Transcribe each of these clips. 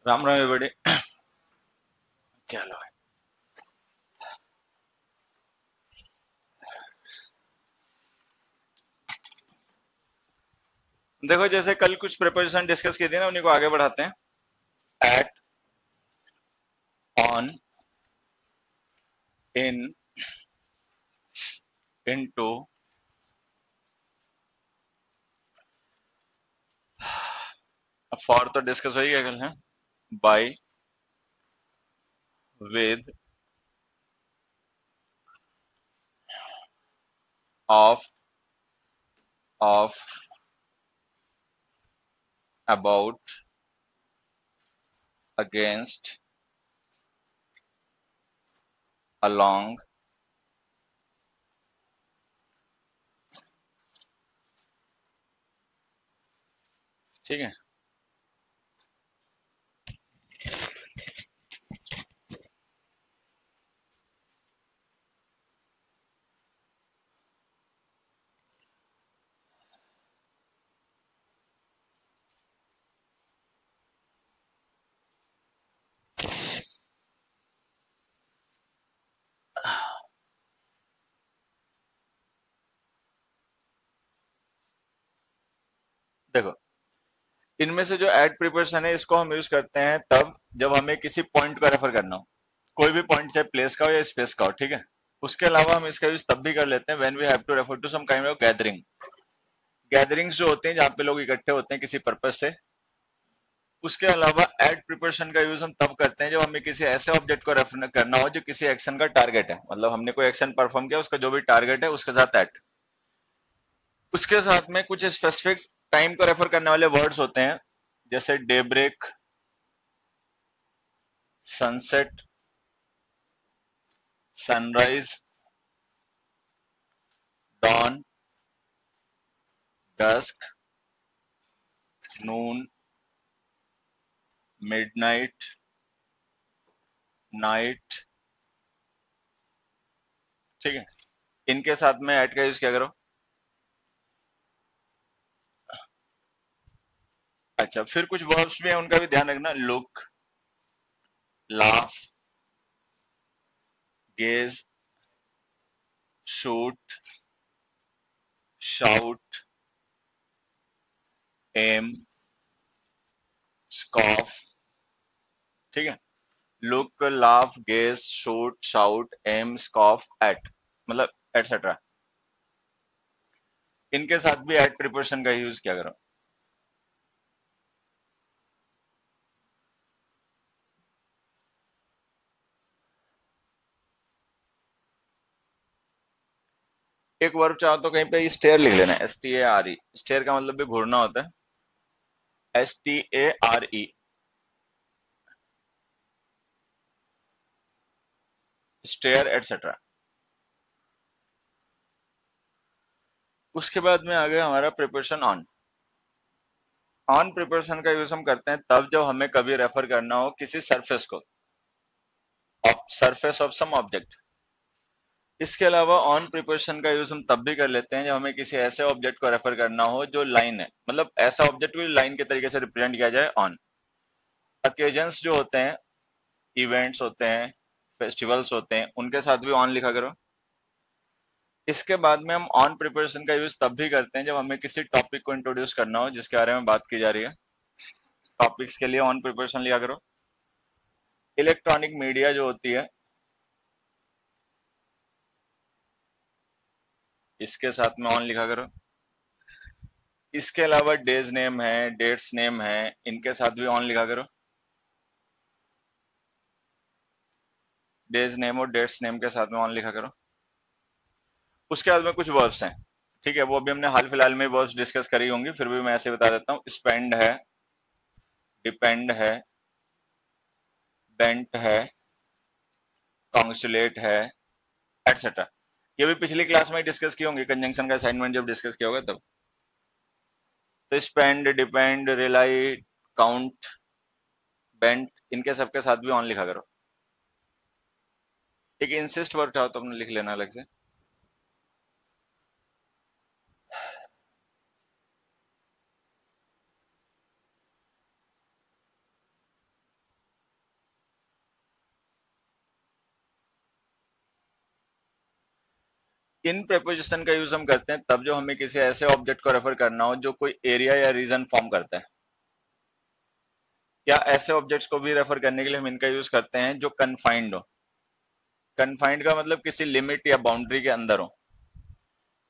Ram Ram everybody. चलो देखो, जैसे कल कुछ प्रिपोजिशन डिस्कस की थी ना, उन्हीं को आगे बढ़ाते हैं। At, on, in, into, for तो डिस्कस हो ही गया कल है। By, with, of, about, against, along. ठीक है। देखो, इनमें से जो एट प्रिपोजिशन है, इसको हम यूज करते हैं तब जब हमें किसी पॉइंट को रेफर करना हो। कोई भी पॉइंट, चाहे प्लेस का हो या स्पेस का हो, ठीक है। उसके अलावा हम इसका यूज तब भी कर लेते हैं when we have to refer to some kind of gathering. Gatherings जो होते हैं जहाँ पे लोग इकट्ठे होते हैं किसी पर्पज से। उसके अलावा एट प्रिपरेशन का यूज हम तब करते हैं जब हमें किसी ऐसे ऑब्जेक्ट को रेफर करना हो जो किसी एक्शन का टारगेट है। मतलब हमने कोई एक्शन परफॉर्म किया, उसका जो भी टारगेट है उसके साथ एट। उसके साथ में कुछ स्पेसिफिक टाइम को रेफर करने वाले वर्ड्स होते हैं, जैसे daybreak, sunset, sunrise, dawn, dusk, noon, midnight, night. ठीक है। इनके साथ में एट का यूज क्या करो। अच्छा, फिर कुछ वर्ब्स भी हैं, उनका भी ध्यान रखना। Look, laugh, gaze, shoot, shout, aim, scoff, ठीक है। Look, laugh, guess, shoot, shout, aim, scoff, at, मतलब एटसेट्रा। इनके साथ भी एट प्रिपोजिशन का यूज किया करो। एक वर्ब चाहो तो कहीं पे स्टेयर लिख लेना, STARE। स्टेयर का मतलब भी घूरना होता है, STARE, स्टेयर एटसेट्रा। उसके बाद में आ गया हमारा प्रिपोजिशन ऑन। ऑन प्रिपोजिशन का यूज हम करते हैं तब जब हमें कभी रेफर करना हो किसी सरफेस को, सरफेस ऑफ सम ऑब्जेक्ट। इसके अलावा ऑन प्रिपोजिशन का यूज हम तब भी कर लेते हैं जब हमें किसी ऐसे ऑब्जेक्ट को रेफर करना हो जो लाइन है, मतलब ऐसा ऑब्जेक्ट भी लाइन के तरीके से रिप्रेजेंट किया जाए ऑन। ओकेजन्स जो होते हैं, इवेंट्स होते हैं, फेस्टिवल्स होते हैं, उनके साथ भी ऑन लिखा करो। इसके बाद में हम ऑन प्रिपरेशन का यूज तब भी करते हैं जब हमें किसी टॉपिक को इंट्रोड्यूस करना हो जिसके बारे में बात की जा रही है। टॉपिक्स के लिए ऑन प्रिपरेशन लिया करो। इलेक्ट्रॉनिक मीडिया जो होती है, इसके साथ में ऑन लिखा करो। इसके अलावा डेज नेम है, डेट्स नेम है, इनके साथ भी ऑन लिखा करो। डेज नेम और डेट्स नेम के साथ में ऑन लिखा करो। उसके बाद में कुछ वर्ब्स हैं, ठीक है, वो भी हमने हाल फिलहाल में वर्ब्स डिस्कस करी होंगी, फिर भी मैं ऐसे बता देता हूँ। स्पेंड है, डिपेंड है, बेंट है, कॉन्सुलेट है, एटसेट्रा। ये भी पिछली क्लास में डिस्कस की होंगी, कंजंक्शन का असाइनमेंट जब डिस्कस किया होगा तब। तो spend, depend, rely, count, bent, इनके सबके साथ भी ऑन लिखा करो। एक इंसिस्ट वर्ब चाहो तो अपने लिख लेना अलग से। इन प्रेपोजिशन का यूज हम करते हैं तब जो हमें किसी ऐसे ऑब्जेक्ट को रेफर करना हो जो कोई एरिया या रीजन फॉर्म करता है, या ऐसे ऑब्जेक्ट्स को भी रेफर करने के लिए हम इनका यूज करते हैं जो कन्फाइंड हो। कन्फाइंड का मतलब किसी लिमिट या बाउंड्री के अंदर हो।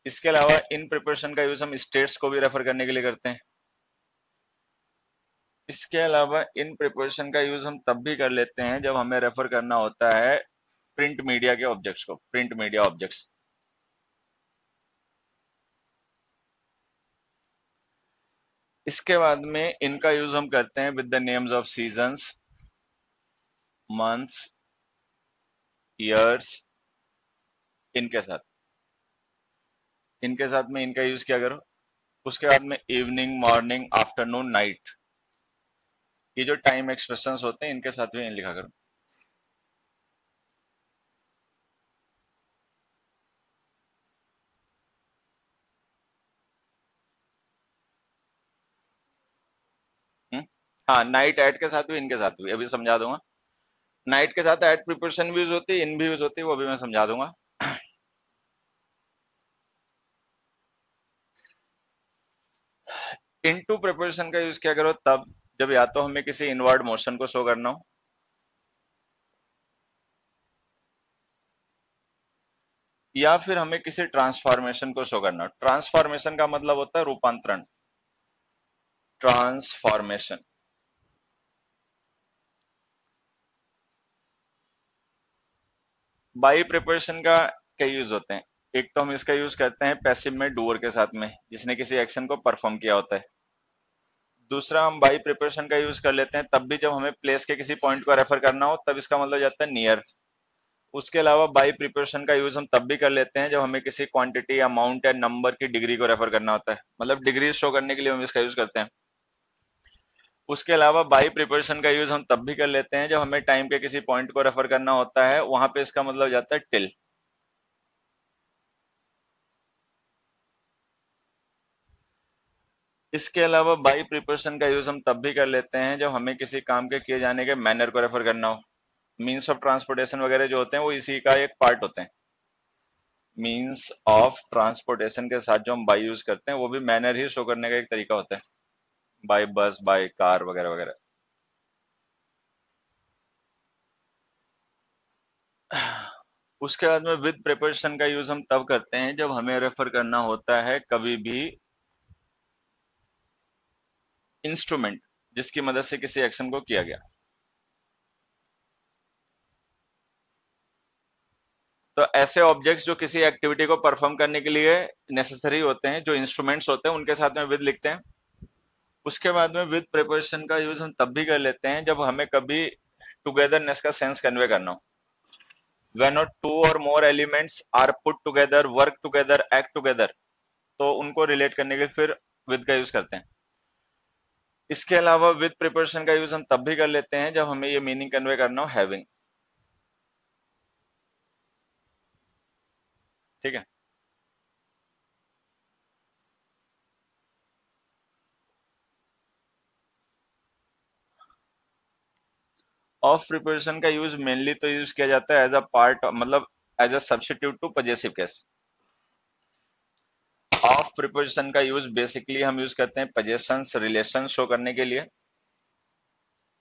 इसके अलावा इन प्रिपरेशन का यूज हम स्टेट्स को भी रेफर करने के लिए करते हैं। इसके अलावा इन प्रिपरेशन का यूज हम तब भी कर लेते हैं जब हमें रेफर करना होता है प्रिंट मीडिया के ऑब्जेक्ट्स को, प्रिंट मीडिया ऑब्जेक्ट्स। इसके बाद में इनका यूज हम करते हैं with the names of seasons, months, years, इनके साथ, इनके साथ में इनका यूज किया करो। उसके बाद में इवनिंग, मॉर्निंग, आफ्टरनून, नाइट, ये जो टाइम एक्सप्रेशंस होते हैं इनके साथ भी इन लिखा करो। हम्म? हाँ, नाइट एट के साथ भी इनके साथ भी अभी समझा दूंगा। नाइट के साथ एट प्रिपरेशन भी यूज होती है, इन भी यूज होती है, वो भी मैं समझा दूंगा। इनटू प्रिपरेशन का यूज क्या करो तब जब या तो हमें किसी इनवर्ड मोशन को शो करना हो, या फिर हमें किसी ट्रांसफॉर्मेशन को शो करना हो। ट्रांसफॉर्मेशन का मतलब होता है रूपांतरण, ट्रांसफॉर्मेशन। बाई प्रिपरेशन का कई यूज होते हैं। एक तो हम इसका यूज करते हैं पैसिव में डूअर के साथ में, जिसने किसी एक्शन को परफॉर्म किया होता है। दूसरा हम बाई प्रिपरेशन का यूज कर लेते हैं तब भी जब हमें प्लेस के किसी पॉइंट को रेफर करना हो, तब इसका मतलब जाता है नियर। उसके अलावा बाई प्रिपरेशन का यूज हम तब भी कर लेते हैं जब हमें किसी क्वांटिटी, अमाउंट या नंबर की डिग्री को रेफर करना होता है, मतलब डिग्री शो करने के लिए हम इसका यूज करते हैं। उसके अलावा बाई प्रिपरेशन का यूज हम तब भी कर लेते हैं जब हमें टाइम के किसी पॉइंट को रेफर करना होता है, वहां पे इसका मतलब जाता है टिल। इसके अलावा बाई प्रिपरेशन का यूज हम तब भी कर लेते हैं जब हमें किसी काम के किए जाने के मैनर को रेफर करना हो। मीन्स ऑफ ट्रांसपोर्टेशन वगैरह जो होते हैं वो इसी का एक पार्ट होते हैं। मीन्स ऑफ ट्रांसपोर्टेशन के साथ जो हम बाई यूज करते हैं वो भी मैनर ही शो करने का एक तरीका होता है, बाय बस, बाय कार वगैरह वगैरह। उसके बाद में विद प्रिपरेशन का यूज हम तब करते हैं जब हमें रेफर करना होता है कभी भी इंस्ट्रूमेंट जिसकी मदद से किसी एक्शन को किया गया। तो ऐसे ऑब्जेक्ट्स जो किसी एक्टिविटी को परफॉर्म करने के लिए नेसेसरी होते हैं, जो इंस्ट्रूमेंट्स होते हैं, उनके साथ में विद लिखते हैं। उसके बाद में विद प्रिपरेशन का यूज हम तब भी कर लेते हैं जब हमें कभी टुगेदरनेस का सेंस कन्वे करना हो। व्हेन और टू और more elements are put together, work together, act together, तो उनको रिलेट करने के लिए फिर विद का यूज करते हैं। इसके अलावा विद प्रिपरेशन का यूज हम तब भी कर लेते हैं जब हमें ये मीनिंग कन्वे करना हो हैविंग। ठीक है। ऑफ प्रिपरेशन का यूज मेनली तो यूज किया जाता है एज अ पार्ट, मतलब as a substitute to possessive case. Of preparation का यूज बेसिकली हम यूज करते हैं पजेशंस रिलेशन शो करने के लिए,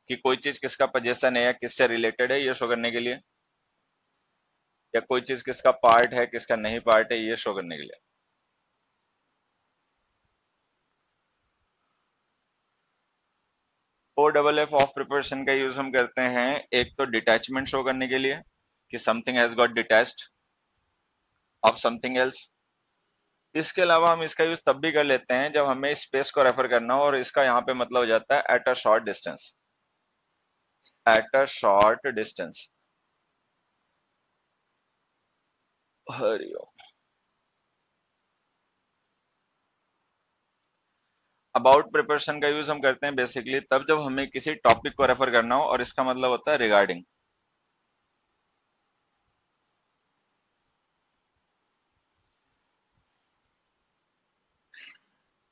कि कोई चीज किसका पजेशन है या किससे रिलेटेड है, ये शो करने के लिए, या कोई चीज किसका पार्ट है किसका नहीं पार्ट है, ये शो करने के लिए। O double F of preparation का यूज हम करते हैं एक तो डिटैचमेंट शो करने के लिए, कि something has got detached of something else. इसके अलावा हम इसका यूज तब भी कर लेते हैं जब हमें स्पेस को रेफर करना हो, और इसका यहाँ पे मतलब हो जाता है at a short distance. At a short distance. Hariom. About preparation का यूज हम करते हैं बेसिकली तब जब हमें किसी टॉपिक को रेफर करना हो, और इसका मतलब होता है रिगार्डिंग।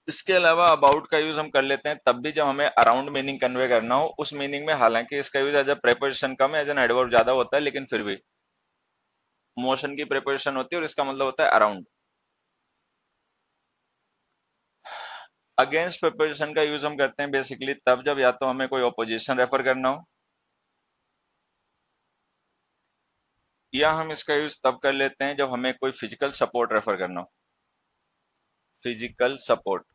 इसके अलावा अबाउट का यूज हम कर लेते हैं तब भी जब हमें अराउंड मीनिंग कन्वे करना हो। उस मीनिंग में हालांकि इसका यूज एज अ प्रेपोजिशन कम, एज एन एडवर्ब ज्यादा होता है, लेकिन फिर भी मोशन की प्रेपोजिशन होती है और इसका मतलब होता है अराउंड। अगेंस्ट प्रेपोजिशन का यूज हम करते हैं बेसिकली तब जब या तो हमें कोई ऑपोजिशन रेफर करना हो, या हम इसका यूज तब कर लेते हैं जब हमें कोई फिजिकल सपोर्ट रेफर करना हो। Physical support.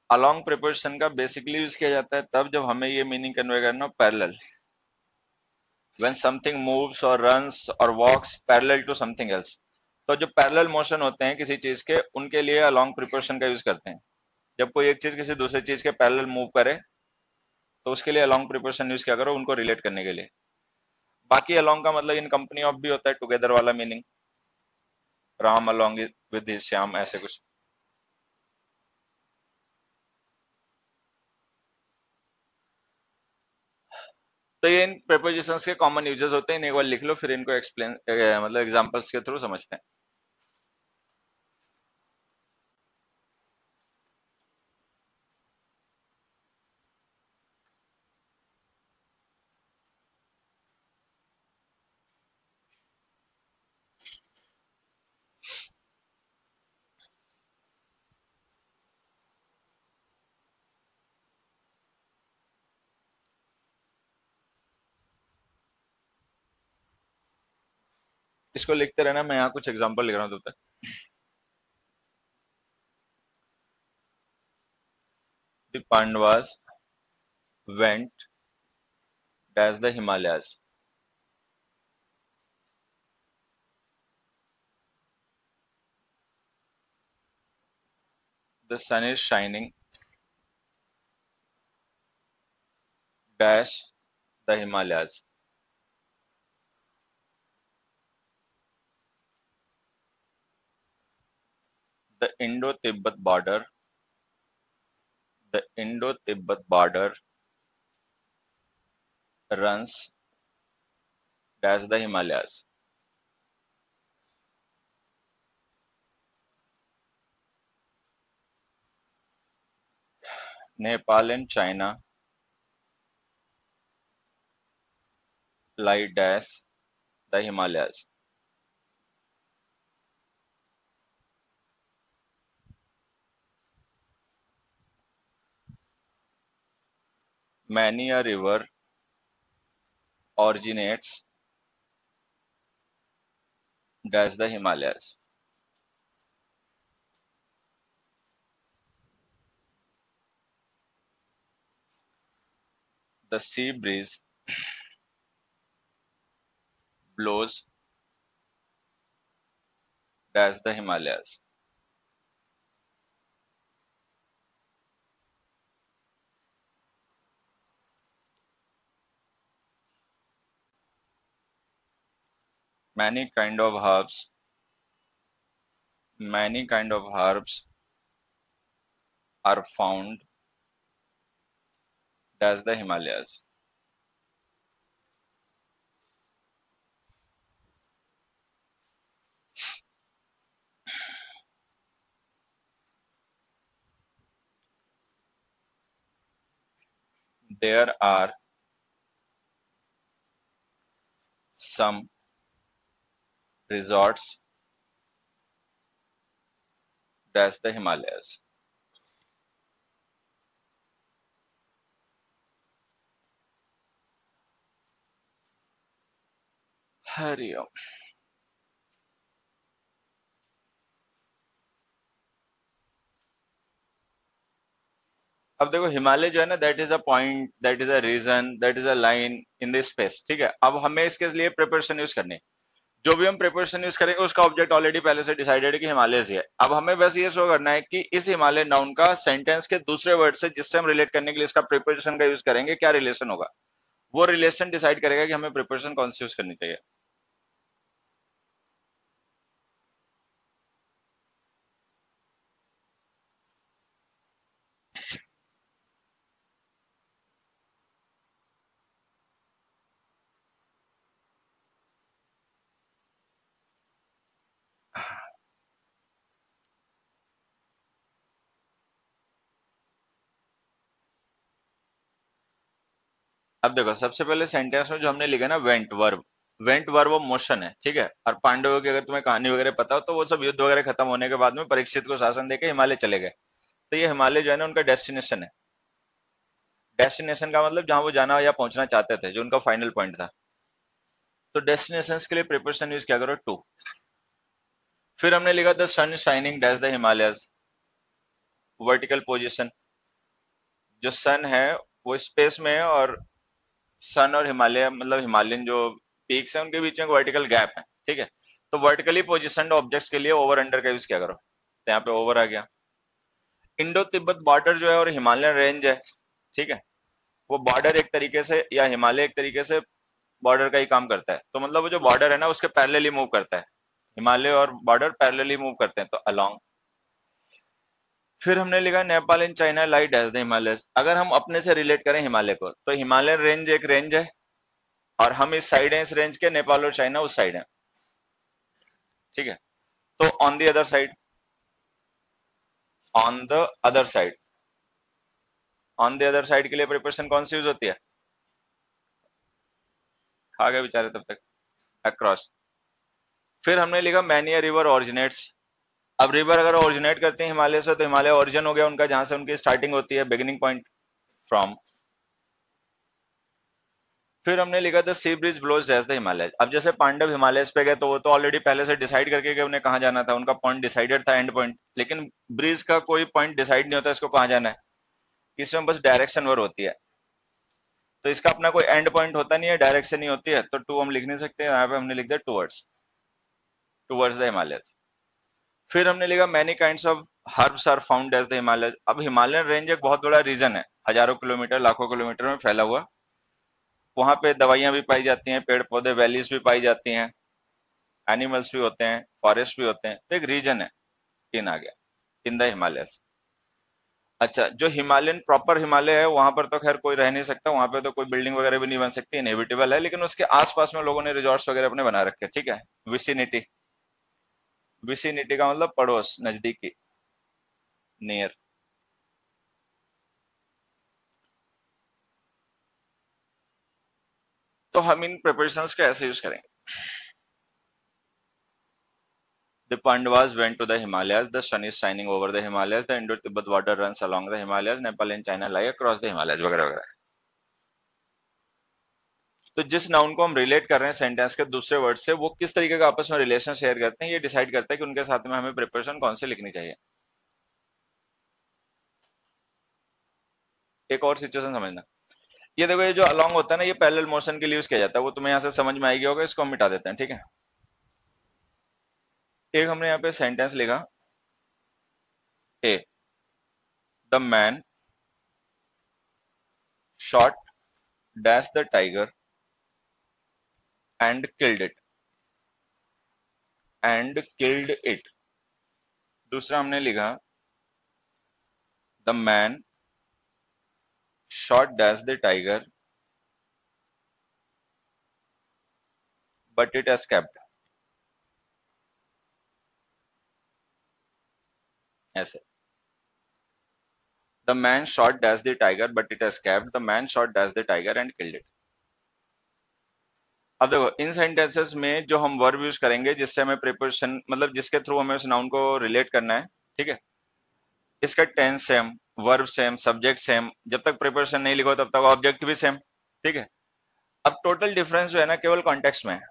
अलोंग प्रिपोजिशन का बेसिकली यूज किया जाता है तब जब हमें ये मीनिंग कन्वे करना हो पैरेलल। व्हेन समथिंग मूव्स और रन्स और वॉक्स पैरेलल टू समथिंग एल्स। तो जो पैरेलल मोशन होते हैं किसी चीज के, उनके लिए अलोंग प्रिपोजिशन का यूज करते हैं। जब कोई एक चीज किसी दूसरी चीज के पैरेलल मूव करे, तो उसके लिए अलोंग प्रिपोजिशन यूज क्या करो, उनको रिलेट करने के लिए। बाकी अलोंग का मतलब इन कंपनी ऑफ भी होता है, टुगेदर वाला meaning, Ram along with his Shyam, ऐसे कुछ। तो ये इन प्रेपोजिशंस के कॉमन यूजेस होते हैं, इन्हें एक बार लिख लो, फिर इनको एक्सप्लेन मतलब एग्जांपल्स के थ्रू समझते हैं। इसको लिखते रहना, मैं यहाँ कुछ एग्जांपल लिख रहा हूँ तब तक। The Pandavas went as the Himalayas. The sun is shining dash the Himalayas. The Indo-Tibet border, the Indo-Tibet border runs dash the Himalayas. Nepal and China lie dash the Himalayas. many a river originates dash the Himalayas. The sea breeze blows dash the Himalayas. Many kind of herbs, many kind of herbs are found dash the Himalayas. There are some resorts dash the Himalayas. Hariom. अब देखो हिमालय जो है ना, that is a point, that is a region, that is a line in the space, ठीक है। अब हमें इसके लिए प्रिपरेशन यूज करनी है। जो भी हम प्रिपरेशन यूज करेंगे उसका ऑब्जेक्ट ऑलरेडी पहले से डिसाइडेड है कि हिमालय ही है। अब हमें बस ये शो करना है कि इस हिमालय नाउन का सेंटेंस के दूसरे वर्ड से जिससे हम रिलेट करने के लिए इसका प्रिपरेशन का यूज करेंगे क्या रिलेशन होगा। वो रिलेशन डिसाइड करेगा कि हमें प्रिपरेशन कौन सी यूज करनी चाहिए। अब देखो सबसे पहले सेंटेंस में जो हमने लिखा ना, वेंट वर्ब, वेंट वर्ब वो मोशन है, ठीक है। और पांडवों की अगर तुम्हें कहानी वगैरह पता हो तो वो सब युद्ध वगैरह खत्म होने के बाद में परीक्षित को शासन देके हिमालय चले गए। तो ये हिमालय जो है ना उनका डेस्टिनेशन है। डेस्टिनेशन का मतलब जहां वो जाना या पहुंचना चाहते थे, जो उनका फाइनल पॉइंट था। तो डेस्टिनेशन के लिए प्रिपरेशन यूज क्या करो, टू। फिर हमने लिखा the sun shining dash the Himalayas, vertical position. जो सन है वो स्पेस में है, और सन और हिमालय मतलब हिमालयन जो पीक्स है उनके बीच में वर्टिकल गैप है, ठीक है। तो वर्टिकली पोजिशनड ऑब्जेक्ट्स के लिए ओवर अंडर का यूज क्या करो, तो यहाँ पे ओवर आ गया। इंडो तिब्बत बॉर्डर जो है और हिमालयन रेंज है, ठीक है। वो बॉर्डर एक तरीके से या हिमालय एक तरीके से बॉर्डर का ही काम करता है। तो मतलब वो जो बॉर्डर है ना उसके पैरेलली मूव करता है। हिमालय और बॉर्डर पैरेलली मूव करते हैं, तो अलोंग। फिर हमने लिखा Nepal and China lie dash the Himalayas. अगर हम अपने से रिलेट करें हिमालय को, तो हिमालयन रेंज एक रेंज है और हम इस साइड हैं इस रेंज के, नेपाल और चाइना उस साइड है, ठीक है। तो on the other side, on the other side, on the other side के लिए प्रिपरेशन कौन सी यूज होती है, खा गए बेचारे तब तक, अक्रॉस। फिर हमने लिखा मैनी रिवर ओरिजिनेट्स। अब रिवर अगर ओरिजिनेट करते हैं हिमालय से, तो हिमालय ओरिजिन हो गया उनका, जहां से उनकी स्टार्टिंग होती है, बिगिनिंग पॉइंट, फ्रॉम। फिर हमने लिखा था sea breeze blows dash the Himalaya. अब जैसे पांडव हिमालय पे गए तो वो तो ऑलरेडी पहले से डिसाइड करके गए उन्हें कहाँ जाना था, उनका पॉइंट डिसाइडेड था, एंड पॉइंट। लेकिन ब्रिज का कोई पॉइंट डिसाइड नहीं होता इसको कहाँ जाना है, इसमें बस डायरेक्शन वर होती है। तो इसका अपना कोई एंड पॉइंट होता नहीं है, डायरेक्शन ही होती है, तो टू हम लिख नहीं सकते, यहाँ पे हमने लिख दिया टूवर्ड्स, टूवर्ड्स द हिमालयस। फिर हमने लिखा many kinds of herbs are found as the Himalayas. अब हिमालयन रेंज एक बहुत बड़ा रीजन है, हजारों किलोमीटर लाखों किलोमीटर में फैला हुआ। वहां पे दवाइयां भी पाई जाती हैं, पेड़ पौधे वैलीज भी पाई जाती हैं, एनिमल्स भी होते हैं, फॉरेस्ट भी होते हैं। तो एक रीजन है, इन आ गया, इन द हिमालयस। अच्छा, जो हिमालयन प्रॉपर हिमालय है वहां पर तो खैर कोई रह नहीं सकता, वहां पे तो कोई बिल्डिंग वगैरह भी नहीं बन सकती, इनहेबिटेबल है। लेकिन उसके आसपास में लोगों ने रिजॉर्ट्स वगैरह अपने बना रखे हैं, ठीक है। विसिनिटी, विसिनिटी का मतलब पड़ोस, नजदीकी, नियर। तो हम इन प्रिपरेशंस को ऐसे यूज करेंगे। The Pandavas went to the Himalayas. The sun is shining over the Himalayas. The Indo-Tibet border runs along the Himalayas. Nepal and China lie across the Himalayas, वगैरह वगैरह। तो जिस नाउन को हम रिलेट कर रहे हैं सेंटेंस के दूसरे वर्ड से, वो किस तरीके का आपस में रिलेशन शेयर करते हैं, ये डिसाइड करता है कि उनके साथ में हमें प्रिपरेशन कौन सी लिखनी चाहिए। एक और सिचुएशन समझना, ये देखो, ये जो अलोंग होता है ना, ये पैरेलल मोशन के लिए यूज किया जाता है, वो तुम्हें यहाँ से समझ में आएगी होगा, इसको हम मिटा देते हैं, ठीक है। एक हमने यहाँ पे सेंटेंस लिखा, A, the man shot dash the tiger and killed it, and killed it. दूसरा हमने लिखा, the man shot dash the tiger but it escaped, ऐसे। The man shot dash the tiger but it escaped, the man shot dash the tiger and killed it. अब देखो, इन sentences में जो हम verb use करेंगे जिससे हमें प्रिपोजिशन, मतलब जिसके थ्रू हमें उस नाउन को रिलेट करना है, ठीक है, इसका tense same, verb same, subject same, जब तक प्रिपोजिशन नहीं लिखो तब तक ऑब्जेक्ट भी सेम, ठीक है। अब टोटल डिफरेंस जो है ना, केवल कॉन्टेक्स्ट में है,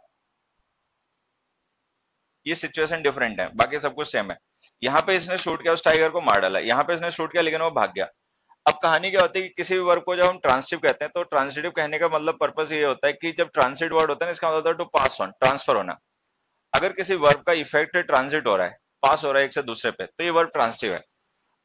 ये सिचुएशन डिफरेंट है, बाकी सब कुछ सेम है। यहाँ पे इसने शूट किया, उस टाइगर को मार डाला, यहाँ पे इसने शूट किया लेकिन वो भाग गया। अब कहानी क्या होती है कि किसी भी वर्ब को जब हम ट्रांसिटिव कहते हैं, तो ट्रांसिटिव कहने का मतलब पर्पस ये होता है कि जब ट्रांसिट वर्ड होता है ना, इसका मतलब होता है टू पास ऑन, ट्रांसफर होना। अगर किसी वर्ब का इफेक्ट ट्रांजिट हो रहा है, पास हो रहा है एक से दूसरे पे, तो ये वर्ब ट्रांसिटिव है।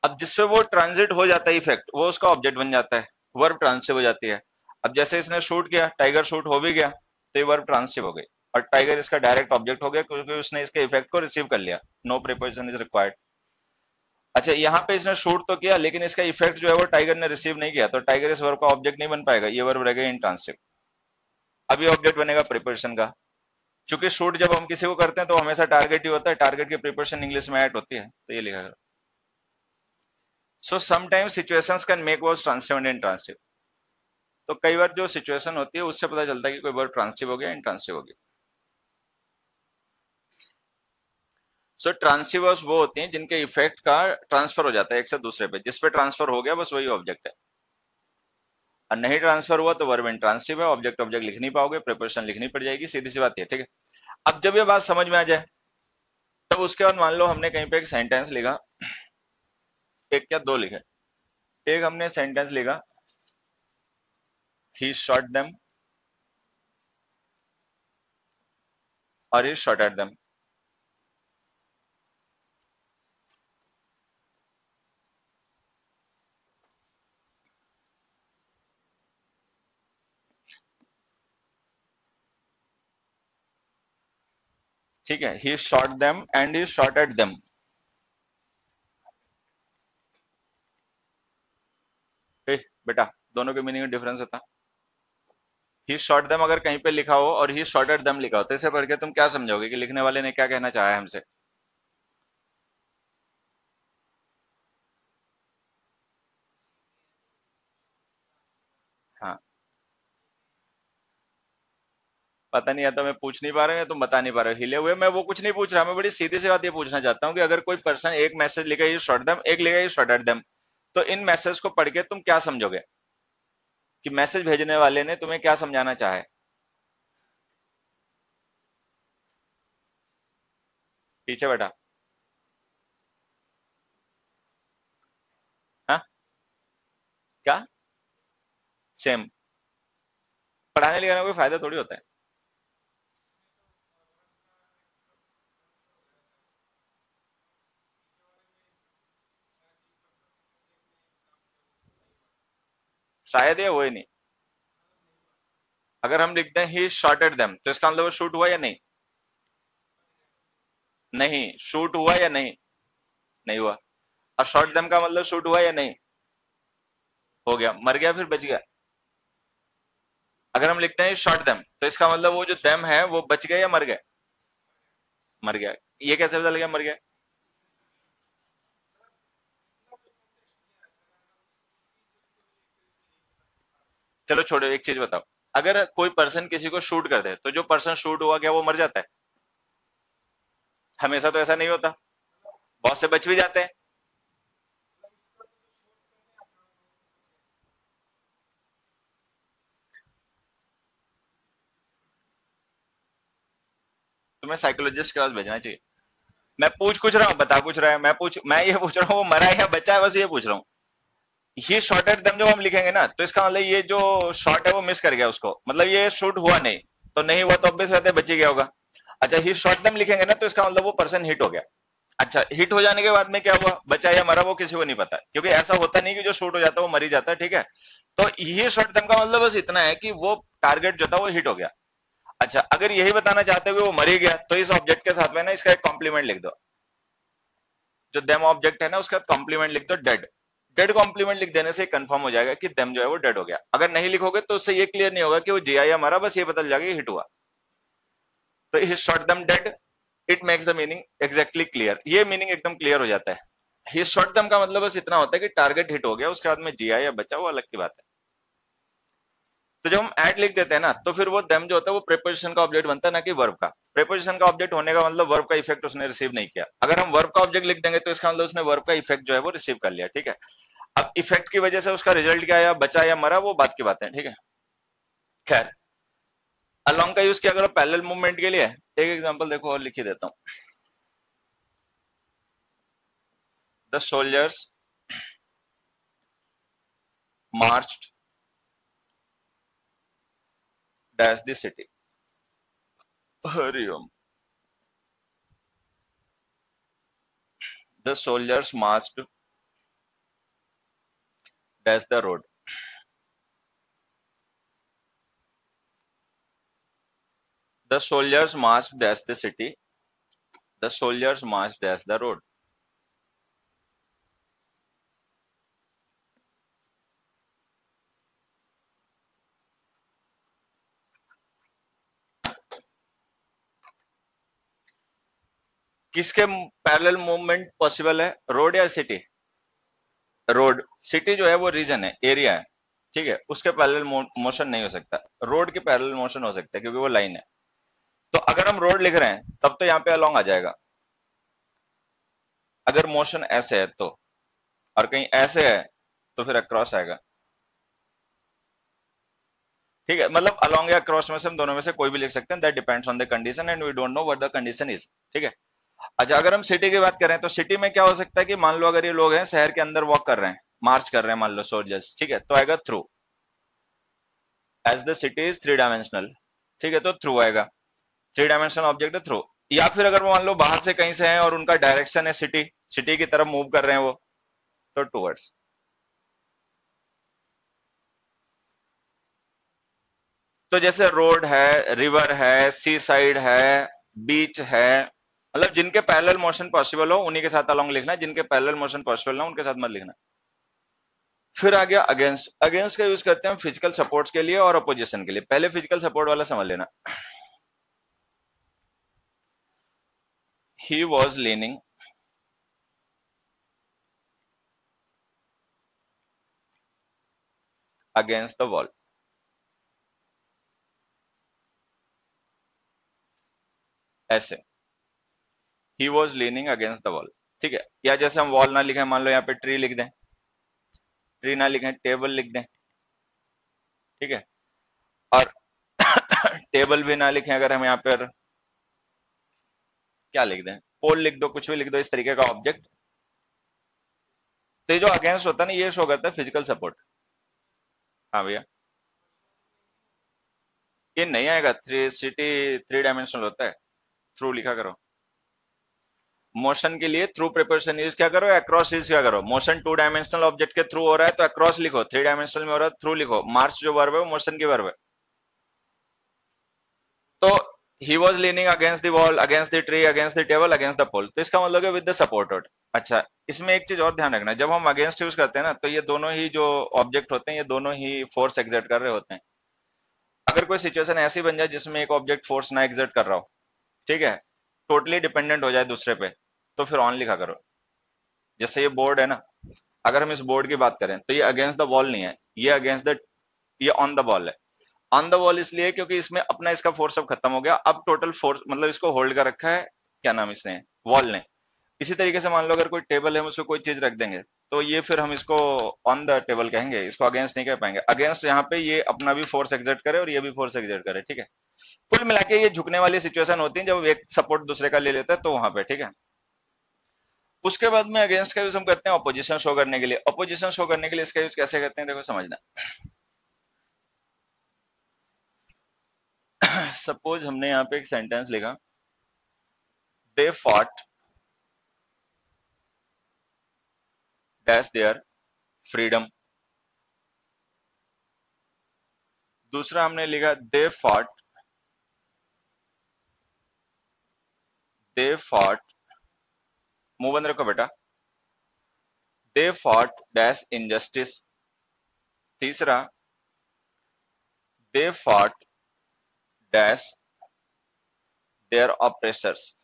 अब जिसपे वो ट्रांजिट हो जाता है इफेक्ट, वो उसका ऑब्जेक्ट बन जाता है, वर्ब ट्रांसिटिव हो जाती है। अब जैसे इसने शूट किया, टाइगर शूट हो भी गया, तो ये वर्ब ट्रांसिटिव हो गई, और टाइगर इसका डायरेक्ट ऑब्जेक्ट हो गया क्योंकि उसने इसके इफेक्ट को रिसीव कर लिया, नो प्रीपोजिशन इज रिक्वायर्ड। अच्छा, यहाँ पे इसने शूट तो किया लेकिन इसका इफेक्ट जो है वो टाइगर ने रिसीव नहीं किया, तो टाइगर इस वर्ब का ऑब्जेक्ट नहीं बन पाएगा, ये वर्ब रहेगा इंट्रांसिटिव। अब ये ऑब्जेक्ट बनेगा प्रीपोजिशन का। चूंकि शूट जब हम किसी को करते हैं तो हमेशा टारगेट ही होता है, टारगेट की प्रीपोजिशन इंग्लिश में ऐड होती है, तो ये लिखा। So sometimes situations can make words transitive and intransitive. तो कई बार जो सिचुएशन होती है उससे पता चलता है कि कोई वर्ड ट्रांसिटिव हो गया, इनट्रांसिटिव हो गया। सो ट्रांसिटिव वर्ड्स वो होती हैं जिनके इफेक्ट का ट्रांसफर हो जाता है एक से दूसरे पे, जिस पे ट्रांसफर हो गया बस वही ऑब्जेक्ट है, और नहीं ट्रांसफर हुआ तो वर्ब इनट्रांसिटिव है, ऑब्जेक्ट ऑब्जेक्ट लिख नहीं पाओगे, प्रीपोजिशन लिखनी पड़ जाएगी, सीधी सी बात है, ठीक है। अब जब ये बात समझ में आ जाए, तब उसके बाद मान लो हमने कहीं पे एक सेंटेंस लिखा, एक क्या दो लिखे, एक हमने सेंटेंस लिखा, ही शॉट देम और ही शॉट एट देम। ठीक है, he shot them and he shot at them. बेटा, दोनों के मीनिंग में डिफरेंस होता। ही शॉट देम अगर कहीं पे लिखा हो और ही शॉट एट देम लिखा हो, तो इसे पढ़ के तुम क्या समझोगे कि लिखने वाले ने क्या कहना चाहा है हमसे। हाँ, पता नहीं, या तो मैं पूछ नहीं पा रहा हूँ या तुम बता नहीं पा रहे हो, हिले हुए। मैं वो कुछ नहीं पूछ रहा, मैं बड़ी सीधी सी बात ये पूछना चाहता हूँ कि अगर कोई पर्सन एक मैसेज लिखे ही शॉट देम, एक लिखे ही शॉट एट देम, तो इन मैसेज को पढ़ के तुम क्या समझोगे कि मैसेज भेजने वाले ने तुम्हें क्या समझाना चाहा है। पीछे बैठा। हाँ, क्या सेम। पढ़ाने लिखाने का कोई फायदा थोड़ी होता है। शायद ये हो ही नहीं। अगर हम लिखते हैं ही शॉट एट देम, तो इसका मतलब वो शूट हुआ या नहीं। नहीं, शूट हुआ या नहीं। नहीं हुआ। और शॉट देम का मतलब शूट हुआ या नहीं। हो गया, मर गया फिर बच गया। अगर हम लिखते हैं शॉट देम, तो इसका मतलब वो जो देम है वो बच गए या मर गए। मर गया। ये कैसे पता लगा मर गया। चलो छोड़ो, एक चीज बताओ, अगर कोई पर्सन किसी को शूट कर दे, तो जो पर्सन शूट हुआ गया वो मर जाता है। हमेशा तो ऐसा नहीं होता, बहुत से बच भी जाते हैं। तुम्हें साइकोलॉजिस्ट के पास भेजना चाहिए। मैं पूछ कुछ रहा हूँ, बता कुछ रहा है, मैं ये पूछ रहा हूँ वो मरा है या बचा है, बस ये पूछ रहा हूँ। ही शॉट एट देम जब हम लिखेंगे ना, तो इसका मतलब ये जो शॉट है वो मिस कर गया उसको, मतलब ये शूट हुआ नहीं, तो नहीं हुआ तो ऑब्वियस बात है बच ही गया होगा। अच्छा, ही शॉट देम लिखेंगे ना, तो इसका मतलब वो पर्सन हिट हो गया। अच्छा, हिट हो जाने के बाद में क्या हुआ, बचा या मरा, वो किसी को नहीं पता, क्योंकि ऐसा होता नहीं कि जो शूट हो जाता है वो मर ही जाता है, ठीक है। तो ये शॉट देम का मतलब बस इतना है कि वो टारगेट जो था वो हिट हो गया। अच्छा, अगर यही बताना चाहते हो कि वो मर ही गया, तो इस ऑब्जेक्ट के साथ में ना इसका एक कॉम्प्लीमेंट लिख दो। जो देम ऑब्जेक्ट है ना उसका कॉम्प्लीमेंट लिख दो डेड। डेड कॉम्प्लीमेंट लिख देने से कंफर्म हो जाएगा कि देम जो है वो डेड हो गया। अगर नहीं लिखोगे तो उससे ये क्लियर नहीं होगा कि वो जिया या मरा, बस ये पता चल जाएगा हिट हुआ। तो he shot them dead, it makes the meaning exactly clear, ये मीनिंग एकदम क्लियर हो जाता है। ही शॉट देम का मतलब बस इतना होता है कि टारगेट हिट हो गया, उसके बाद में जिया या बचा वो अलग की बात है। तो जब हम एट लिख देते हैं ना, तो फिर वो देम जो होता है वो प्रीपोजिशन का ऑब्जेक्ट बनता है, ना कि वर्ब का। प्रीपोजिशन का ऑब्जेक्ट होने का मतलब वर्ब का इफेक्ट उसने रिसीव नहीं किया। अगर हम वर्ब का ऑब्जेक्ट लिख देंगे तो इसका मतलब उसने वर्ब का इफेक्ट जो है वो रिसीव कर लिया, ठीक है। अब इफेक्ट की वजह से उसका रिजल्ट क्या आया, बचा या मरा, वो बात की बात है, ठीक है। खैर, अलोंग का यूज क्या करो पैरेलल मूवमेंट के लिए, एक एग्जांपल देखो और लिख ही देता हूं। The soldiers marched dash the city. Hariom. The soldiers marched dash the road. The soldiers marched dash the city. The soldiers marched dash the road. किसके पैरेलल मूवमेंट पॉसिबल है, रोड या सिटी? रोड। सिटी जो है वो reason है, area है, ठीक है, उसके पैरेलल मोशन नहीं हो सकता। रोड के पैरेलल मोशन हो सकता है क्योंकि वो लाइन है। तो अगर हम रोड लिख रहे हैं तब तो यहाँ पे अलोंग आ जाएगा, अगर मोशन ऐसे है तो। और कहीं ऐसे है तो फिर अक्रॉस आएगा, ठीक है। मतलब अलोंग या क्रॉस में से हम दोनों में से कोई भी लिख सकते हैं, that depends on the condition and we don't know what the condition is, ठीक है। अच्छा, अगर हम सिटी की बात करें तो सिटी में क्या हो सकता है कि मान लो अगर ये लोग हैं शहर के अंदर वॉक कर रहे हैं, मार्च कर रहे हैं मान लो सोल्जर्स, ठीक है, तो आएगा through. As the city is three dimensional, ठीक है, तो थ्रू आएगा। थ्री डायमेंशनल ऑब्जेक्ट है थ्रू। या फिर अगर वो मान लो बाहर से कहीं से हैं और उनका डायरेक्शन है सिटी, सिटी की तरफ मूव कर रहे हैं वो, तो टूवर्ड्स। तो जैसे रोड है, रिवर है, सी साइड है, बीच है, मतलब जिनके पैरेलल मोशन पॉसिबल हो उन्हीं के साथ अलोंग लिखना है, जिनके पैरेलल मोशन पॉसिबल ना उनके साथ मत लिखना। फिर आ गया अगेंस्ट। अगेंस्ट का यूज करते हैं फिजिकल सपोर्ट्स के लिए और अपोजिशन के लिए। पहले फिजिकल सपोर्ट वाला समझ लेना। He was leaning against the wall. ऐसे, he was leaning against the wall, ठीक है। या जैसे हम वॉल ना लिखें, मान लो यहाँ पे ट्री लिख दें, ट्री ना लिखें टेबल लिख दें, ठीक है। और टेबल भी ना लिखें, अगर हम यहाँ पर क्या लिख दें, पोल लिख दो, कुछ भी लिख दो इस तरीके का ऑब्जेक्ट। तो ये जो अगेंस्ट होता है ना, ये शो करता है फिजिकल सपोर्ट। हाँ भैया, ये नहीं आएगा, थ्री सिटी थ्री डायमेंशनल होता है, थ्रू लिखा करो। मोशन के लिए थ्रू प्रिपरेशन यूज क्या करो, अक्रॉस यूज क्या करो। मोशन टू डायमेंशनल ऑब्जेक्ट के थ्रू हो रहा है तो अक्रॉस लिखो, थ्री डायमेंशनल में हो रहा है थ्रू लिखो। मार्च जो वर्ब है वो मोशन की वर्ब है। तो he was leaning against the wall, against the tree, against the table, against the pole, तो इसका मतलब है विद द सपोर्टेड। अच्छा, इसमें एक चीज और ध्यान रखना, जब हम अगेंस्ट यूज करते हैं ना, तो ये दोनों ही जो ऑब्जेक्ट होते हैं ये दोनों ही फोर्स एग्जर्ट कर रहे होते हैं। अगर कोई सिचुएशन ऐसी बन जाए जिसमें एक ऑब्जेक्ट फोर्स ना एग्जर्ट कर रहा हो, ठीक है, टोटली डिपेंडेंट हो जाए दूसरे पे, तो फिर ऑन लिखा करो। जैसे ये बोर्ड है ना, अगर हम इस बोर्ड की बात करें तो ये अगेंस्ट द वॉल नहीं है, ये अगेंस्ट द, ये ऑन द वॉल है। ऑन द वॉल इसलिए क्योंकि इसमें अपना इसका फोर्स अब खत्म हो गया, अब टोटल फोर्स मतलब इसको होल्ड कर रखा है, क्या नाम इसने, वॉल ने। इसी तरीके से मान लो अगर कोई टेबल है हम उसको कोई चीज रख देंगे, तो ये फिर हम इसको ऑन द टेबल कहेंगे, इसको अगेंस्ट नहीं कह पाएंगे। अगेंस्ट यहाँ पे ये अपना भी फोर्स एग्जर्ट करे और ये भी फोर्स एग्जर्ट करे, ठीक है। कुल मिला के ये झुकने वाली सिचुएशन होती है जब एक सपोर्ट दूसरे का ले लेता है, तो वहां पे, ठीक है। उसके बाद में अगेंस्ट का यूज हम करते हैं ऑपोजिशन शो करने के लिए। ऑपोजिशन शो करने के लिए इसका यूज कैसे करते हैं, देखो समझना। सपोज हमने यहाँ पे एक सेंटेंस लिखा, दे फॉट डैश देयर फ्रीडम। दूसरा हमने लिखा दे फॉट, मुंह बंद रखो बेटा, दे फॉट डैश इनजस्टिस। तीसरा, they fought dash their oppressors.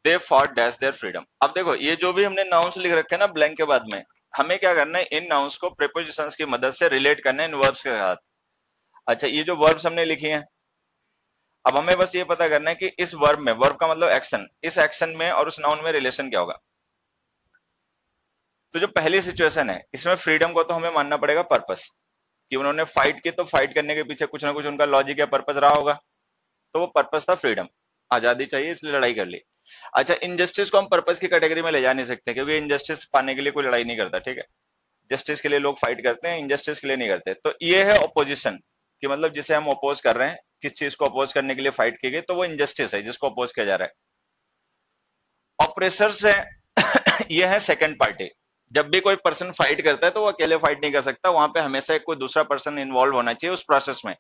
They fought dash their freedom. अब देखो ये जो भी हमने नाउन्स लिख रखे हैं ना ब्लैंक के बाद में, हमें क्या करना है, इन नाउन्स को प्रीपोजिशंस की मदद से रिलेट करना है इन वर्ब्स के साथ। अच्छा, ये जो वर्ब्स हमने लिखी हैं, अब हमें बस ये पता करना है कि इस वर्ब में, वर्ब का मतलब एक्शन, इस एक्शन में और उस नाउन में रिलेशन क्या होगा। तो जो पहली सिचुएशन है, इसमें फ्रीडम को तो हमें मानना पड़ेगा पर्पस, कि उन्होंने फाइट की तो फाइट करने के पीछे कुछ ना कुछ उनका लॉजिक या पर्पस रहा होगा, तो वो पर्पस था फ्रीडम, आजादी चाहिए इसलिए लड़ाई कर ली। अच्छा, इनजस्टिस को हम पर्पस की कैटेगरी में ले जा नहीं सकते, क्योंकि इनजस्टिस पाने के लिए कोई लड़ाई नहीं करता, ठीक है। जस्टिस के लिए लोग फाइट करते हैं, इनजस्टिस के लिए नहीं करते। तो ये है ऑपोजिशन, कि मतलब जिसे हम अपोज कर रहे हैं, किस चीज को अपोज करने के लिए फाइट की गई, तो वो इनजस्टिस है जिसको अपोज किया जा रहा है। ऑपरेसर्स है ये है सेकंड पार्टी। जब भी कोई पर्सन फाइट करता है तो वो अकेले फाइट नहीं कर सकता, वहां पे हमेशा एक कोई दूसरा पर्सन इन्वॉल्व होना चाहिए उस प्रोसेस में।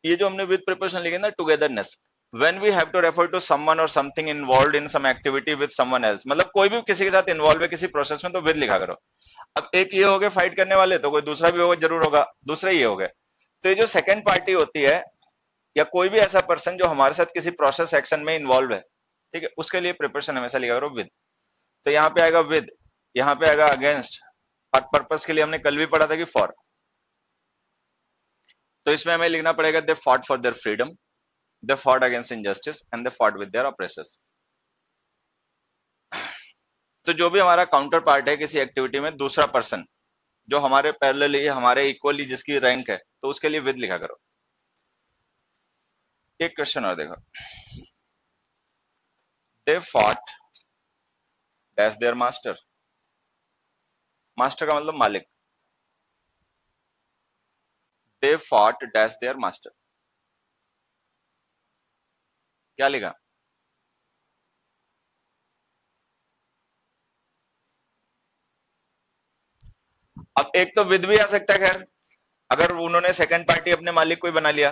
ये जो हमने विद प्रिपरेशन लिखे ना, togetherness, when we have to refer to someone or something involved in some activity with someone else, मतलब कोई भी किसी के साथ इन्वॉल्व है किसी प्रोसेस में, तो विद लिखा करो। अब एक ये हो गए फाइट करने वाले, तो कोई दूसरा भी होगा, जरूर होगा, दूसरे ये हो गए। तो ये जो सेकंड पार्टी होती है, या कोई भी ऐसा पर्सन जो हमारे साथ किसी प्रोसेस एक्शन में इन्वॉल्व है, ठीक है, उसके लिए प्रिपरेशन हमेशा लिखा करो विद। तो यहाँ पे आएगा विद, यहाँ पे आएगा अगेंस्ट, और पर्पस के लिए हमने कल भी पढ़ा था कि फॉर। तो इसमें हमें लिखना पड़ेगा they fought for their freedom, they fought against injustice and they fought with there oppressors. तो जो भी हमारा काउंटर पार्ट है किसी एक्टिविटी में, दूसरा पर्सन जो हमारे पैरेलली, हमारे इक्वली जिसकी रैंक है, तो उसके लिए विद लिखा करो। एक क्वेश्चन और देखो, दे fought dash their master. Master का मतलब मालिक। दे फॉट डैश देयर मास्टर, क्या लिखा। अब एक तो विद भी आ सकता है, खैर अगर उन्होंने सेकंड पार्टी अपने मालिक को ही बना लिया,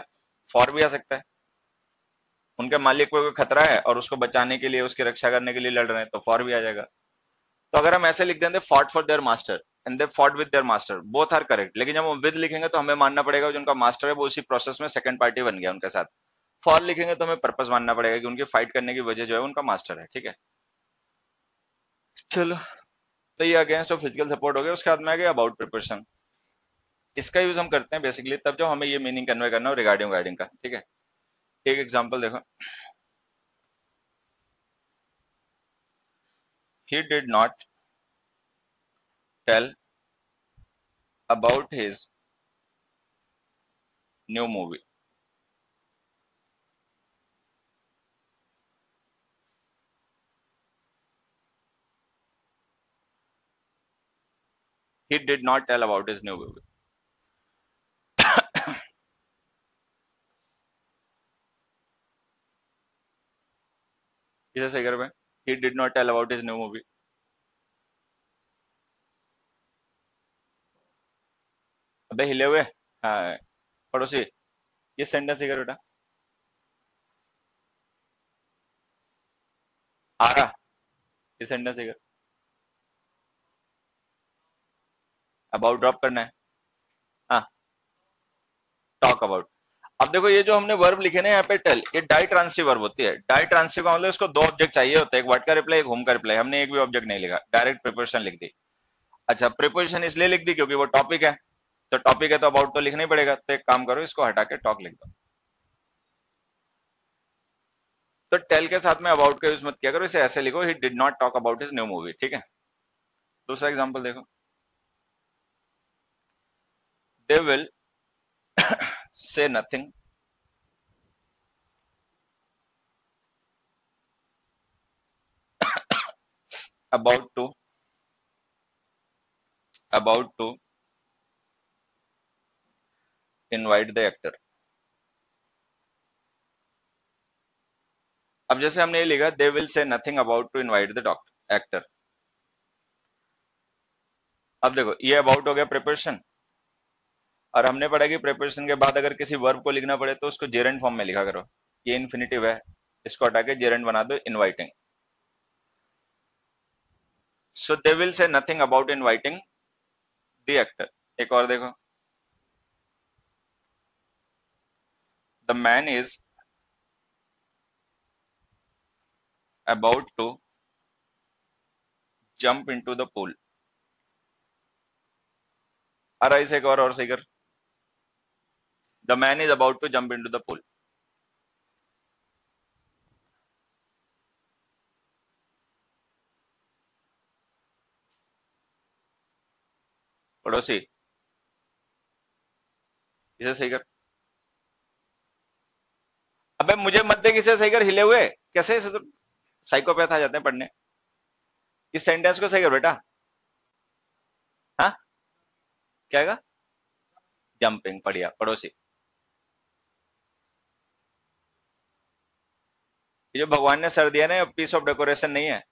फॉर भी आ सकता है, उनके मालिक को कोई खतरा है और उसको बचाने के लिए, उसकी रक्षा करने के लिए लड़ रहे हैं, तो फॉर भी आ जाएगा। तो अगर हम ऐसे लिख दें, fought for their master and they fought with their master, both are correct. लेकिन जब हम विद लिखेंगे तो हमें मानना पड़ेगा जो उनका मास्टर है वो उसी प्रोसेस में सेकंड पार्टी बन गया उनके साथ। फॉर लिखेंगे तो हमें पर्पस मानना पड़ेगा कि उनकी फाइट करने की वजह जो है उनका मास्टर है, ठीक है। चलो, तो ये अगेंस्ट और फिजिकल सपोर्ट हो गया। उसके बाद में आ गया अबाउट प्रिपरेशन। इसका यूज हम करते हैं बेसिकली तब जब हमें ये मीनिंग कन्वे करना हो रिगार्डिंग गाइडिंग का, ठीक है। एक एग्जांपल देखो, he did not tell about his new movie. He did not tell about his new movie. इसे सही कर, he did not tell about his new movie. अबे हिले हुए, हाँ पड़ोसी, ये सेंटेंस ही कर बेटा। आ रहा, ये सेंटेंस ही कर। अबाउट ड्रॉप करना है, हाँ, टॉक अबाउट। अब देखो ये जो हमने वर्ब लिखे ना यहाँ पे टेल, ये डाई ट्रांसिटिव वर्ब होती है। डाई ट्रांसिटिव का मतलब इसको दो ऑब्जेक्ट चाहिए होते हैं, एक व्हाट का रिप्लाई, एक होम का रिप्लाई। हमने एक भी ऑब्जेक्ट नहीं लिखा, डायरेक्ट प्रिपोजिशन लिख दी। अच्छा, प्रिपोजिशन इसलिए लिख दी क्योंकि वो टॉपिक है, तो टॉपिक है तो अबाउट तो लिखना ही पड़ेगा। तो एक काम करो, इसको हटा के टॉक लिख दो। तो टेल के साथ में अबाउट का यूज मत किया करो, इसे ऐसे लिखो, ही did not talk about his new movie, ठीक है। दूसरा एग्जांपल देखो, they will say nothing about to invite the actor. अब जैसे हमने ये लिखा they will say nothing about to invite the actor. अब देखो ये about हो गया preposition, और हमने पढ़ा कि preposition के बाद अगर किसी verb को लिखना पड़े तो उसको gerund फॉर्म में लिखा करो. ये infinitive है, इसको हटा के gerund बना दो inviting. So they will say nothing about inviting the actor. एक और देखो, the man is about to jump into the pool. अराइस एक और सही कर. The man is about to jump into the pool. पड़ोसी इसे सही कर. अबे मुझे मत दे, किसे सही कर, हिले हुए कैसे, इसे तो साइकोपैथ आ जाते हैं पढ़ने. इस सेंटेंस को सही कर बेटा. हाँ क्या है? जंपिंग. बढ़िया. पड़ोसी. ये जो भगवान ने सर दिया ना, पीस ऑफ डेकोरेशन नहीं है,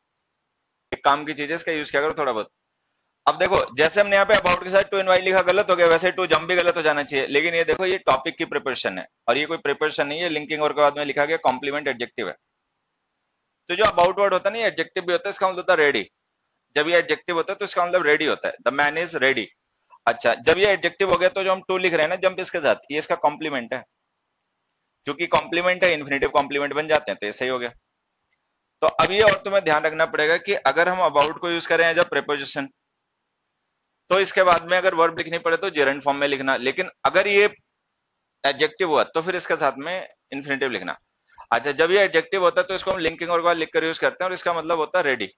एक काम की चीज है, इसका यूज क्या करो थोड़ा बहुत. अब देखो जैसे हमने यहाँ पे अबाउट के साथ टू इनवाइट लिखा गलत हो गया, वैसे टू जंप भी गलत हो जाना चाहिए. लेकिन ये देखो ये टॉपिक की प्रिपरेशन है और ये कोई प्रिपरेशन नहीं है, लिंकिंग और के बाद में लिखा गया कॉम्प्लीमेंट एडजेक्टिव है. तो जो अबाउट वर्ड होता है ना, एडजेक्टिव भी होता है, इसका मतलब होता है रेडी. जब ये एडजेक्टिव होता है तो इसका मतलब रेडी होता है. The man is ready. अच्छा, जब ये एडजेक्टिव हो गया तो जो हम टू लिख रहे हैं ना जंप इसके साथ, ये इसका कॉम्प्लीमेंट है. क्योंकि कॉम्प्लीमेंट है, इन्फिनेटिव कॉम्प्लीमेंट बन जाते हैं, तो ये सही हो गया. तो अब ये और तुम्हें ध्यान रखना पड़ेगा कि अगर हम अबाउट को यूज करें जब प्रीपोजिशन, तो इसके बाद में अगर वर्ब लिखनी पड़े तो जेरेंड फॉर्म में लिखना. लेकिन अगर ये एडजेक्टिव हुआ तो फिर इसके साथ में इन्फिनेटिव लिखना. अच्छा, जब ये एडजेक्टिव होता है तो इसको हम लिंकिंग और लिख कर यूज करते हैं और इसका मतलब होता है रेडी.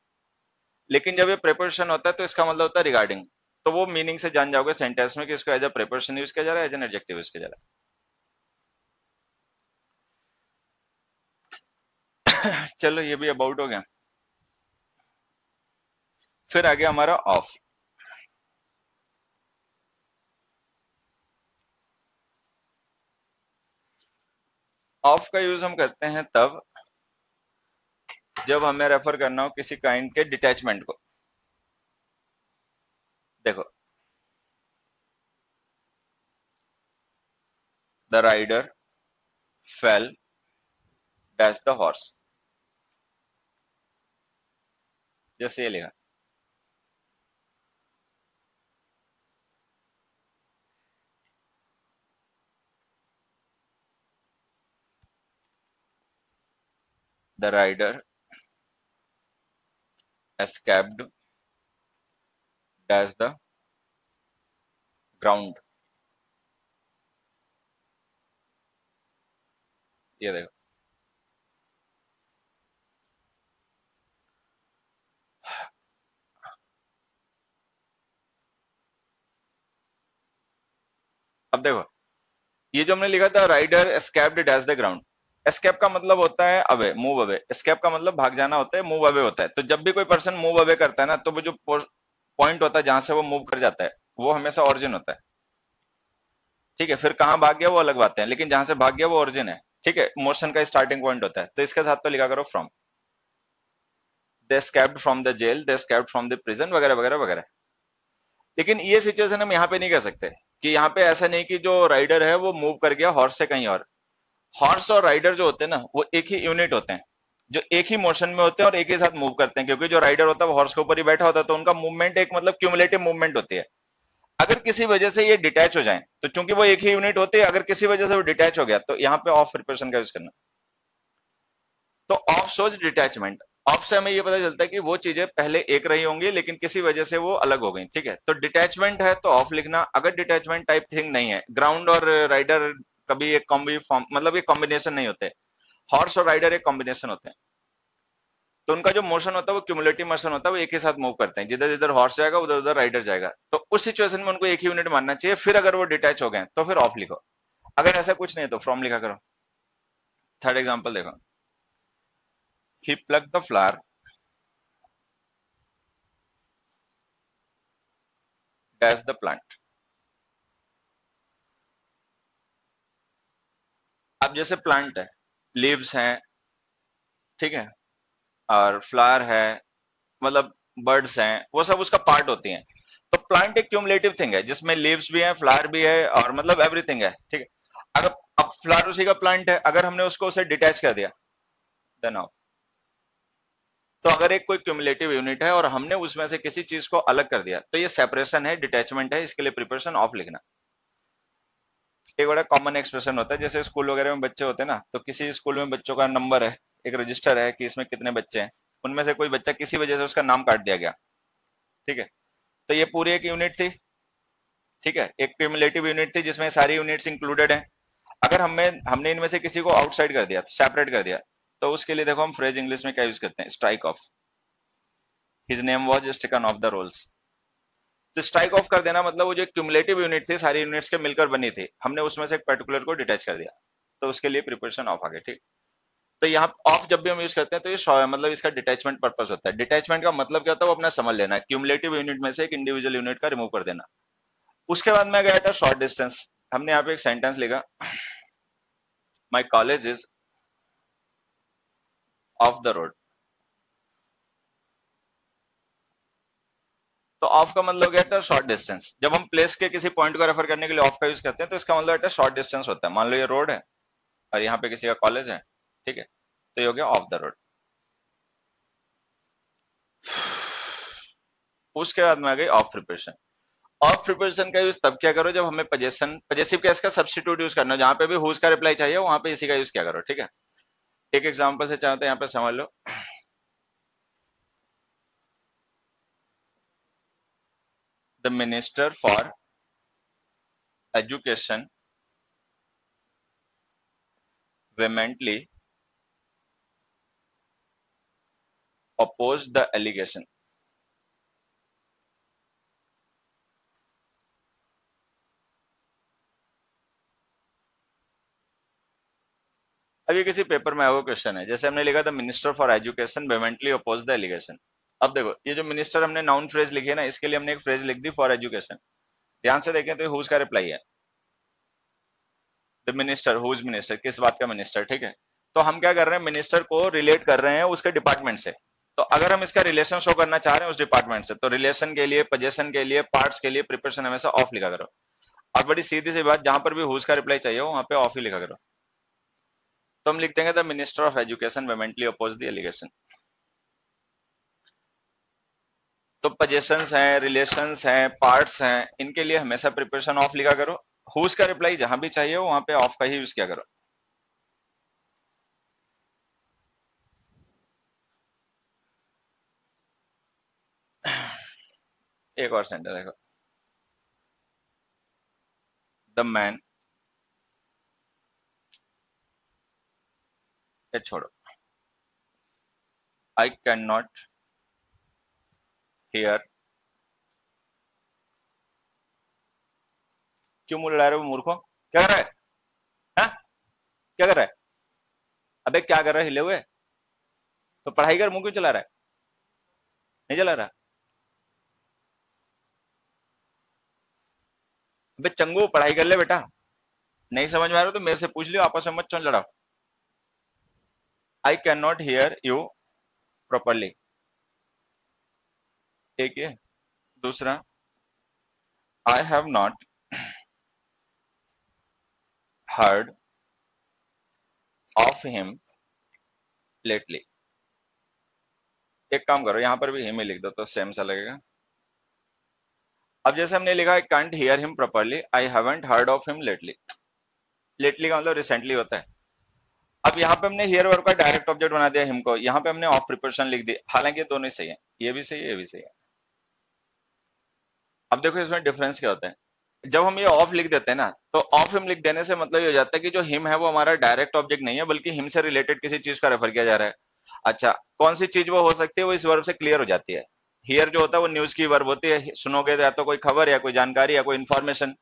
लेकिन जब ये प्रीपोजिशन होता है तो इसका मतलब होता है रिगार्डिंग. तो वो मीनिंग से जान जाओगे सेंटेंस में कि इसको एज अ प्रीपोजिशन यूज किया जा रहा है, एज एन एडजेक्टिव यूज किया जा रहा है. चलो ये भी अबाउट हो गया. फिर आ गया हमारा ऑफ. ऑफ का यूज हम करते हैं तब जब हमें रेफर करना हो किसी काइंड के डिटैचमेंट को. देखो, the rider fell dash the horse, जैसे ये लिखा. The rider escaped dash the ground. ये देखो, अब देखो ये जो हमने लिखा था rider escaped dash the ground. Escape का मतलब होता है अवे, मूव अवे. एस्केप का मतलब भाग जाना होता है, मूव अवे होता है. तो जब भी कोई पर्सन मूव अवे करता है ना, तो वो जो पॉइंट होता है जहां से वो मूव कर जाता है वो हमेशा ओरिजिन होता है. ठीक है, फिर कहां भाग गया वो अलग बात है, लेकिन जहां से भाग गया वो ओरिजिन है. ठीक है, मोशन का स्टार्टिंग पॉइंट होता है. तो इसके साथ तो लिखा करो from. They escaped from the jail, they escaped from the prison, वगैरह वगैरह वगैरह. लेकिन ये सिचुएशन हम यहाँ पे नहीं कह सकते कि यहाँ पे ऐसा नहीं कि जो राइडर है वो मूव कर गया हॉर्स से कहीं और. हॉर्स और राइडर जो होते हैं ना वो एक ही यूनिट होते हैं, जो एक ही मोशन में होते हैं और एक ही साथ मूव करते हैं. क्योंकि जो राइडर होता है वो हॉर्स के ऊपर ही बैठा होता है, तो उनका मूवमेंट एक मतलब क्यूमुलेटिव मूवमेंट होती है. अगर किसी वजह से ये डिटैच हो जाए तो चूंकि वो एक ही यूनिट होते हैं, अगर किसी वजह से वो डिटैच हो गया तो यहाँ पे ऑफ प्रिपरेशन का यूज करना. तो ऑफ शोज डिटैचमेंट. ऑफ से हमें ये पता चलता है कि वो चीजें पहले एक रही होंगी लेकिन किसी वजह से वो अलग हो गई. ठीक है, तो डिटैचमेंट है तो ऑफ लिखना. अगर डिटैचमेंट टाइप थिंग नहीं है, ग्राउंड और राइडर कभी एक कॉम्बी फॉर्म, मतलब ये कॉम्बिनेशन नहीं होते. हॉर्स और राइडर एक कॉम्बिनेशन होते हैं. तो उनका जो मोशन होता है वो क्यूमुलेटिव मोशन होता है, वो एक ही साथ मूव करते हैं, जिधर जिधर हॉर्स जाएगा उधर उधर राइडर जाएगा। तो उस सिचुएशन में उनको एक ही यूनिट मानना चाहिए, फिर अगर वो डिटैच हो गए तो फिर ऑफ लिखो, अगर ऐसा कुछ नहीं है तो फ्रॉम लिखा करो। थर्ड एग्जांपल देखो, he pluck the flower dash the plant. अब जैसे प्लांट है, लीव्स हैं, ठीक है, और फ्लावर है, मतलब बर्ड्स हैं, वो सब उसका पार्ट होती हैं। तो प्लांट एक क्यूमुलेटिव थिंग है जिसमें लीव्स भी हैं, फ्लावर भी है, और मतलब एवरीथिंग है, ठीक है। अगर अब फ्लावर उसी का प्लांट है, अगर हमने उसको उसे डिटैच कर दिया देन ऑफ। तो अगर एक कोई क्यूमुलेटिव यूनिट है और हमने उसमें से किसी चीज को अलग कर दिया तो ये सेपरेशन है, डिटैचमेंट है, इसके लिए प्रिपरेशन ऑफ लिखना। एक बड़ा कॉमन एक्सप्रेशन होता है, जैसे स्कूल वगैरह में बच्चे होते हैं ना, तो किसी स्कूल में बच्चों का नंबर है, एक रजिस्टर है कि इसमें कितने बच्चे हैं, उनमें से कोई बच्चा किसी वजह से उसका नाम काट दिया गया, ठीक है, तो ये पूरी एक यूनिट थी, ठीक है, एक क्यूमुलेटिव यूनिट थी जिसमें सारी यूनिट्स इंक्लूडेड हैं। अगर हमने इनमें से किसी को आउटसाइड कर दिया, सेपरेट कर दिया, तो उसके लिए देखो हम फ्रेज इंग्लिश में क्या यूज करते हैं, strike off. His name was stricken off the rolls. तो स्ट्राइक ऑफ कर देना मतलब वो जो क्यूमुलेटिव यूनिट थी, सारी यूनिट्स के मिलकर बनी थी, हमने उसमें से एक पर्टिकुलर को डिटैच कर दिया, तो उसके लिए प्रिपरेशन ऑफ आ गई, ठीक। तो यहाँ ऑफ जब भी हम यूज करते हैं तो ये मतलब इसका डिटैचमेंट पर्पस होता है। डिटैचमेंट का मतलब क्या होता है वो अपना समझ लेना है, क्यूमुलेटिव यूनिट में से एक इंडिविजुअल यूनिट का रिमूव कर देना। उसके बाद में गया था शॉर्ट डिस्टेंस। हमने यहाँ पे एक सेंटेंस लिखा, my college is off the road. तो ऑफ का मतलब क्या था, शॉर्ट डिस्टेंस। जब हम प्लेस के किसी पॉइंट को रेफर करने के लिए ऑफ का यूज करते हैं तो इसका मतलब शॉर्ट डिस्टेंस होता है। मान लो ये रोड है और यहाँ पे किसी का कॉलेज है, ठीक है, तो ये हो गया ऑफ द रोड। उसके बाद में आ गई ऑफ प्रिपरेशन। ऑफ प्रिपरेशन का यूज तब क्या करो जब हमें पजेशन पजेसिव केस का सब्स्टिट्यूट यूज करना हो, जहां पे भी हुज का रिप्लाई चाहिए वहां पे इसी का यूज क्या करो, ठीक है। एक एग्जांपल से चाहते हैं यहाँ पे समझ लो, the minister for education vehemently opposed the allegation। अब ये किसी पेपर में आया हुआ क्वेश्चन है, जैसे हमने लिखा था minister for education vehemently oppose the allegation. अब देखो ये जो मिनिस्टर हमने नाउन फ्रेज लिखी है ना, इसके लिए हमने एक फ्रेज लिख दी फॉर एजुकेशन। ध्यान से देखें तो हुज का रिप्लाई है, द मिनिस्टर, हुज मिनिस्टर, किस बात का मिनिस्टर, ठीक है। तो हम क्या कर रहे हैं, मिनिस्टर को रिलेट कर रहे हैं उसके डिपार्टमेंट से। तो अगर हम इसका रिलेशन शो करना चाह रहे हैं उस डिपार्टमेंट से, तो रिलेशन के लिए, पोजीशन के लिए, पार्ट्स के लिए प्रिपरेशन हमेशा ऑफ लिखा करो। और बड़ी सीधी सी बात, जहां पर भी हुज का रिप्लाई चाहिए हो वहां पे ऑफ ही लिखा करो। तो हम लिख देंगे the minister of education vehemently oppose the allegation. तो पोजेशंस हैं, रिलेशंस हैं, पार्ट्स हैं, इनके लिए हमेशा प्रिपरेशन ऑफ लिखा करो। हुज का रिप्लाई जहां भी चाहिए हो वहां पे ऑफ का ही यूज किया करो। एक और सेंटेंस देखो, द मैन, ये छोड़ो, आई कैन नॉट हियर। क्यों मुंह लड़ा रहे हो मूर्खों, क्या कर रहा है, हाँ? क्या कर रहा है, अबे क्या कर रहा है हिले हुए, तो पढ़ाई कर, मुंह क्यों चला रहा है, नहीं चला रहा। अबे चंगू पढ़ाई कर ले बेटा, नहीं समझ में आ रहा तो मेरे से पूछ लियो, आपस में मत चोन लड़ाओ। I can not hear you properly, एक ये। दूसरा, I have not heard of him lately. एक काम करो, यहां पर भी हिम ही लिख दो तो सेम सा लगेगा। अब जैसे हमने लिखा, I can't hear him properly, I haven't heard of him lately. Lately का मतलब रिसेंटली होता है। अब यहाँ पे हमने हियर वर्ब का डायरेक्ट ऑब्जेक्ट बना दिया हिम को, यहाँ पे हमने ऑफ प्रिपरेशन लिख दी, हालांकि ये दोनों ही सही है, ये भी सही है, ये भी सही है। अब देखो इसमें डिफरेंस क्या होता है, जब हम ये ऑफ लिख देते हैं ना, तो ऑफ हिम लिख देने से मतलब ये हो जाता है कि जो हिम है वो हमारा डायरेक्ट ऑब्जेक्ट नहीं है, बल्कि हिम से रिलेटेड किसी चीज का रेफर किया जा रहा है। अच्छा, कौन सी चीज वो हो सकती है, वो इस वर्ब से क्लियर हो जाती है। हियर जो होता है वो न्यूज की वर्ब होती है, सुनोगे तो या तो कोई खबर या कोई जानकारी या कोई इन्फॉर्मेशन।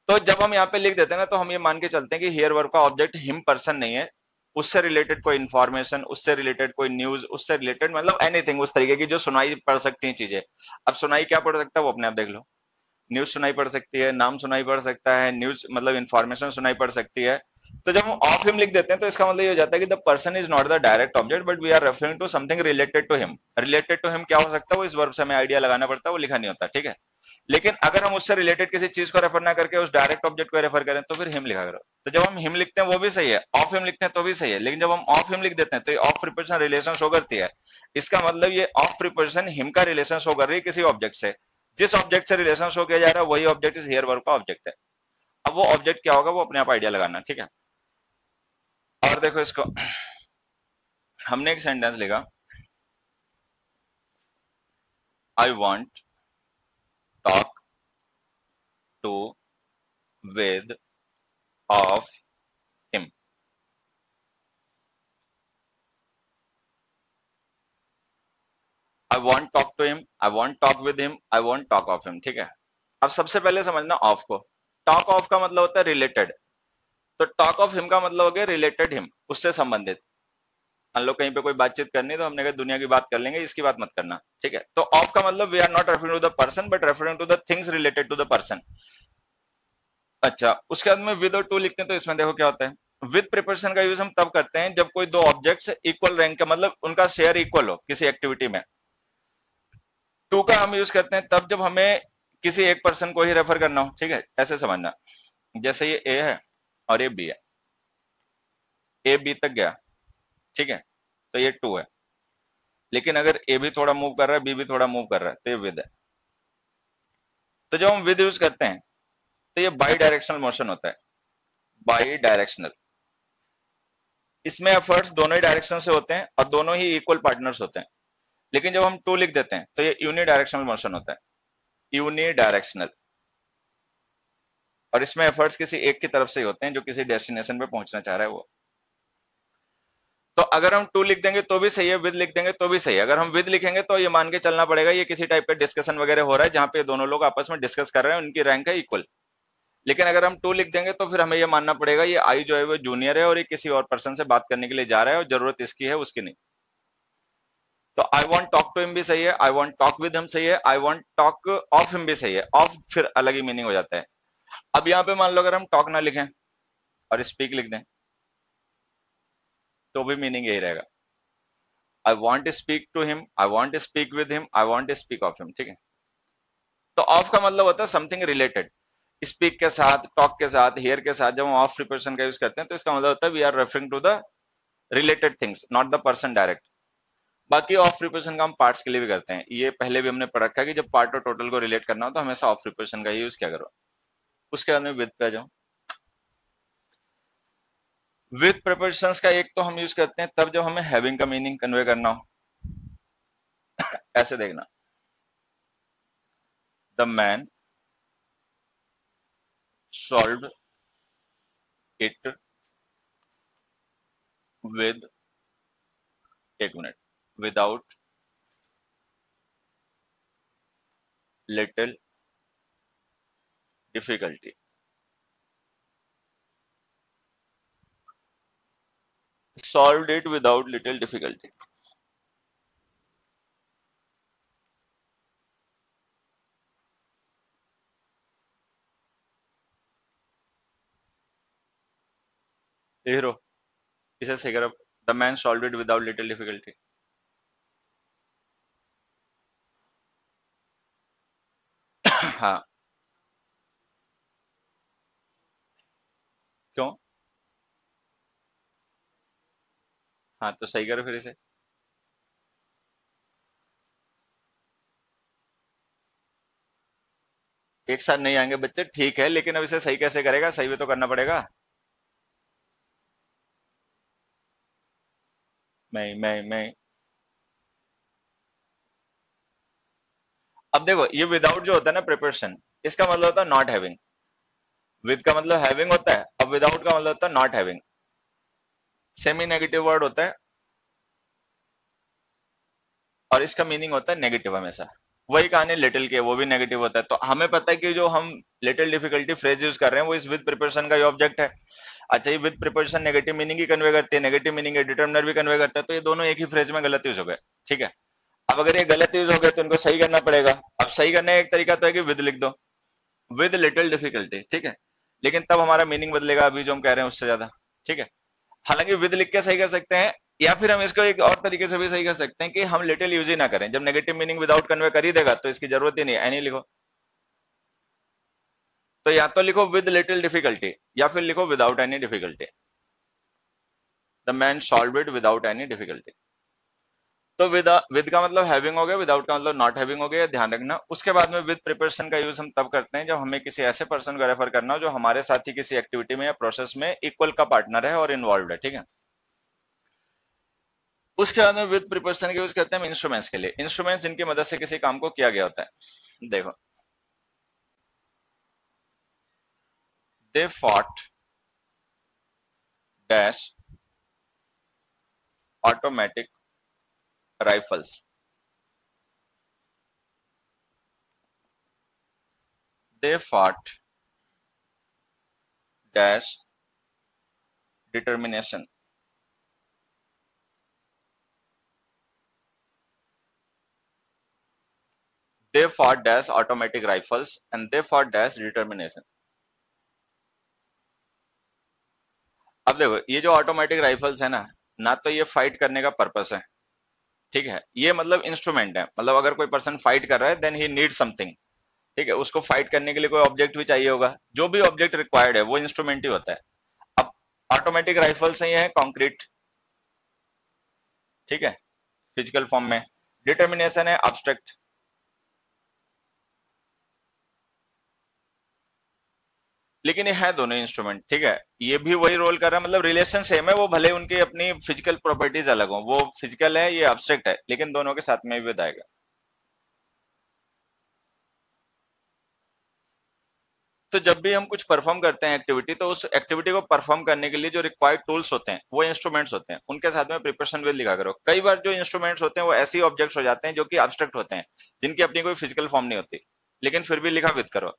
तो जब हम यहाँ पे लिख देते हैं ना, तो हम ये मान के चलते हैं कि हियर वर्ब का ऑब्जेक्ट हिम पर्सन नहीं है, उससे रिलेटेड कोई इन्फॉर्मेशन, उससे रिलेटेड कोई न्यूज, उससे रिलेटेड मतलब एनीथिंग उस तरीके की जो सुनाई पड़ सकती है चीजें। अब सुनाई क्या पड़ सकता है वो अपने आप देख लो। न्यूज सुनाई पड़ सकती है, नाम सुनाई पड़ सकता है, न्यूज मतलब इंफॉर्मेशन सुनाई पड़ सकती है। तो जब हम ऑफ हिम लिख देते हैं तो इसका मतलब ये हो जाता है कि the person is not the direct object but we are referring to something related to him. Related to him क्या हो सकता है, वो इस वर्ब से हमें आइडिया लगाना पड़ता है, वो लिखा नहीं होता, ठीक है। लेकिन अगर हम उससे रिलेटेड किसी चीज को रेफर ना करके उस डायरेक्ट ऑब्जेक्ट को रेफर करें तो फिर हिम लिखा करो। तो जब हम हिम लिखते हैं वो भी सही है, ऑफ हिम लिखते हैं तो भी सही है, लेकिन जब हम ऑफ हिम लिख देते हैं तो ये ऑफ प्रिपोजिशन रिलेशन शो करती है। इसका मतलब ये ऑफ प्रिपोजिशन हिम का रिलेशन शो कर रही है किसी ऑब्जेक्ट से। जिस ऑब्जेक्ट से रिलेशन शो किया जा रहा है वही ऑब्जेक्ट इस हियर वर्ब का ऑब्जेक्ट है। अब वो ऑब्जेक्ट क्या होगा वो अपने आप आइडिया लगाना, ठीक है। और देखो इसको, हमने एक सेंटेंस लिखा, I want talk to with of him. I want talk to him, I want talk with him, I want talk of him, ठीक है। अब सबसे पहले समझना ऑफ को। टॉक ऑफ का मतलब होता है रिलेटेड, तो टॉक ऑफ हिम का मतलब हो गया रिलेटेड हिम, उससे संबंधित। मान लो कहीं पे कोई बातचीत करनी है तो हमने कहा दुनिया की बात कर लेंगे, इसकी बात मत करना, ठीक है। तो ऑफ का मतलब we are not referring to the person but referring to the things related to the person. अच्छा, उसके बाद में विद और टू लिखते हैं तो इसमें देखो क्या होता है। विद प्रिपोजिशन का यूज हम तब करते हैं जब कोई दो ऑब्जेक्ट्स इक्वल रैंक का मतलब उनका शेयर इक्वल हो किसी एक्टिविटी में। टू का हम यूज करते हैं तब जब हमें किसी एक पर्सन को ही रेफर करना हो, ठीक है। ऐसे समझना, जैसे ये ए है और ये बी है, ए बी तक गया, ठीक है, तो ये टू है। लेकिन अगर ए भी थोड़ा मूव कर रहा है, बी भी थोड़ा मूव कर रहा है, तो ये विद है। तो जब हम विद यूज करते हैं तो ये बाई डायरेक्शनल मोशन होता है, बाई डायरेक्शनल। इसमें एफर्ट्स दोनों ही डायरेक्शन से होते हैं और दोनों ही इक्वल पार्टनर्स होते हैं। लेकिन जब हम टू लिख देते हैं तो ये यूनि डायरेक्शनल मोशन होता है, यूनि डायरेक्शनल। और इसमें एफर्ट्स किसी एक की तरफ से ही होते हैं जो किसी डेस्टिनेशन पे पहुंचना चाह रहा है वो। तो अगर हम टू लिख देंगे तो भी सही है, विद लिख देंगे तो भी सही है। अगर हम विद लिखेंगे तो ये मान के चलना पड़ेगा ये किसी टाइप का डिस्कशन वगैरह हो रहा है जहां पे दोनों लोग आपस में डिस्कस कर रहे हैं, उनकी रैंक है इक्वल। लेकिन अगर हम टू लिख देंगे तो फिर हमें ये मानना पड़ेगा ये आई जो है वो जूनियर है और ये किसी और पर्सन से बात करने के लिए जा रहा है और जरूरत इसकी है उसकी नहीं। तो I want talk to him भी सही है, I want talk with him सही है, I want talk of him भी सही है। ऑफ फिर अलग ही मीनिंग हो जाता है। अब यहाँ पे मान लो अगर हम टॉक ना लिखें और स्पीक लिख दें तो भी मीनिंग यही रहेगा, I want speak to him, I want speak with him, I want speak of him, ठीक है। तो ऑफ का मतलब होता है समथिंग रिलेटेड, स्पीक के साथ, टॉक के साथ, हियर के साथ जब हम ऑफ प्रिपोजिशन का यूज करते हैं तो इसका मतलब होता है we are referring to the related things not the person direct. बाकी ऑफ प्रिपोजिशन का हम पार्ट्स के लिए भी करते हैं, ये पहले भी हमने पढ़ रखा है कि जब पार्ट और टोटल को रिलेट करना हो तो हमेशा ऑफ प्रिपोजिशन का ही यूज किया करो। उसके बाद में विद पे आ जाओ। विद प्रिपोजिशंस का एक तो हम यूज करते हैं तब जब हमें हैविंग का मीनिंग कन्वे करना हो। ऐसे देखना, the man solve it with, एक मिनट, without little difficulty. Solve it without little difficulty. Hero, इसे सही करो, the man solve it without little difficulty. हाँ, क्यों? हाँ तो सही करो फिर इसे। एक साथ नहीं आएंगे बच्चे, ठीक है, लेकिन अब इसे सही कैसे करेगा, सही भी तो करना पड़ेगा। मैं अब देखो ये विदाउट जो होता है ना प्रिपरेशन, इसका मतलब होता है नॉट हैविंग। विद का मतलब हैविंग होता है, अब विदाउट का मतलब होता है not having. Semi negative word होता है, और इसका मीनिंग होता है नेगेटिव हमेशा। वही कहानी लिटिल की है, वो भी नेगेटिव होता है। तो हमें पता है कि जो हम लिटिल डिफिकल्टी फ्रेज यूज कर रहे हैं वो इस विद प्रिपरेशन का ही ऑब्जेक्ट है। अच्छा, ये with preparation negative meaning he convey करती है, नेगेटिव मीनिंग है डिटर्मिनर भी कन्वे करता है, तो ये दोनों एक ही फ्रेज में गलत यूज हो गए। ठीक है, अब अगर ये गलत यूज हो गए तो इनको सही करना पड़ेगा। अब सही करने का एक तरीका तो है कि विद लिख दो, विद लिटिल डिफिकल्टी। ठीक है, लेकिन तब हमारा मीनिंग बदलेगा अभी जो हम कह रहे हैं उससे ज्यादा। ठीक है, हालांकि विद लिख के सही कर सकते हैं, या फिर हम इसको एक और तरीके से भी सही कर सकते हैं कि हम लिटिल यूज ही ना करें। जब नेगेटिव मीनिंग विदाउट कन्वे कर ही देगा तो इसकी जरूरत ही नहीं है, एनी लिखो। तो या तो लिखो विद लिटिल डिफिकल्टी या फिर लिखो without any difficulty. The man solve it without any difficulty. तो विद का मतलब हैविंग हो गया, विदाउट का मतलब नॉट हैविंग हो गया, ध्यान रखना। उसके बाद में विद प्रिपरेशन का यूज हम तब करते हैं जब हमें किसी ऐसे पर्सन को रेफर करना हो जो हमारे साथ ही किसी एक्टिविटी में या प्रोसेस में इक्वल का पार्टनर है और इन्वॉल्व है। ठीक है, उसके बाद में विद प्रिपरेशन का यूज करते हैं हम इंस्ट्रूमेंट्स के लिए। इंस्ट्रूमेंट्स इनकी मदद से किसी काम को किया गया होता है। देखो, दे fought dash automatic rifles. They fought dash determination. they fought dash automatic rifles and they fought dash determination। अब देखो, ये जो ऑटोमेटिक राइफल्स है ना तो ये फाइट करने का पर्पस है। ठीक है, ये मतलब इंस्ट्रूमेंट है, मतलब अगर कोई पर्सन फाइट कर रहा है देन ही नीड समथिंग। ठीक है, उसको फाइट करने के लिए कोई ऑब्जेक्ट भी चाहिए होगा, जो भी ऑब्जेक्ट रिक्वायर्ड है वो इंस्ट्रूमेंट ही होता है। अब ऑटोमेटिक राइफल्स ही है कॉन्क्रीट। ठीक है, फिजिकल फॉर्म में। डिटर्मिनेशन है एब्स्ट्रैक्ट। लेकिन ये है दोनों इंस्ट्रूमेंट। ठीक है, ये भी वही रोल कर रहा है, मतलब रिलेशन सेम है, वो भले उनकी अपनी फिजिकल प्रॉपर्टीज अलग हो। वो फिजिकल है, ये एब्स्ट्रैक्ट है, लेकिन दोनों के साथ में भी आएगा। तो जब भी हम कुछ परफॉर्म करते हैं एक्टिविटी, तो उस एक्टिविटी को परफॉर्म करने के लिए जो रिक्वायर्ड टूल्स होते हैं वो इंस्ट्रूमेंट्स होते हैं, उनके साथ में प्रिपरेशन विद लिखा करो। कई बार जो इंस्ट्रूमेंट्स होते हैं वो ऐसे ऑब्जेक्ट्स हो जाते हैं जो कि एब्स्ट्रैक्ट होते हैं, जिनकी अपनी कोई फिजिकल फॉर्म नहीं होती, लेकिन फिर भी लिखा विद करो।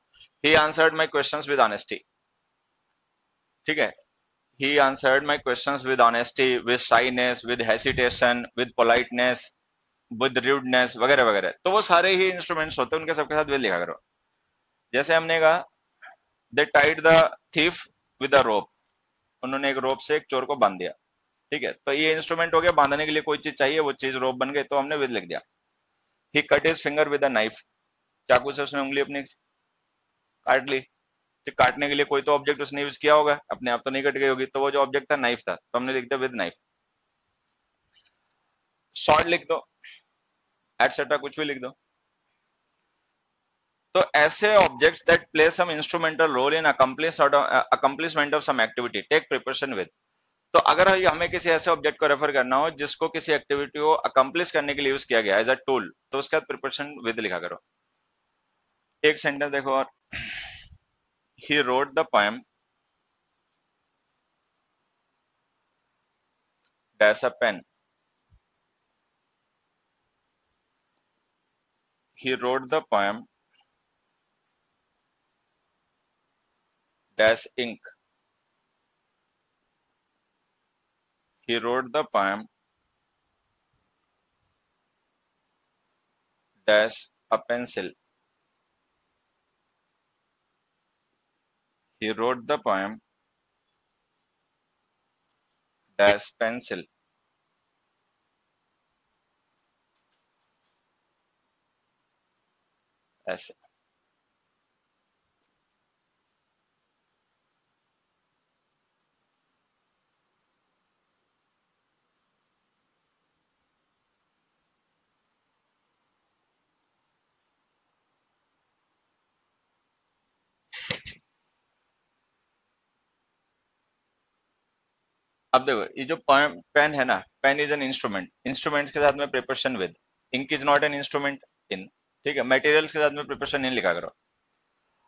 He answered my questions with honesty. ठीक है, he answered my questions with honesty, with shyness, with hesitation, with politeness, with rudeness वगैरह वगैरह। तो वो सारे ही इंस्ट्रूमेंट्स होते हैं, उनके सबके साथ विद लिखा करो। जैसे हमने कहा, they tied the thief with a rope. उन्होंने एक रोप से एक चोर को बांध दिया। ठीक है, तो ये इंस्ट्रूमेंट हो गया, बांधने के लिए कोई चीज चाहिए, वो चीज रोप बन गई, तो हमने विद लिख दिया। He cut his finger with a knife. चाकू से उसने उंगली अपनी काट ली। तो काटने के लिए कोई तो ऑब्जेक्ट उसने यूज किया होगा, अपने आप तो नहीं कट गई होगी, तो वो जो ऑब्जेक्ट था नाइफ था, तो हमने लिख दिया विद नाइफ। शॉर्ट लिख दो, एटसेट्रा कुछ भी लिख दो। तो ऐसे objects that play some instrumental role in accomplishment of some activity take preparation with. तो अगर हमें किसी ऐसे ऑब्जेक्ट को रेफर करना हो जिसको किसी एक्टिविटी को अकम्प्लिश करने के लिए यूज किया गया एज अ टूल, तो उसका प्रिपरेशन विद लिखा करो। एक सेंटेंस देखो और, he wrote the poem dash a pen. He wrote the poem dash ink. He wrote the poem dash a pencil. He wrote the poem dash pencil. ऐसे। अब देखो, ये जो पेन है ना, pen is an instrument. Instrument के साथ में preparation with. Ink is not an instrument in. ठीक है, मटेरियल्स के साथ में प्रिपरेशन इन लिखा करो।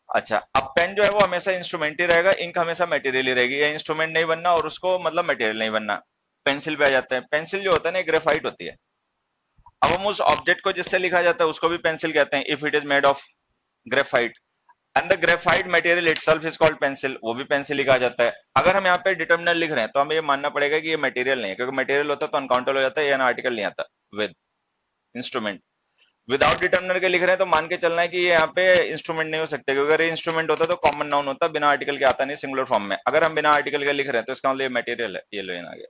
अच्छा, अब पेन जो है वो हमेशा इंस्ट्रूमेंट ही रहेगा, इंक हमेशा मटेरियल ही रहेगी। या इंस्ट्रूमेंट नहीं बनना और उसको मतलब मटेरियल नहीं बनना। पेंसिल पे आ जाते हैं। पेंसिल जो होता है ना, ग्रेफाइट होती है। अब हम उस ऑब्जेक्ट को जिससे लिखा जाता है उसको भी पेंसिल कहते हैं, if it is made of graphite, and the graphite material itself is called pencil, वो भी पेंसिल ही कहा जाता है। अगर हम यहाँ पे डिटर्मिनर लिख रहे हैं तो हमें ये मानना पड़ेगा कि ये मटेरियल नहीं है, क्योंकि मटेरियल होता तो अनकाउंटेबल हो जाता है, या आर्टिकल नहीं आता विद इंस्ट्रूमेंट। विदाउट डिटर्मिनर के लिख रहे हैं तो मान के चलना है कि ये यहाँ पे इंस्ट्रूमेंट नहीं हो सकते, क्योंकि अगर ये इंस्ट्रूमेंट होता तो कॉमन नाउन होता, बिना आर्टिकल के आता नहीं सिंगुलर फॉर्म में। अगर हम बिना आर्टिकल के लिख रहे हैं तो इसका मतलब ये मटेरियल है, ये लेना आ गया।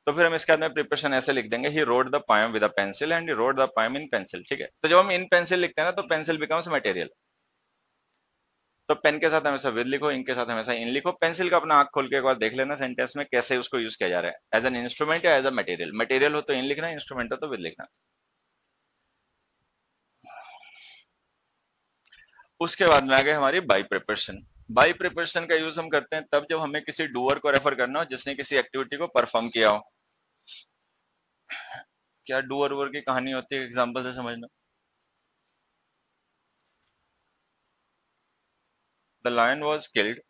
तो फिर हम इसके बाद में प्रिपरेशन ऐसे लिख देंगे, he wrote the poem with a pencil and he wrote the poem in pencil, ठीक है। तो जब हम इन पेंसिल लिखते हैं ना तो पेंसिल बिकम्स मटेरियल। तो पेन के साथ हमेशा विद लिखो, इंक के साथ हमेशा इन लिखो। पेंसिल का अपना आंख खोल के एक बार देख लेना सेंटेंस में कैसे उसको यूज किया जा रहा है, एज एन इंस्ट्रूमेंट या एज अ मटेरियल। मटेरियल हो तो इन लिखना, इंस्ट्रूमेंट हो तो विद लिखना। उसके बाद में आ गए हमारी बाई प्रिपरेशन। बाई प्रिपरेशन का यूज हम करते हैं तब जब हमें किसी डूअर को रेफर करना हो जिसने किसी एक्टिविटी को परफॉर्म किया हो। क्या डूअर वूअर की कहानी होती है, एग्जाम्पल से समझना। The lion was killed,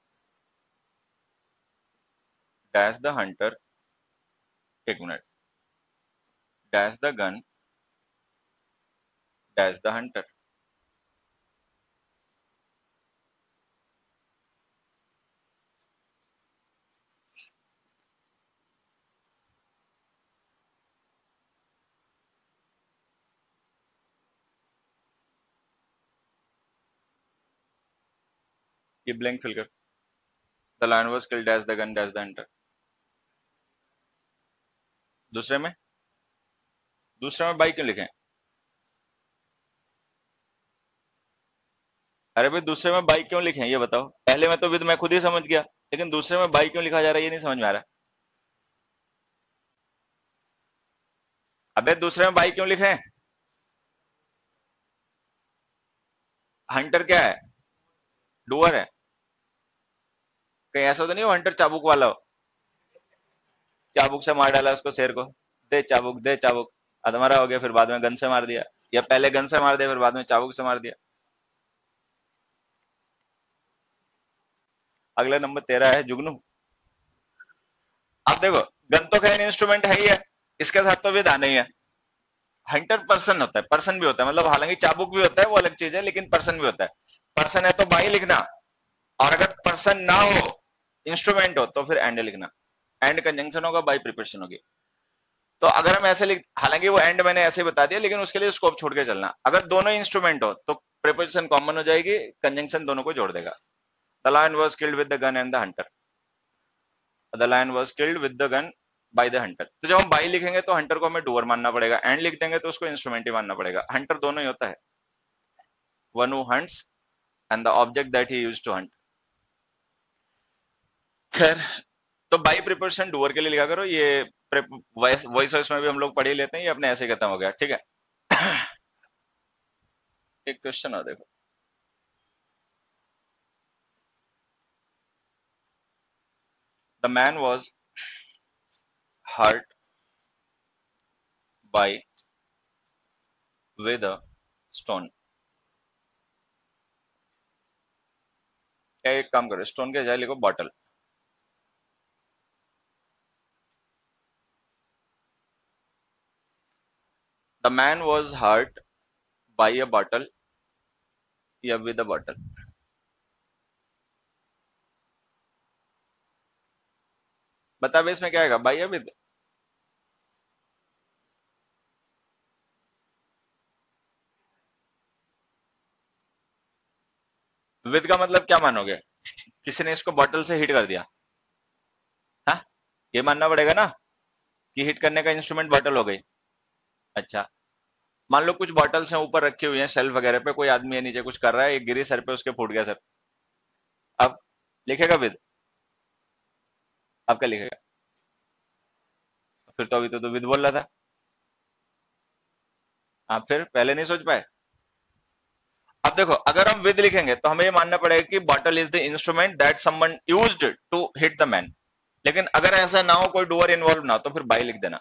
dash the hunter, एक मिनट, dash the gun, dash the hunter. ये ब्लैंक फिल कर। The lion was killed, dash the gun, dash the hunter. दूसरे में, दूसरे में बाई क्यों लिखे? अरे भाई दूसरे में बाई क्यों लिखे ये बताओ। पहले में तो विद मैं खुद ही समझ गया, लेकिन दूसरे में बाई क्यों लिखा जा रहा है ये नहीं समझ में आ रहा। अबे दूसरे में बाई क्यों लिखे? हंटर क्या है? डूअर है। कहीं ऐसा तो नहीं हो हंटर चाबुक वाला हो, चाबुक से मार डाला उसको शेर को, दे चाबुक दे चाबुक, अधमरा हो गया, फिर बाद में गन से मार दिया, या पहले गन से मार दिया फिर बाद में चाबुक से मार दिया। अगला नंबर 13 है जुगनू। अब देखो, गन तो खैर इंस्ट्रूमेंट है ही है, इसके साथ तो विद आना ही है। हंटर पर्सन होता है, पर्सन भी होता है, मतलब हालांकि चाबुक भी होता है वो अलग चीज है, लेकिन पर्सन भी होता है। पर्सन है तो बाई लिखना, और अगर पर्सन ना हो, इंस्ट्रूमेंट हो, तो फिर एंड लिखना। एंड कंजंक्शन होगा, बाई प्रिपरेशन होगी। तो अगर हम ऐसे लिख, हालांकि वो एंड मैंने ऐसे बता दिया, लेकिन उसके लिए स्कोप छोड़ के चलना। अगर दोनों इंस्ट्रूमेंट हो तो प्रिपरेशन कॉमन हो जाएगी, कंजंक्शन दोनों को जोड़ देगा। The lion was killed with the gun and the hunter, the lion was killed with the gun by the hunter. तो जब हम बाई लिखेंगे तो हंटर को हमें डूअर मानना पड़ेगा, एंड लिख देंगे तो उसको इंस्ट्रूमेंट ही मानना पड़ेगा। हंटर दोनों ही होता है, one who hunts and the object that he used to hunt. खैर, तो बाई प्रिपरेशन डूअर के लिए लिखा करो, ये वॉइस वॉइस में भी हम लोग पढ़ ही लेते हैं, ये अपने ऐसे खत्म हो गया, ठीक है। एक क्वेश्चन और देखो, the man was hurt by with a stone. क्या, एक काम करो, स्टोन के जाए लिखो bottle. The man was hurt by a bottle या विद अ बॉटल। बता बे इसमें क्या आएगा, बाय या विद? विद का मतलब क्या मानोगे? किसी ने इसको बॉटल से हिट कर दिया, हाँ, ये मानना पड़ेगा ना कि हिट करने का इंस्ट्रूमेंट बॉटल हो गई। अच्छा, मान लो कुछ बॉटल्स हैं ऊपर रखी हुई हैं शेल्फ वगैरह पे, कोई आदमी है नीचे कुछ कर रहा है, एक गिरी सर पे, उसके फूट गया सर। अब लिखेगा विद, अब क्या लिखेगा? फिर तो अभी तो विद बोल रहा था। आप फिर पहले नहीं सोच पाए। अब देखो, अगर हम विद लिखेंगे तो हमें ये मानना पड़ेगा कि bottle is the instrument that someone used to hit the man. लेकिन अगर ऐसा ना हो, कोई डूअर इन्वॉल्व ना हो, तो फिर बाई लिख देना।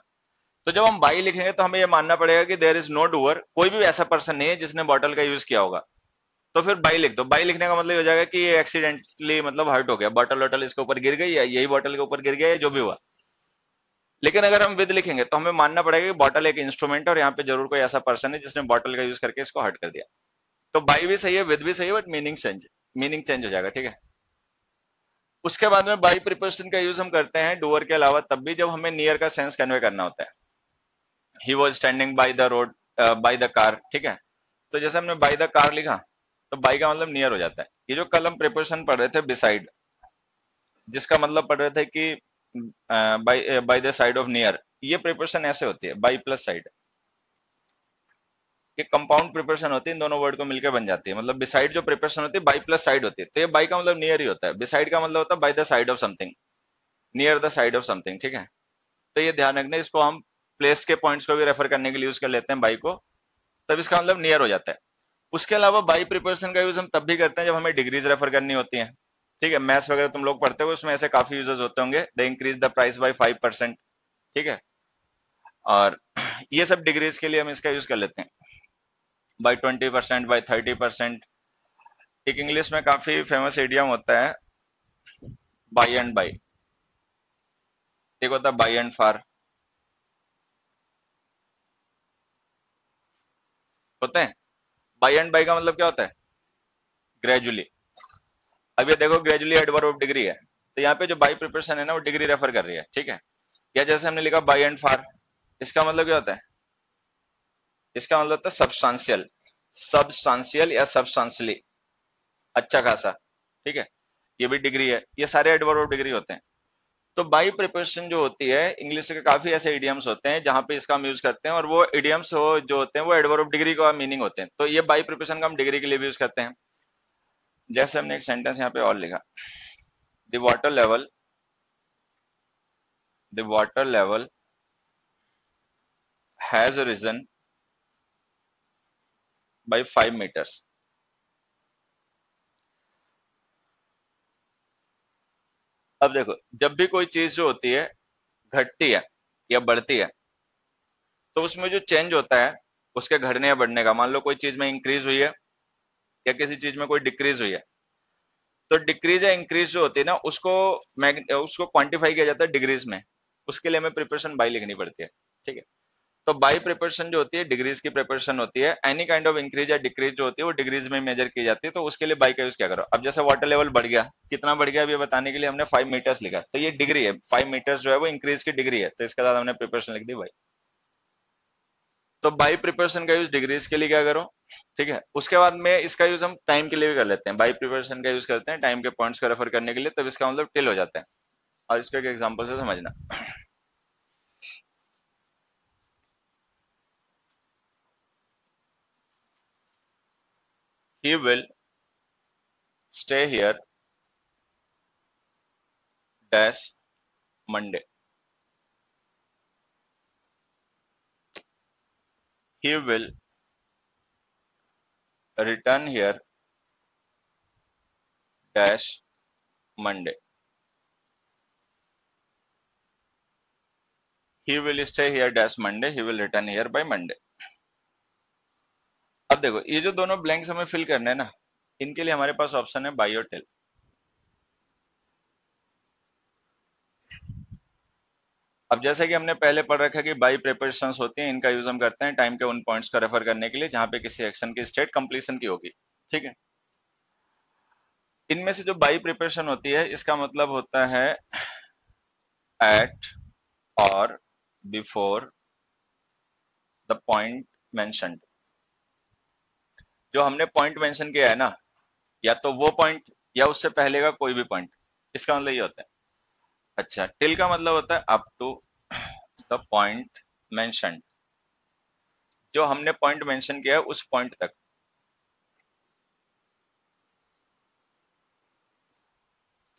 तो जब हम बाई लिखेंगे तो हमें ये मानना पड़ेगा कि देयर इज नो डूअर, कोई भी ऐसा पर्सन नहीं है जिसने बॉटल का यूज किया होगा। तो फिर बाई लिख दो। बाई लिखने का मतलब हो जाएगा कि ये एक्सीडेंटली मतलब हर्ट हो गया, बॉटल वॉटल इसके ऊपर गिर गई, या यही बॉटल के ऊपर गिर गया, या जो भी हुआ। लेकिन अगर हम विद लिखेंगे तो हमें मानना पड़ेगा कि बॉटल एक इंस्ट्रूमेंट है और यहाँ पे जरूर कोई ऐसा पर्सन है जिसने बॉटल का यूज करके इसको हर्ट कर दिया। तो बाई भी सही है, विद भी सही है, बट मीनिंग चेंज हो जाएगा, ठीक है। उसके बाद में बाई प्रीपोजिशन का यूज हम करते हैं डूअर के अलावा तब भी जब हमें नियर का सेंस कन्वे करना होता है। He was standing by the road, by the car, ठीक है। तो जैसे हमने बाई द कार लिखा तो बाई का मतलब नियर हो जाता है। ये जो कल हम प्रीपोजिशन पढ़ रहे थे बिसाइड, जिसका मतलब पढ़ रहे थे कि by by the side of near, ये प्रीपोजिशन ऐसे होती है बाई प्लस साइड। ये कंपाउंड प्रिपरेशन होती है, इन दोनों वर्ड को मिलकर बन जाती है। मतलब बिसाइड जो प्रिपरेशन होती है बाई प्लस साइड होती है, तो ये बाई का मतलब नियर ही होता है, बिसाइड का मतलब होता है by the side of something, near the side of something, ठीक है। तो ये ध्यान रखना, इसको हम प्लेस के पॉइंट्स को भी रेफर करने के लिए यूज कर लेते हैं बाई को, तब इसका मतलब नियर हो जाता है। उसके अलावा बाई प्रिपरेशन का यूज हम तब भी करते हैं जब हमें डिग्रीज रेफर करनी होती है, ठीक है। मैथ्स वगैरह तुम लोग पढ़ते हो, उसमें ऐसे काफी यूजेस होते होंगे, the increase the price by 5%, ठीक है। और ये सब डिग्रीज के लिए हम इसका यूज कर लेते हैं, बाई 20%, बाई 30%। एक इंग्लिश में काफी फेमस इडियम होता है बाई एंड बाई, एक होता है बाई एंड फार, होते हैं। बाई एंड बाई का मतलब क्या होता है? ग्रेजुअली। अब ये देखो ग्रेजुअली एडवर्ब ऑफ डिग्री है, तो यहाँ पे जो बाई प्रिपरेशन है ना वो डिग्री रेफर कर रही है, ठीक है। या जैसे हमने लिखा बाई एंड फार, इसका मतलब क्या होता है? इसका मतलब होता है सब्सटेंशियल, सब्सटेंशियल या सब्सटेंशियली, अच्छा खासा, ठीक है। ये भी डिग्री है, ये सारे एडवर्ब ऑफ डिग्री होते हैं। तो बाई प्रिपरेशन जो होती है, इंग्लिश के काफी ऐसे इडियम्स होते हैं जहां पे इसका हम यूज करते हैं, और वो इडियम्स हो जो होते हैं वो एडवर्ब ऑफ डिग्री का मीनिंग होते हैं। तो ये बाई प्रिपरेशन का हम डिग्री के लिए भी यूज करते हैं। जैसे हमने एक सेंटेंस यहाँ पे और लिखा, the water level, the water level has risen by 5 meters। अब देखो, जब भी कोई चीज जो होती है घटती है या बढ़ती है, तो उसमें जो चेंज होता है उसके घटने या बढ़ने का, मान लो कोई चीज में इंक्रीज हुई है या किसी चीज में कोई डिक्रीज हुई है, तो डिक्रीज या इंक्रीज जो होती है ना उसको क्वांटिफाई किया जाता है डिग्रीज में। उसके लिए हमें प्रिपरेशन बाई लिखनी पड़ती है, ठीक है। तो बाई प्रिपरेशन जो होती है डिग्रीज की प्रिपरेशन होती है। एनी काइंड ऑफ इंक्रीज या डिक्रीज जो होती है वो डिग्रीज में मेजर की जाती है, तो उसके लिए बाई का यूज क्या करो। अब जैसे वाटर लेवल बढ़ गया, कितना बढ़ गया अब ये बताने के लिए हमने 5 meters लिखा, तो ये डिग्री है, 5 meters जो है वो इंक्रीज की डिग्री है, तो इसके साथ हमने प्रिपरेशन लिख दी बाई। तो बाई प्रिपरेशन का यूज डिग्रीज के लिए क्या करो, ठीक है। उसके बाद में इसका यूज हम टाइम के लिए भी कर लेते हैं, बाई प्रिपरेशन का यूज करते हैं टाइम के पॉइंट्स को रेफर करने के लिए, तब इसका मतलब टिल हो जाता है। और इसको एक एग्जांपल से समझना, he will stay here dash Monday, he will return here dash Monday, he will stay here dash Monday, he will return here by Monday. अब देखो ये जो दोनों ब्लैंक्स हमें फिल करने हैं ना, इनके लिए हमारे पास ऑप्शन है बाई और टिल। अब जैसे कि हमने पहले पढ़ रखा है कि बाई प्रिपोजिशंस होती हैं, इनका यूज हम करते हैं टाइम के उन पॉइंट्स को रेफर करने के लिए जहां पे किसी एक्शन की स्टेट कंप्लीशन की होगी, ठीक है। इनमें से जो बाई प्रिपोजिशन होती है इसका मतलब होता है एट और बिफोर द पॉइंट मेंशन्ड। जो हमने पॉइंट मेंशन किया है ना, या तो वो पॉइंट या उससे पहले का कोई भी पॉइंट, इसका मतलब ये होता है। अच्छा, टिल का मतलब होता है up to the point mentioned, जो हमने पॉइंट मेंशन किया है उस पॉइंट तक।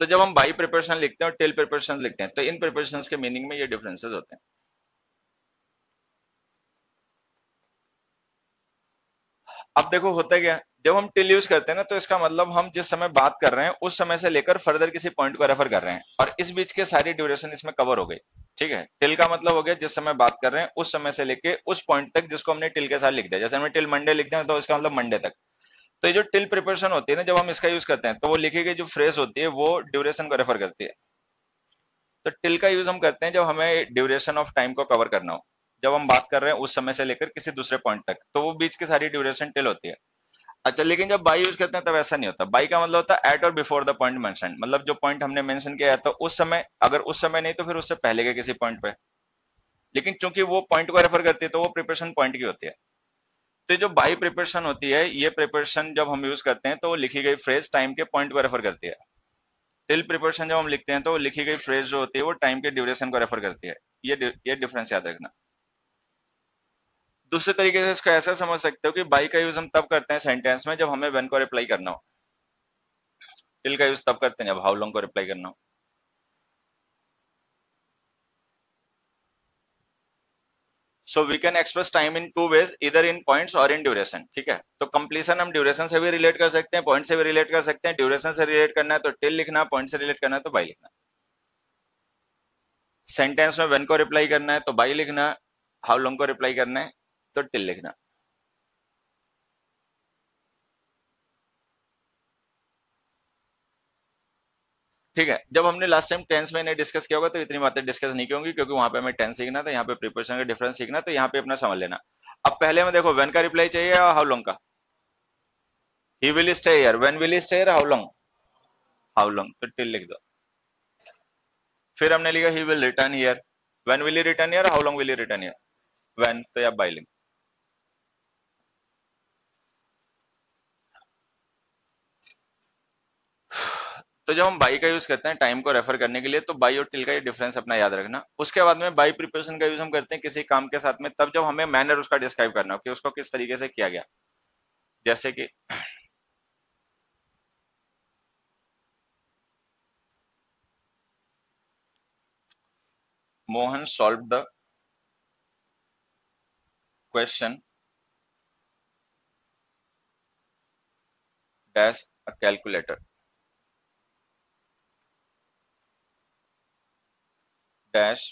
तो जब हम बाई प्रिपरेशन लिखते हैं और टिल प्रिपरेशन लिखते हैं, तो इन प्रिपरेशंस के मीनिंग में ये डिफरेंसेस होते हैं। अब देखो होता है क्या, जब हम टिल यूज करते हैं ना, तो इसका मतलब हम जिस समय बात कर रहे हैं उस समय से लेकर फर्दर किसी पॉइंट को रेफर कर रहे हैं, और इस बीच के सारी ड्यूरेशन इसमें कवर हो गई, ठीक है। टिल का मतलब हो गया जिस समय बात कर रहे हैं उस समय से लेके उस पॉइंट तक जिसको हमने टिल के साथ लिख दिया। जैसे हमने टिल मंडे लिखते हैं तो इसका मतलब मंडे तक। तो ये जो टिल प्रिपरेशन होती है ना, जब हम इसका यूज करते हैं तो वो लिखी गई जो फ्रेज होती है वो ड्यूरेशन को रेफर करती है। तो टिल का यूज हम करते हैं जब हमें ड्यूरेशन ऑफ टाइम को कवर करना हो, जब हम बात कर रहे हैं उस समय से लेकर किसी दूसरे पॉइंट तक, तो वो बीच की सारी ड्यूरेशन टिल होती है। अच्छा, लेकिन जब बाई यूज करते हैं तब ऐसा नहीं होता। बाई का मतलब होता है एट और बिफोर द पॉइंट मेंशन, मतलब जो पॉइंट हमने मेंशन किया है तो उस समय, अगर उस समय नहीं तो फिर उससे पहले के किसी पॉइंट पे। लेकिन चूंकि वो पॉइंट को रेफर करती है तो वो प्रिपरेशन पॉइंट की होती है। तो जो बाई प्रिपरेशन होती है, ये प्रिपरेशन जब हम यूज करते हैं तो वो लिखी गई फ्रेज टाइम के पॉइंट को रेफर करती है। टिल प्रिपरेशन जब हम लिखते हैं तो वो लिखी गई फ्रेज जो होती है वो टाइम के ड्यूरेशन को रेफर करती है। ये डिफरेंस याद रखना। दूसरे तरीके से इसको ऐसा समझ सकते हो कि बाई का यूज हम तब करते हैं सेंटेंस में जब हमें व्हेन को रिप्लाई करना हो। टिल का यूज तब करते हैं जब हाउ लॉन्ग को रिप्लाई करना हो। So we can express time in two ways, इधर इन पॉइंट्स और इन ड्यूरेशन। ठीक है, तो कंप्लीशन हम ड्यूरेशन से भी रिलेट कर सकते हैं, पॉइंट से भी रिलेट कर सकते हैं। ड्यूरेशन से रिलेट करना है तो टिल लिखना, पॉइंट से रिलेट करना है तो बाई लिखना। सेंटेंस में व्हेन को रिप्लाई करना है तो बाई लिखना, हाउ लॉन्ग को रिप्लाई करना है तो टिल लिखना। ठीक है, जब हमने लास्ट टाइम टेंस में इन्हें डिस्कस किया होगा तो इतनी बातें डिस्कस नहीं की होंगी, क्योंकि वहां पे हमें टेंस सीखना था, यहाँ पे प्रिपोजिशन का डिफरेंस सीखना, तो यहाँ पे अपना समझ लेना। अब पहले में देखो, व्हेन का रिप्लाई चाहिए या हाउ लॉन्ग का? He will stay here, when will stay here, how long? How long, तो टिल लिख दो। फिर हमने लिखा he will return here, when will he return here, how long will he return here? When, तो या by link. तो जब हम बाई का यूज करते हैं टाइम को रेफर करने के लिए, तो बाई और टिल का ये डिफरेंस अपना याद रखना। उसके बाद में बाई प्रिपोजिशन का यूज हम करते हैं किसी काम के साथ में तब जब हमें मैनर उसका डिस्क्राइब करना हो कि उसको किस तरीके से किया गया। जैसे कि Mohan solve the question dash a calculator dash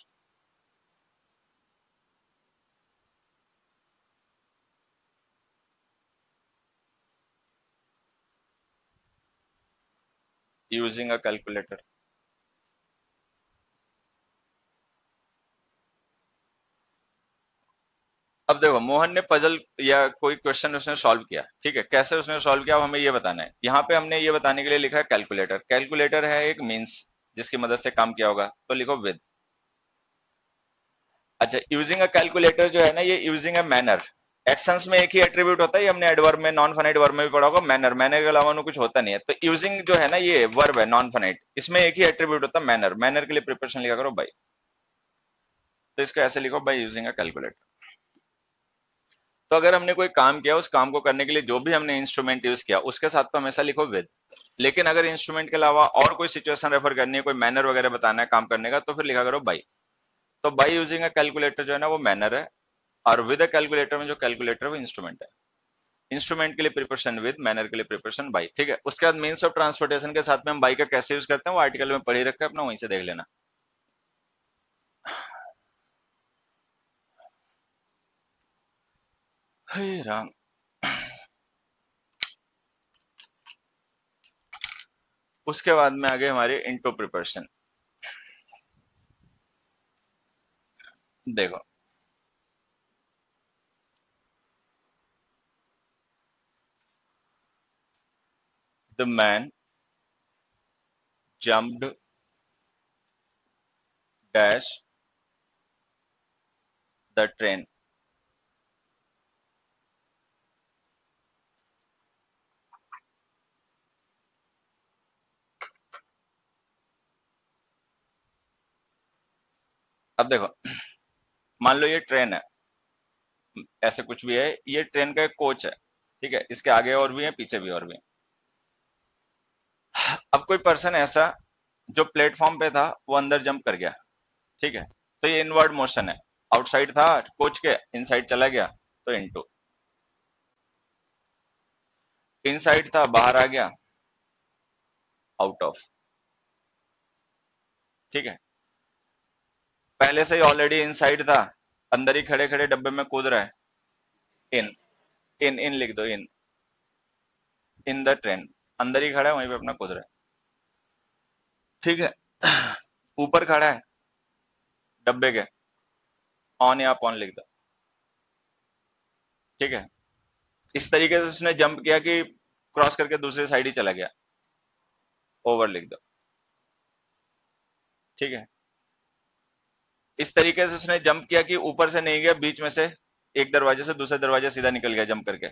using a calculator. अब देखो, मोहन ने पजल या कोई क्वेश्चन उसने सॉल्व किया, ठीक है, कैसे उसने सॉल्व किया अब हमें ये बताना है। यहाँ पे हमने ये बताने के लिए लिखा है कैलकुलेटर। कैलकुलेटर है एक मींस जिसकी मदद से काम किया होगा, तो लिखो विद। अच्छा, यूजिंग अ कैलकुलेटर जो है ना, ये यूजिंग अ मैनर। एक्शंस में एक ही एट्रीब्यूट होता है, ये हमने एडवर्ब में, नॉन फाइनाइट वर्ब में भी पढ़ा होगा। मैनर, मैनर के अलावा कुछ होता नहीं है। तो यूजिंग जो है ना, ये वर्ब है नॉन फाइनाइट, इसमें एक ही एट्रीब्यूट होता है मैनर। मैनर के लिए प्रिपरेशन लिखा करो बाई। तो इसको ऐसे लिखो, बाई यूजिंग अ कैलकुलेटर। तो अगर हमने कोई काम किया, उस काम को करने के लिए जो भी हमने इंस्ट्रूमेंट यूज किया उसके साथ तो हमेशा लिखो विद। लेकिन अगर इंस्ट्रूमेंट के अलावा और कोई सिचुएशन रेफर करनी है, कोई मैनर वगैरह बताना है काम करने का, तो फिर लिखा करो बाई। तो बाई यूजिंग अ कैलकुलेटर जो है ना वो मैनर है, और विद अ कैलकुलेटर में जो कैलकुलेटर है वो इंस्ट्रूमेंट है। इंस्ट्रूमेंट के लिए प्रिपरेशन विद, मैनर के लिए प्रिपरेशन बाई। ठीक है, उसके बाद मीन्स ऑफ ट्रांसपोर्टेशन के साथ में हम बाई का कैसे यूज करते हैं वो आर्टिकल में पढ़ ही रखा है अपना, वहीं से देख लेना। हे राम। उसके बाद में आगे हमारे इंटो प्रिपरेशन। देखो, the man jumped dash the train. अब देखो, मान लो ये ट्रेन है, ऐसे कुछ भी है, ये ट्रेन का एक कोच है, ठीक है, इसके आगे और भी है, पीछे भी और भी है। अब कोई पर्सन ऐसा जो प्लेटफॉर्म पे था वो अंदर जंप कर गया, ठीक है, तो ये इनवर्ड मोशन है। आउटसाइड था कोच के, इनसाइड चला गया, तो इनटू। इनसाइड था बाहर आ गया, आउट ऑफ। ठीक है, पहले से ही ऑलरेडी इनसाइड था, अंदर ही खड़े खड़े डब्बे में कूद रहा है, इन। इन इन लिख दो, इन द ट्रेन। अंदर ही खड़ा है, वहीं पे अपना कूद रहा है। ठीक है, ऊपर खड़ा है, डब्बे के ऑन या ऑन लिख दो, ठीक है। इस तरीके से उसने जंप किया कि क्रॉस करके दूसरी साइड ही चला गया, ओवर लिख दो, ठीक है। इस तरीके से उसने जंप किया कि ऊपर से नहीं गया, बीच में से एक दरवाजे से दूसरे दरवाजे सीधा निकल गया जंप करके,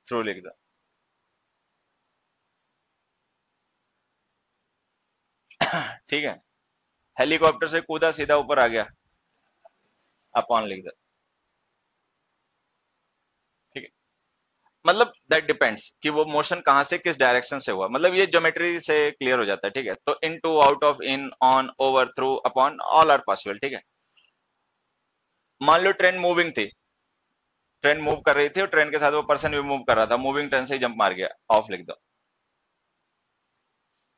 थ्रू लिख दो, ठीक है। हेलीकॉप्टर से कूदा सीधा ऊपर आ गया, अपॉन लिख दो, ठीक है। मतलब दैट डिपेंड्स कि वो मोशन कहां से किस डायरेक्शन से हुआ, मतलब ये ज्योमेट्री से क्लियर हो जाता है, ठीक है। तो into, out of, in, on, over, through, upon, all are possible, ठीक है। मान लो ट्रेन मूविंग थी, ट्रेन मूव कर रही थी और ट्रेन के साथ वो पर्सन भी मूव कर रहा था, मूविंग ट्रेन से ही जंप मार गया, ऑफ लिख दो।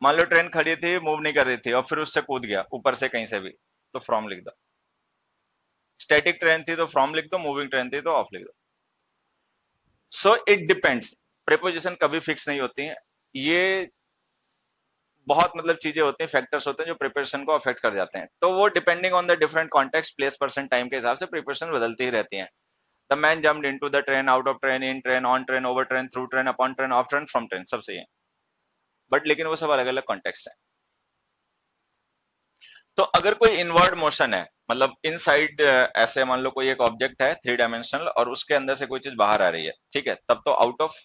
मान लो ट्रेन खड़ी थी, मूव नहीं कर रही थी और फिर उससे कूद गया ऊपर से कहीं से भी, तो फ्रॉम लिख दो। स्टैटिक ट्रेन थी तो फ्रॉम लिख दो, मूविंग ट्रेन थी तो ऑफ लिख दो। सो इट डिपेंड्स, प्रीपोजिशन कभी फिक्स नहीं होती हैं, ये बहुत मतलब चीजें होती हैं, फैक्टर्स होते हैं जो प्रिपरेशन को अफेक्ट कर जाते हैं, तो वो depending on the different context, place, person, time के हिसाब से प्रिपरेशन बदलती ही रहती है। The man jumped into the train, out of train, in train, on train, over train, through train, upon train, of train, from train, सब सही है, but लेकिन वो सब अलग अलग कॉन्टेक्स्ट है। तो अगर कोई इनवर्ड मोशन है, मतलब इनसाइड, ऐसे मान लो कोई एक ऑब्जेक्ट है थ्री डायमेंशनल और उसके अंदर से कोई चीज बाहर आ रही है, ठीक है, तब तो आउट ऑफ,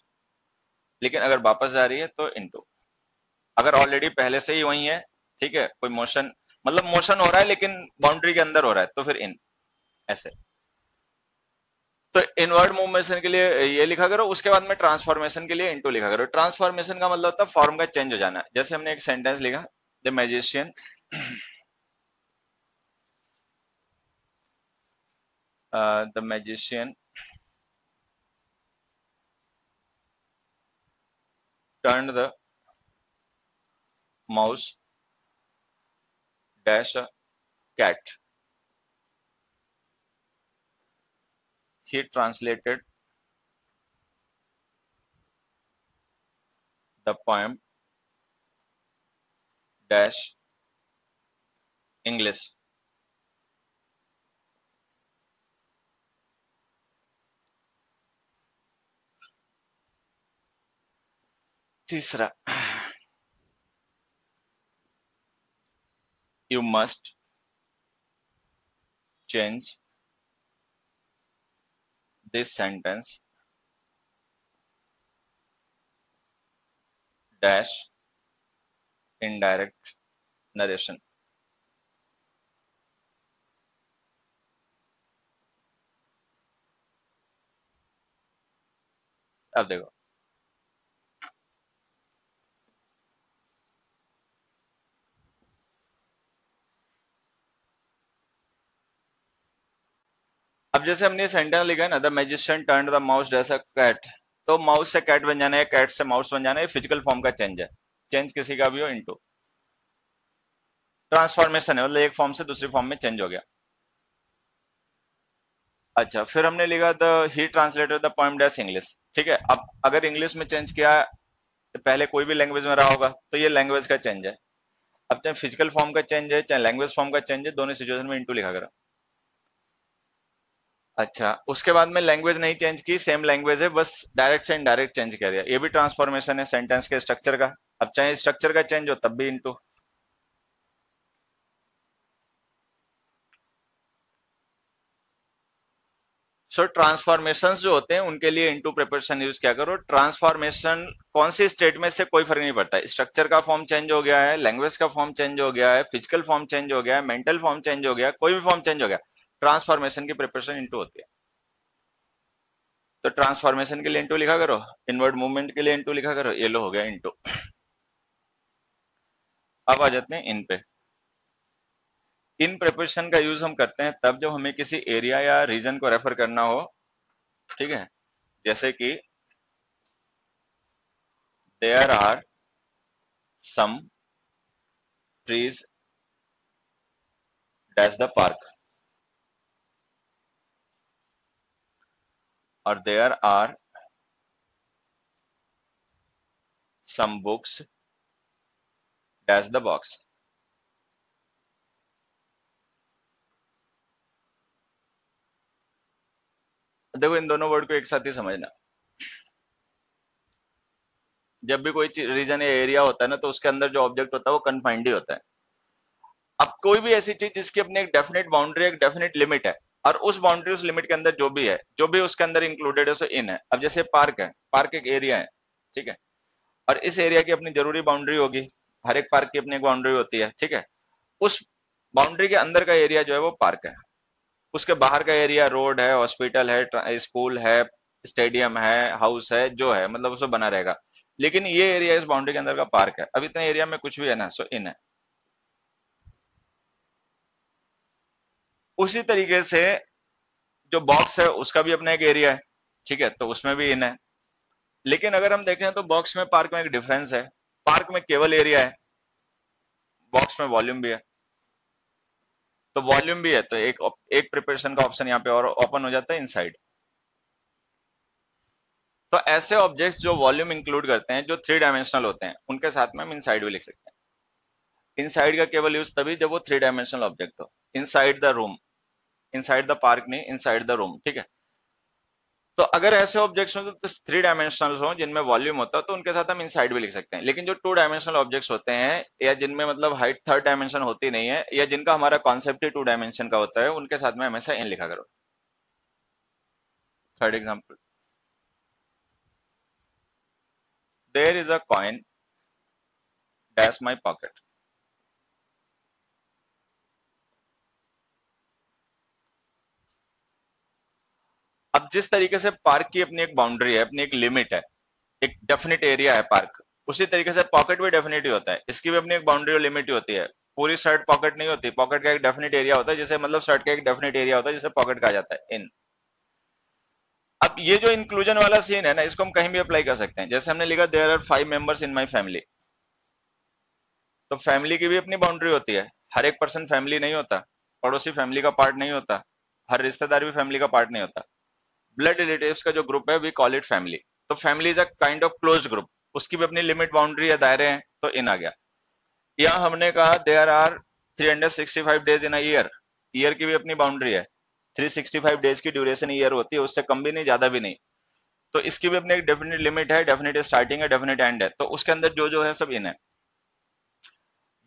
लेकिन अगर वापस जा रही है तो इनटू। अगर ऑलरेडी पहले से ही वही है, ठीक है, कोई मोशन, मतलब मोशन हो रहा है लेकिन बाउंड्री के अंदर हो रहा है, तो फिर इन, ऐसे। तो इनवर्ड मूवमेंट के लिए ये लिखा करो, उसके बाद में ट्रांसफॉर्मेशन के लिए इनटू लिखा करो। ट्रांसफॉर्मेशन का मतलब होता है फॉर्म का चेंज हो जाना, जैसे हमने एक सेंटेंस लिखा, the magician, the magician turned the mouse dash a cat. He translated the poem dash English. तीसरा, you must change this sentence dash indirect narration. अब देखो, अब जैसे हमने सेंटेंस लिखा है ना, the magician turned the mouse dash a cat, तो माउस से कैट बन जाना है, कैट से माउस बन जाना है, फिजिकल फॉर्म का चेंज है, चेंज किसी का भी हो, इनटू ट्रांसफॉर्मेशन है, मतलब एक फॉर्म से दूसरी फॉर्म में चेंज हो गया। अच्छा, फिर हमने लिखा the he translated the poem dash English, ठीक है। अब अगर इंग्लिश में चेंज किया, तो पहले कोई भी लैंग्वेज में रहा होगा, तो ये लैंग्वेज का चेंज है। अब चाहे फिजिकल फॉर्म का चेंज है चाहे लैंग्वेज फॉर्म का चेंज है, दोनों सिचुएशन में इनटू लिखा करो। अच्छा, उसके बाद में लैंग्वेज नहीं चेंज की, सेम लैंग्वेज है, बस डायरेक्ट से इनडायरेक्ट चेंज कर दिया, ये भी ट्रांसफॉर्मेशन है सेंटेंस के स्ट्रक्चर का। अब चाहे स्ट्रक्चर का चेंज हो तब भी इनटू। सो ट्रांसफॉर्मेशन जो होते हैं उनके लिए इनटू प्रिपरेशन यूज क्या करो। ट्रांसफॉर्मेशन कौन सी स्टेट में से कोई फर्क नहीं पड़ता, स्ट्रक्चर का फॉर्म चेंज हो गया है, लैंग्वेज का फॉर्म चेंज हो गया है, फिजिकल फॉर्म चेंज हो गया है, मेंटल फॉर्म चेंज हो गया, कोई भी फॉर्म चेंज हो गया, ट्रांसफॉर्मेशन की प्रिपरेशन इनटू होती है। तो ट्रांसफॉर्मेशन के लिए इनटू लिखा करो, इनवर्ड मूवमेंट के लिए इनटू लिखा करो, ये लो हो गया इनटू। अब आ जाते हैं इन पे। इन प्रिपरेशन का यूज हम करते हैं तब जब हमें किसी एरिया या रीजन को रेफर करना हो, ठीक है। जैसे कि there are some trees dash the park, और there are some books dash the box. देखो इन दोनों वर्ड को एक साथ ही समझना। जब भी कोई रीजन या एरिया होता है ना, तो उसके अंदर जो ऑब्जेक्ट होता है वो कन्फाइंड ही होता है। अब कोई भी ऐसी चीज जिसकी अपनी एक डेफिनेट बाउंड्री, एक डेफिनेट लिमिट है, और उस बाउंड्री, उस लिमिट के अंदर जो भी है, जो भी उसके अंदर इंक्लूडेड है, सो इन है। अब जैसे पार्क है, पार्क एक एरिया है, ठीक है, और इस एरिया की अपनी जरूरी बाउंड्री होगी। हर एक पार्क की अपनी एक बाउंड्री होती है, ठीक है। उस बाउंड्री के अंदर का एरिया जो है वो पार्क है। उसके बाहर का एरिया रोड है, हॉस्पिटल है, स्कूल है, स्टेडियम है, हाउस है, जो है, मतलब उसमें बना रहेगा। लेकिन ये एरिया इस बाउंड्री के अंदर का पार्क है। अब इतने एरिया में कुछ भी है ना, सो इन है। उसी तरीके से जो बॉक्स है उसका भी अपना एक एरिया है, ठीक है, तो उसमें भी इन है। लेकिन अगर हम देखें तो बॉक्स में पार्क में एक डिफरेंस है। पार्क में केवल एरिया है, बॉक्स में वॉल्यूम भी है। तो वॉल्यूम भी है, तो एक प्रिपरेशन का ऑप्शन यहाँ पे और ओपन हो जाता है, इनसाइड। तो ऐसे ऑब्जेक्ट्स जो वॉल्यूम इंक्लूड करते हैं, जो थ्री डायमेंशनल होते हैं, उनके साथ में हम इनसाइड भी लिख सकते हैं। इनसाइड का केवल यूज तभी जब वो थ्री डायमेंशनल ऑब्जेक्ट हो। Inside the room, inside the park नहीं, इनसाइड द रूम, ठीक है। तो अगर ऐसे ऑब्जेक्ट्स हो तो थ्री डायमेंशनल हो, जिनमें वॉल्यूम होता है, तो उनके साथ हम इनसाइड भी लिख सकते हैं। लेकिन जो टू डायमेंशनल ऑब्जेक्ट्स होते हैं, या जिनमें मतलब हाइट थर्ड डायमेंशन होती नहीं है, या जिनका हमारा कॉन्सेप्ट ही टू डायमेंशन का होता है, उनके साथ में हमेशा इन लिखा करो। Third example, there is a coin dash my pocket. अब जिस तरीके से पार्क की अपनी एक बाउंड्री है, अपनी एक लिमिट है, एक डेफिनेट एरिया है पार्क, उसी तरीके से पॉकेट भी डेफिनेट ही होता है। इसकी भी अपनी एक बाउंड्री और लिमिट ही होती है। पूरी शर्ट पॉकेट नहीं होती, पॉकेट का एक डेफिनेट एरिया होता है, जैसे मतलब शर्ट का एक डेफिनेट एरिया होता है, जिसे पॉकेट कहा जाता है, इन। अब ये जो इंक्लूजन वाला सीन है ना, इसको हम कहीं भी अप्लाई कर सकते हैं। जैसे हमने लिखा there are 5 members in my family, तो फैमिली की भी अपनी बाउंड्री होती है। हर एक पर्सन फैमिली नहीं होता, पड़ोसी फैमिली का पार्ट नहीं होता, हर रिश्तेदार भी फैमिली का पार्ट नहीं होता। ब्लड रिलेटिव्स का जो ग्रुप है, वी कॉल इट फैमिली। तो family is a kind of close group, उसकी भी अपनी लिमिट, बाउंड्री या दायरे हैं, तो इन आ गया। यहाँ हमने कहा there are 365 days in a year, year की भी अपनी बाउंड्री है। 365 डेज की ड्यूरेशन ईयर होती है, उससे कम भी नहीं, ज्यादा भी नहीं। तो इसकी भी अपनी एक डेफिनेट लिमिट है, डेफिनेट स्टार्टिंग है, डेफिनेट एंड है, तो उसके अंदर जो जो है सब इन है।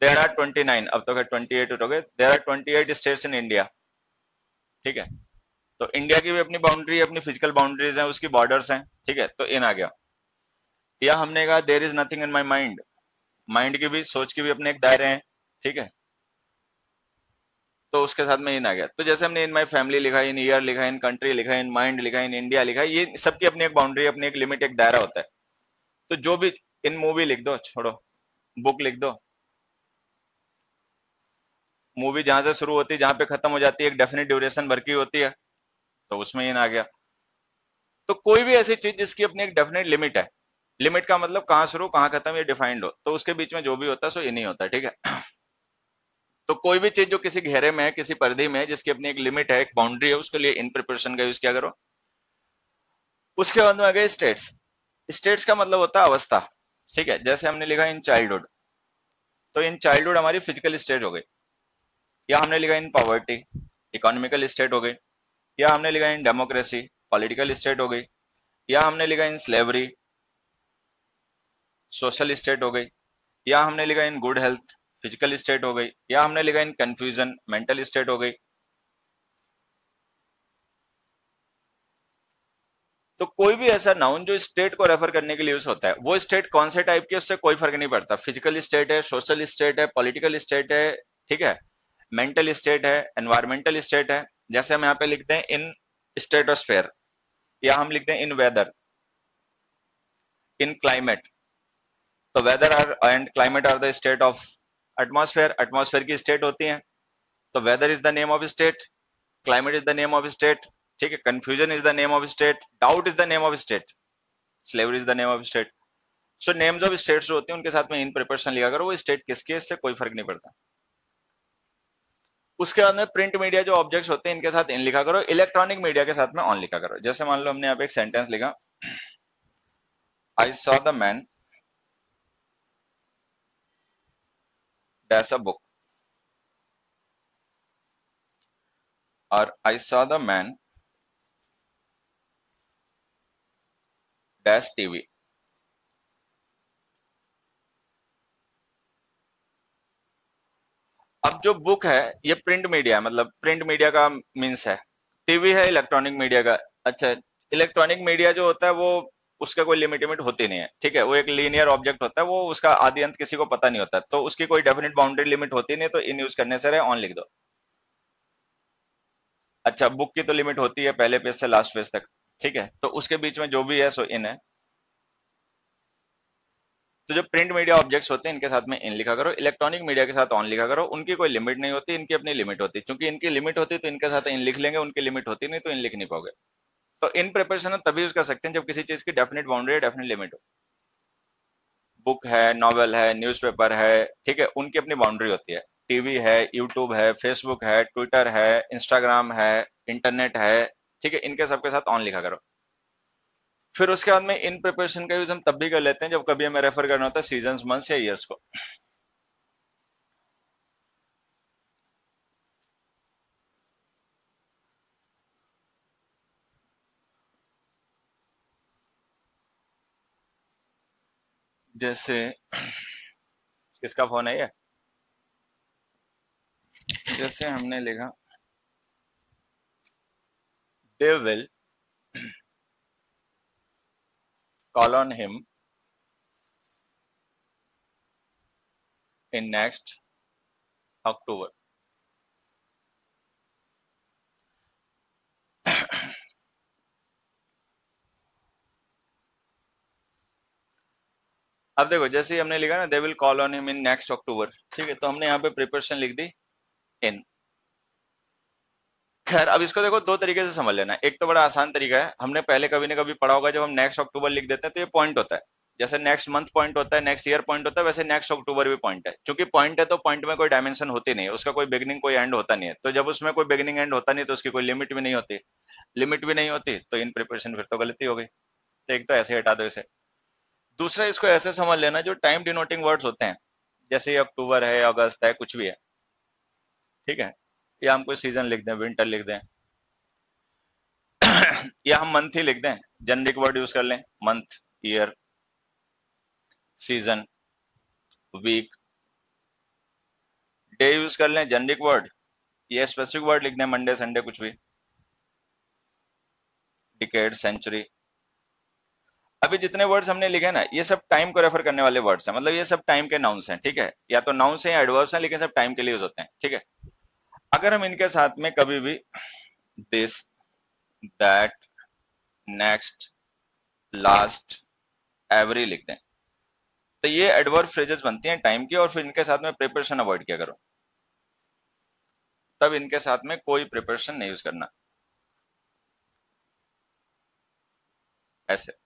देयर आर 29, अब तो 28 हो गए, there are 28 states in India, ठीक है। तो इंडिया की भी अपनी बाउंड्री, अपनी फिजिकल बाउंड्रीज हैं, उसकी बॉर्डर्स हैं, ठीक है, तो इन आ गया। या हमने कहा there is nothing in my mind, mind की भी, सोच की भी अपने एक दायरे हैं, ठीक है, तो उसके साथ में इन आ गया। तो जैसे हमने इन माई फैमिली लिखा, इन ईयर लिखा, इन कंट्री लिखा, इन माइंड लिखा, इन इंडिया लिखा, ये सबकी अपनी एक बाउंड्री, अपनी एक लिमिट, एक दायरा होता है। तो जो भी, इन मूवी लिख दो, छोड़ो, बुक लिख दो। मूवी जहां से शुरू होती है, जहां पे खत्म हो जाती है, एक डेफिनेट ड्यूरेशन भर की होती है, तो उसमें इन आ गया। तो कोई भी ऐसी चीज जिसकी अपनी एक डेफिनेट लिमिट है, लिमिट का मतलब कहाँ शुरू कहाँ खत्म ये डिफाइंड हो, तो उसके बीच में जो भी होता है सो इन ही होता है, ठीक है। तो कोई भी चीज जो किसी घेरे में है, किसी परिधि में है, जिसकी अपनी एक लिमिट है, एक बाउंड्री है, उसके लिए इन प्रिपरेशन का यूज किया करो। उसके बाद में आ गए स्टेट्स। स्टेट्स का मतलब होता है अवस्था, ठीक है। जैसे हमने लिखा इन चाइल्डहुड, तो इन चाइल्डहुड हमारी फिजिकल स्टेट हो गई। या हमने लिखा इन पॉवर्टी, इकोनॉमिकल स्टेट हो गई। या हमने लिखा इन डेमोक्रेसी, पॉलिटिकल स्टेट हो गई। या हमने लिखा इन स्लेवरी, सोशल स्टेट हो गई। या हमने लिखा in good health, physical state हो गई। या हमने लिखा इन कंफ्यूजन, मेंटल स्टेट हो गई। तो कोई भी ऐसा नाउन जो स्टेट को रेफर करने के लिए यूज होता है, वो स्टेट कौन से टाइप की, उससे कोई फर्क नहीं पड़ता। फिजिकल स्टेट है, सोशल स्टेट है, पॉलिटिकल स्टेट है, ठीक है, मेंटल स्टेट है, एनवायरमेंटल स्टेट है। जैसे हम यहाँ पे लिखते हैं इन स्टेटोस्फेयर, या हम लिखते हैं इन वेदर, इन क्लाइमेट। तो weather are and climate are the state of atmosphere, atmosphere की स्टेट होती है। तो weather is the name of state, climate is the name of state, ठीक है, confusion is the name of state, doubt is the name of state, slavery is the name of state. So names of states जो होती हैं, उनके साथ में in preparation लिखा करो, वो स्टेट किसके, इससे कोई फर्क नहीं पड़ता। उसके बाद में प्रिंट मीडिया जो ऑब्जेक्ट्स होते हैं, इनके साथ इन लिखा करो। इलेक्ट्रॉनिक मीडिया के साथ में ऑन लिखा करो। जैसे मान लो हमने यहाँ पे एक सेंटेंस लिखा, I saw the man dash a book, और I saw the man dash TV. अब जो बुक है ये प्रिंट मीडिया है, मतलब प्रिंट मीडिया का मीन्स है। टीवी है इलेक्ट्रॉनिक मीडिया का। अच्छा, इलेक्ट्रॉनिक मीडिया जो होता है वो उसका कोई लिमिट होती नहीं है, ठीक है। वो एक लीनियर ऑब्जेक्ट होता है, वो उसका आदि अंत किसी को पता नहीं होता, तो उसकी कोई डेफिनेट बाउंड्री लिमिट होती नहीं, तो इन यूज करने से रहे ऑन लिख दो। अच्छा, बुक की तो लिमिट होती है पहले पेज से लास्ट पेज तक, ठीक है, तो उसके बीच में जो भी है सो इन है। तो जो प्रिंट मीडिया ऑब्जेक्ट्स होते हैं इनके साथ में इन लिखा करो, इलेक्ट्रॉनिक मीडिया के साथ ऑन लिखा करो। उनकी कोई लिमिट नहीं होती, इनकी अपनी लिमिट होती है। क्योंकि इनकी लिमिट होती तो इनके साथ इन लिख लेंगे, उनकी लिमिट होती नहीं तो इन लिख नहीं पाओगे। तो इन प्रिपरेशन तभी यूज कर सकते हैं जब किसी चीज की डेफिनेट बाउंड्री है, डेफिनेट लिमिट हो। बुक है, नॉवेल है, न्यूज़पेपर है, ठीक है, उनकी अपनी बाउंड्री होती है। टीवी है, यूट्यूब है, फेसबुक है, ट्विटर है, इंस्टाग्राम है, इंटरनेट है, ठीक है, इनके सबके साथ ऑन लिखा करो। फिर उसके बाद में इन प्रिपरेशन का यूज हम तब भी कर लेते हैं जब कभी हमें रेफर करना होता है सीजन, मंथ्स या ईयर्स को। जैसे किसका फोन है ये? जैसे हमने लिखा they will call on him in next October. अब देखो, जैसे ही हमने लिखा ना they will call on him in next October, ठीक है, तो हमने यहाँ पे प्रिपरेशन लिख दी इन। खैर, अब इसको देखो दो तरीके से समझ लेना। एक तो बड़ा आसान तरीका है, हमने पहले कभी ना कभी पढ़ा होगा, जब हम नेक्स्ट अक्टूबर लिख देते हैं तो ये पॉइंट होता है। जैसे नेक्स्ट मंथ पॉइंट होता है, नेक्स्ट ईयर पॉइंट होता है, वैसे नेक्स्ट अक्टूबर भी पॉइंट है। क्योंकि पॉइंट है तो पॉइंट में कोई डायमेंशन होती नहीं है, उसका कोई बिगनिंग कोई एंड होता नहीं है। तो जब उसमें कोई बिगनिंग एंड होता नहीं तो उसकी कोई लिमिट भी नहीं होती। लिमिट भी नहीं होती तो इन प्रिपरेशन फिर तो गलती हो गई। तो एक तो ऐसे हटा दो इसे। दूसरा, इसको ऐसे समझ लेना, जो टाइम डिनोटिंग वर्ड्स होते हैं, जैसे ये अक्टूबर है, अगस्त है, कुछ भी है, ठीक है, या हम कोई सीजन लिख दें, विंटर लिख दें, या हम मंथ ही लिख दें, जनरिक वर्ड यूज कर लें, month, year, season, week, day use कर लें जनरिक वर्ड, या स्पेसिफिक वर्ड लिख दें, मंडे, संडे, कुछ भी, डिकेड, सेंचुरी। अभी जितने वर्ड्स हमने लिखे ना, ये सब टाइम को रेफर करने वाले वर्ड्स हैं, मतलब ये सब टाइम के नाउंस हैं, ठीक है, या तो नाउंस हैं या एडवर्ब्स हैं, लेकिन सब टाइम के लिए यूज होते हैं, ठीक है। अगर हम इनके साथ में कभी भी this, that, next, last, every लिख दें, तो ये एडवर्ब फ्रेजेस बनती हैं टाइम की, और फिर इनके साथ में प्रिपरेशन अवॉइड किया करो। तब इनके साथ में कोई प्रिपरेशन नहीं यूज करना, ऐसे।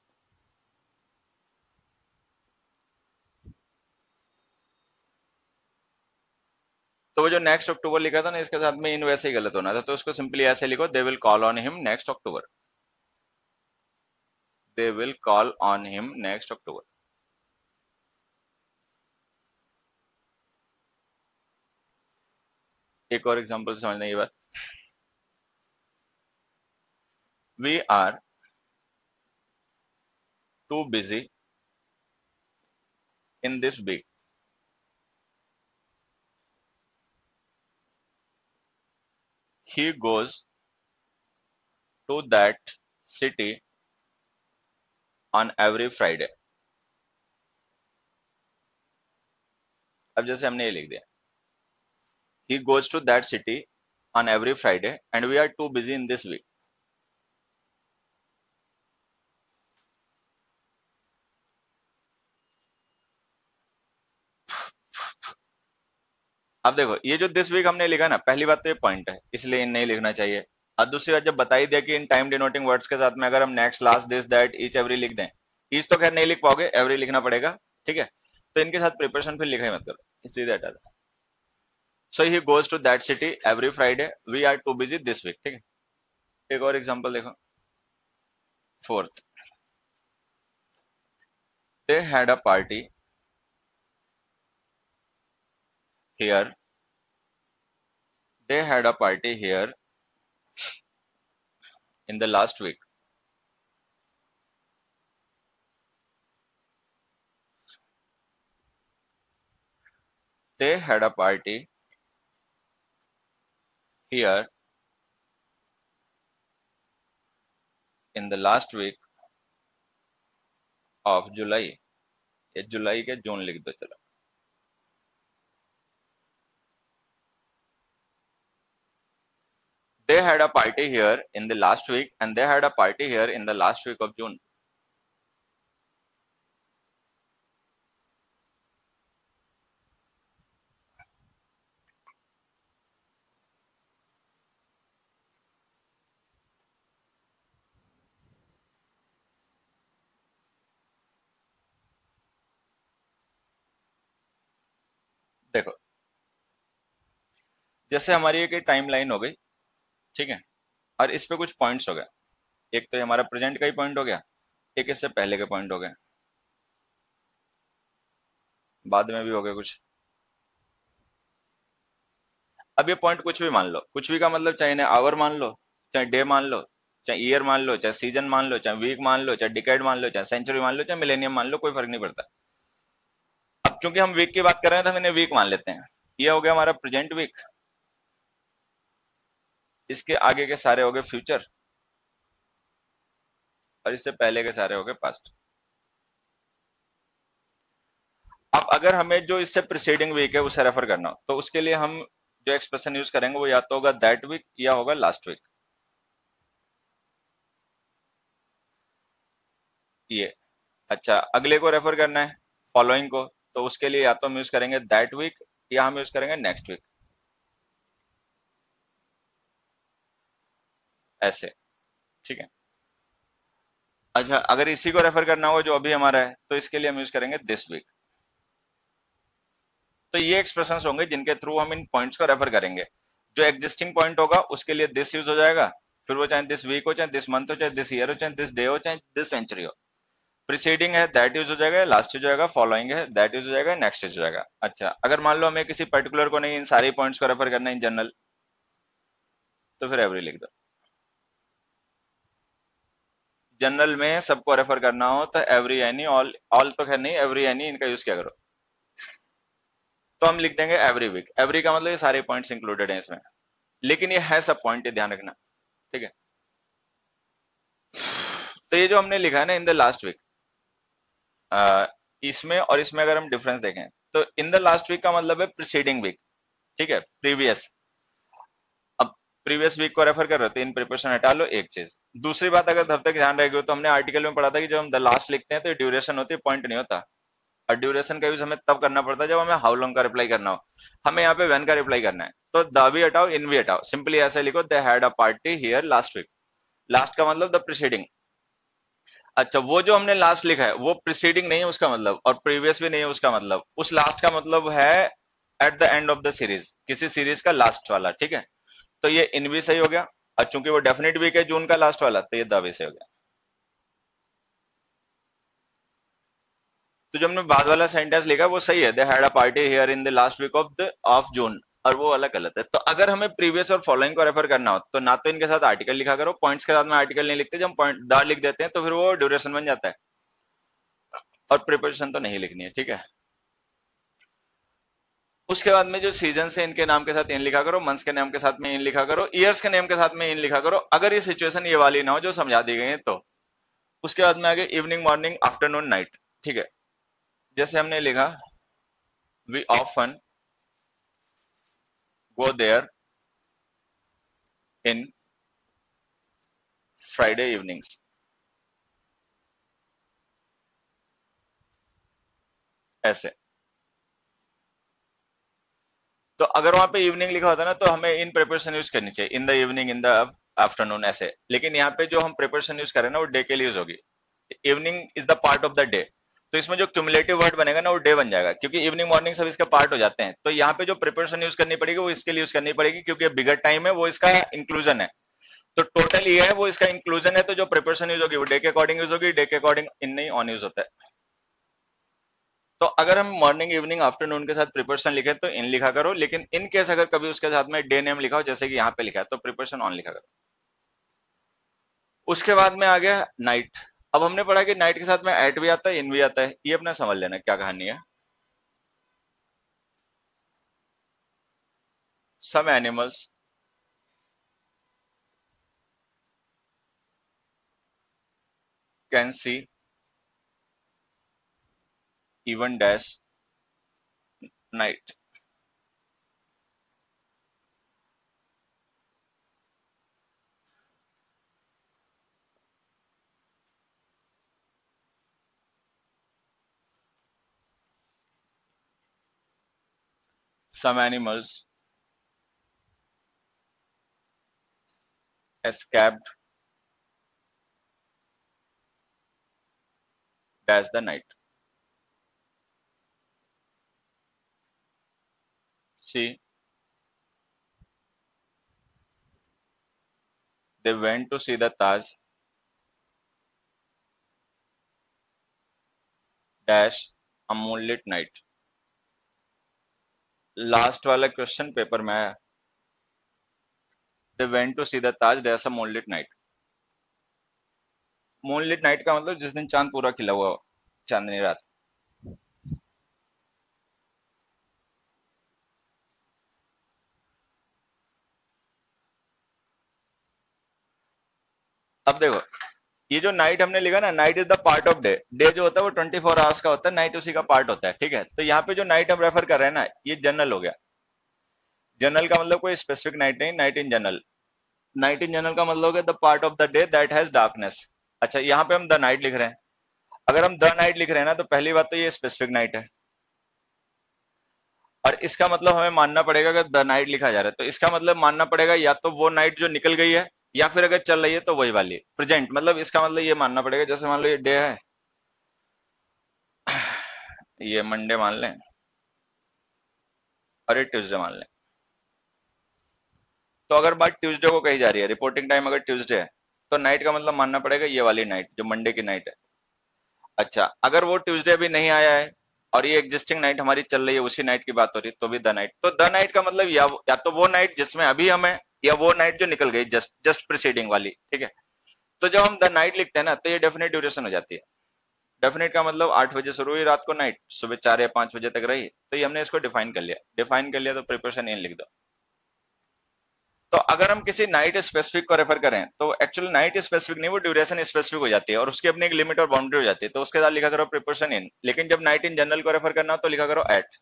तो वो जो नेक्स्ट अक्टूबर लिखा था ना, इसके साथ में इन वैसे ही गलत होना था, तो उसको सिंपली ऐसे लिखो, they will call on him next October. They will call on him next October. एक और एग्जांपल समझने की बात, we are too busy in this week. He goes to that city on every Friday. अब जैसे हमने ये लिख दिया, he goes to that city on every Friday and we are too busy in this week। अब देखो, ये जो दिस वीक हमने लिखा ना, पहली बात तो ये पॉइंट है, इसलिए इन नहीं लिखना चाहिए। और दूसरी बात, जब बता ही दिया कि इन टाइम डिनोटिंग वर्ड्स के साथ में अगर हम next, last, this, that, each, every लिख दें, ईच तो खैर नहीं लिख पाओगे, एवरी लिखना पड़ेगा, ठीक है, तो इनके साथ प्रिपरेशन फिर लिखा ही मत करो, सीधे हटा दो। So he goes to that city every Friday, we are too busy this week, ठीक है। एक और एग्जांपल देखो, fourth, they had a party here, they had a party here in the last week. they had a party here in the last week of July. ये जुलाई के जून लिख दो चलो. They had a party here in the last week and they had a party here in the last week of June. देखो, जैसे हमारी एक time line हो गई, ठीक है, और इस पे कुछ पॉइंट्स हो गए. एक तो ये हमारा प्रेजेंट का ही पॉइंट हो गया, एक इससे पहले के पॉइंट हो गए, बाद में भी हो गए कुछ. अब ये पॉइंट कुछ भी मान लो, कुछ भी का मतलब चाहे इन्हें आवर मान लो, चाहे डे मान लो, चाहे ईयर मान लो, चाहे सीजन मान लो, चाहे वीक मान लो, चाहे डिकेड मान लो, चाहे सेंचुरी मान लो, चाहे मिलेनियम मान लो, कोई फर्क नहीं पड़ता. अब क्योंकि हम वीक की बात कर रहे हैं तो हम इन्हें वीक मान लेते हैं. ये हो गया हमारा प्रेजेंट वीक, इसके आगे के सारे हो गए फ्यूचर, और इससे पहले के सारे हो गए पास्ट. अब अगर हमें जो इससे प्रीसीडिंग वीक है उसे रेफर करना हो तो उसके लिए हम जो एक्सप्रेशन यूज करेंगे वो या तो होगा दैट वीक या होगा लास्ट वीक. ये अच्छा, अगले को रेफर करना है, फॉलोइंग को, तो उसके लिए या तो हम यूज करेंगे दैट वीक या हम यूज करेंगे नेक्स्ट वीक, ऐसे. ठीक है. अच्छा, अगर इसी को रेफर करना हो जो अभी हमारा है तो इसके लिए हम यूज करेंगे दिस वीक. तो ये एक्सप्रेशंस होंगे जिनके थ्रू हम इन पॉइंट्स को रेफर करेंगे. जो एग्जिस्टिंग पॉइंट होगा उसके लिए दिस यूज हो जाएगा, फिर वो चाहे दिस वीक हो, चाहे दिस मंथ हो, चाहे दिस ईयर हो, चाहे दिस डे हो, चाहे दिस सेंचुरी हो. प्रीसीडिंग है दैट यूज हो जाएगा, लास्ट यूज हो जाएगा, फॉलोइंग है दैट यूज हो जाएगा, नेक्स्ट यूज हो जाएगा. अच्छा, अगर मान लो हमें किसी पर्टिकुलर को नहीं, इन सारे पॉइंट्स को रेफर करना है इन जनरल, तो फिर एवरी लिख दो. जनरल में सबको रेफर करना हो तो एवरी एनी, ऑल, ऑल तो खैर नहीं, एवरी एनी इनका यूज क्या करो, तो हम लिख देंगे एवरी वीक. एवरी का मतलब ये सारे पॉइंट्स इंक्लूडेड हैं इसमें, लेकिन ये है सब पॉइंट, ये ध्यान रखना. ठीक है. तो ये जो हमने लिखा है ना इन द लास्ट वीक, इसमें और इसमें अगर हम डिफरेंस देखें तो इन द लास्ट वीक का मतलब है प्रीसीडिंग वीक. ठीक है, प्रीवियस. अब प्रीवियस वीक को रेफर कर रहे हो तो इन प्रिपरेशन हटा लो, एक चीज. दूसरी बात अगर तब तक ध्यान रहेगी तो हमने आर्टिकल में पढ़ा था कि जब हम द लास्ट लिखते हैं तो ड्यूरेशन होती है, पॉइंट नहीं होता. और ड्यूरेशन का यूज हमें तब करना पड़ता है जब हमें हाउ लॉन्ग का रिप्लाई करना हो. हमें यहाँ पे व्हेन का रिप्लाई करना है, तो द भी हटाओ, इन भी हटाओ, सिंपली ऐसे लिखो they had a party here last week. Last का मतलब द प्रीसीडिंग. अच्छा, वो जो हमने लास्ट लिखा है वो प्रीसीडिंग नहीं है उसका मतलब, और प्रीवियस भी नहीं है उसका मतलब. उस लास्ट का मतलब है at the end of the series, किसी सीरीज का लास्ट वाला. ठीक है. तो ये इन भी सही हो गया, और चूंकि वो डेफिनेट वीक है जून का लास्ट वाला, तो ये द भी सही हो गया. तो जो हमने बाद वाला सेंटेंस लिखा वो सही है, they had a party here in the last week of June, और वो वाला गलत है. तो अगर हमें प्रीवियस और फॉलोइंग को रेफर करना हो तो ना तो इनके साथ आर्टिकल लिखा करो, पॉइंट्स के साथ में आर्टिकल नहीं लिखते, जब हम पॉइंट द लिख देते हैं तो फिर वो ड्यूरेशन बन जाता है, और प्रिपरेशन तो नहीं लिखनी है. ठीक है. उसके बाद में जो सीजन है इनके नाम के साथ इन लिखा करो, मंथ्स के नाम के साथ में इन लिखा करो, ईयर्स के नेम के साथ में इन लिखा करो, अगर ये सिचुएशन ये वाली ना हो जो समझा दी गई है तो. उसके बाद में आगे इवनिंग, मॉर्निंग, आफ्टरनून, नाइट. ठीक है. जैसे हमने लिखा we often go there in Friday evenings, ऐसे. तो अगर वहां पे इवनिंग लिखा होता ना तो हमें इन प्रिपरेशन यूज करनी चाहिए, in the evening, in the afternoon, ऐसे. लेकिन यहाँ पे जो हम प्रिपरेशन यूज करें ना वो डे के लिए यूज होगी. Evening is the part of the day, तो इसमें जो क्यूमुलेटिव वर्ड बनेगा ना वो डे बन जाएगा, क्योंकि इवनिंग मॉर्निंग सब इसके पार्ट हो जाते हैं. तो यहाँ पे जो प्रिपरेशन यूज करनी पड़ेगी वो इसके लिए यूज करनी पड़ेगी, क्योंकि बिगर टाइम है, वो इसका इंक्लूजन है. तो टोटल ये है वो इसका इंक्लूजन है, तो जो प्रिपरेशन यूज होगी वो डे के अकॉर्डिंग यूज होगी, डे के अकॉर्डिंग इन नहीं ऑन यूज होता है. तो अगर हम मॉर्निंग, इवनिंग, आफ्टरनून के साथ प्रिपरेशन लिखे तो इन लिखा करो, लेकिन इन केस अगर कभी उसके साथ में डे नेम लिखा हो जैसे कि यहाँ पे लिखा है तो प्रिपरेशन ऑन लिखा करो. उसके बाद में आ गया नाइट. अब हमने पढ़ा कि नाइट के साथ में एट भी आता है, इन भी आता है. ये अपना समझ लेना क्या कहानी है. some animals can see even dash night. Some animals escaped dash the night. See, they went to see the Taj dash a moonlit night. Last वाला क्वेश्चन पेपर में आया, they went to see the Taj dash a moonlit night. Moonlit night का मतलब जिस दिन चांद पूरा खिला हुआ हो, चांदनी रात. अब देखो, ये जो नाइट हमने लिखा ना, night is the part of day. Day जो होता है वो 24 आवर्स का होता है, नाइट उसी का पार्ट होता है. ठीक है, तो यहाँ पे जो नाइट हम रेफर कर रहे हैं ना, ये जनरल हो गया. जनरल का मतलब कोई स्पेसिफिक नाइट नहीं, night in general. Night in general का मतलब हो गया the part of the day that has darkness. अच्छा, यहाँ पे हम द नाइट लिख रहे हैं. अगर हम द नाइट लिख रहे हैं ना, तो पहली बात तो ये स्पेसिफिक नाइट है, और इसका मतलब हमें मानना पड़ेगा कि द नाइट लिखा जा रहा है, तो इसका मतलब मानना पड़ेगा या तो वो नाइट जो निकल गई है, या फिर अगर चल रही है तो वही वाली प्रेजेंट. मतलब इसका मतलब ये मानना पड़ेगा, जैसे मान लो ये डे है, ये मंडे मान लें और ये ट्यूसडे मान लें. तो अगर बात ट्यूसडे को कही जा रही है, रिपोर्टिंग टाइम अगर ट्यूसडे है, तो नाइट का मतलब मानना पड़ेगा ये वाली नाइट जो मंडे की नाइट है. अच्छा, अगर वो ट्यूसडे अभी नहीं आया है और ये एग्जिस्टिंग नाइट हमारी चल रही है, उसी नाइट की बात हो रही है, तो भी द नाइट. तो द नाइट का मतलब या तो वो नाइट जिसमें अभी हम है, या वो नाइट जो निकल गई जस्ट जस्ट प्रिसीडिंग वाली. ठीक है, तो जब हम द नाइट लिखते हैं ना, तो ये डेफिनेट ड्यूरेशन हो जाती है. डेफिनेट का मतलब 8 बजे शुरू हुई रात को नाइट, सुबह 4 या 5 बजे तक रही. तो ये हमने इसको डिफाइन कर लिया. डिफाइन कर लिया तो प्रिपरेशन इन लिख दो. तो अगर हम किसी नाइट स्पेसिफिक को रेफर करें, तो एक्चुअली नाइट स्पेसिफिक नहीं, वो ड्यूरेशन स्पेसिफिक हो जाती है, और उसकी अपनी एक लिमिट और बाउंड्री हो जाती है. तो उसके साथ लिखा करो प्रिपरेशन इन. लेकिन जब नाइट इन जनरल को रेफर करना हो, तो लिखा करो एट.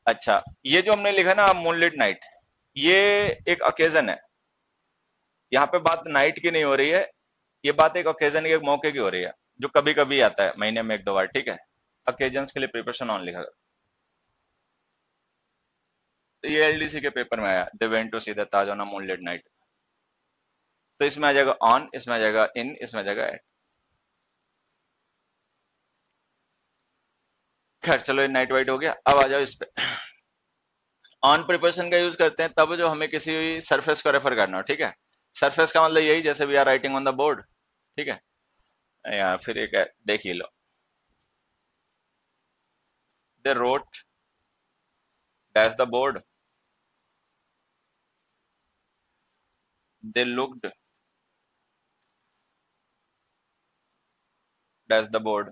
अच्छा, ये जो हमने लिखा ना मूनलिट नाइट, ये एक ओकेजन है. यहाँ पे बात नाइट की नहीं हो रही है, ये बात एक ओकेजन की, एक मौके की हो रही है, जो कभी कभी आता है महीने में 1-2 बार. ठीक है, ओकेजन के लिए प्रिपरेशन ऑन लिखा. तो ये एलडीसी के पेपर में आया, they went to see the Taj on a moonlit night. तो इसमें आ जाएगा ऑन, इसमें आ जाएगा इन, इसमें आ जाएगा एट. खैर चलो, ये नाइट वाइट हो गया. अब आ जाओ इस पे. ऑन प्रिपरेशन का यूज करते हैं तब जो हमें किसी सरफेस को रेफर करना हो. ठीक है, सरफेस का मतलब यही, जैसे we are writing on the board. ठीक है, या फिर एक है, देख ही लो. They wrote dash the board, they looked dash the board.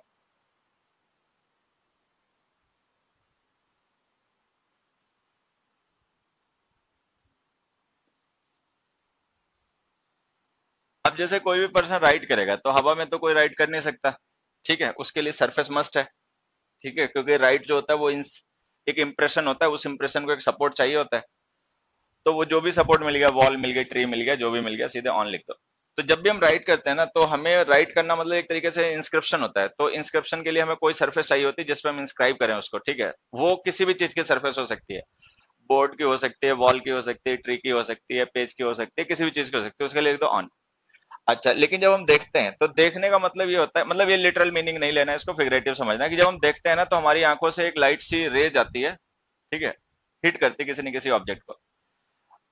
अब जैसे कोई भी पर्सन राइट करेगा, तो हवा में तो कोई राइट कर नहीं सकता. ठीक है, उसके लिए सरफेस मस्ट है. ठीक है, क्योंकि राइट जो होता है वो एक इंप्रेशन होता है, उस इंप्रेशन को एक सपोर्ट चाहिए होता है. तो वो जो भी सपोर्ट मिल गया, वॉल मिल गई, ट्री मिल गया, जो भी मिल गया, सीधे ऑन लिख दो. तो जब भी हम राइट करते हैं ना, तो हमें राइट करना मतलब एक तरीके से इंस्क्रिप्शन होता है. तो इंस्क्रिप्शन के लिए हमें कोई सरफेस चाहिए होती है जिसपे हम इंस्क्राइब करें उसको. ठीक है, वो किसी भी चीज की सरफेस हो सकती है, बोर्ड की हो सकती है, वॉल की हो सकती है, ट्री की हो सकती है, पेज की हो सकती है, किसी भी चीज की हो सकती है, उसके लिए लिख दो ऑन. अच्छा, लेकिन जब हम देखते हैं, तो देखने का मतलब ये होता है, मतलब ये लिटरल मीनिंग नहीं लेना है, इसको फिगरेटिव समझना है, कि जब हम देखते हैं ना, तो हमारी आंखों से एक लाइट सी रेज आती है. ठीक है, हिट करती है किसी न किसी ऑब्जेक्ट को.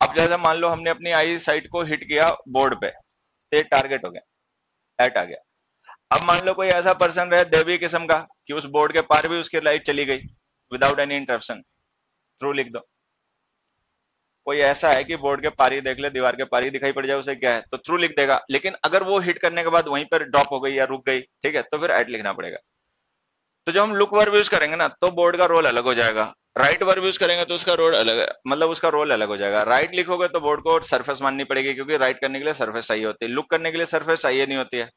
अब जैसे मान लो हमने अपनी आई साइट को हिट किया बोर्ड पे, तो एक टारगेट हो गया, एट आ गया. अब मान लो कोई ऐसा पर्सन रहे देवी किस्म का, कि उस बोर्ड के पार भी उसकी लाइट चली गई विदाउट एनी इंटरप्शन, थ्रू लिख दो. कोई ऐसा है कि बोर्ड के पार ही देख ले, दीवार के पार ही दिखाई पड़ जाए, उसे क्या है, तो थ्रू लिख देगा. लेकिन अगर वो हिट करने के बाद वहीं पर ड्रॉप हो गई या रुक गई, ठीक है, तो फिर एट लिखना पड़ेगा. तो जब हम लुक वर्ब यूज करेंगे ना, तो बोर्ड का रोल अलग हो जाएगा, राइट वर्ब यूज करेंगे तो उसका रोल अलग है, मतलब उसका रोल अलग हो जाएगा। राइट लिखोगे तो बोर्ड को सरफेस माननी पड़ेगी, क्योंकि राइट करने के लिए सरफेस चाहिए होती है, लुक करने के लिए सरफेस चाहिए नहीं होती है।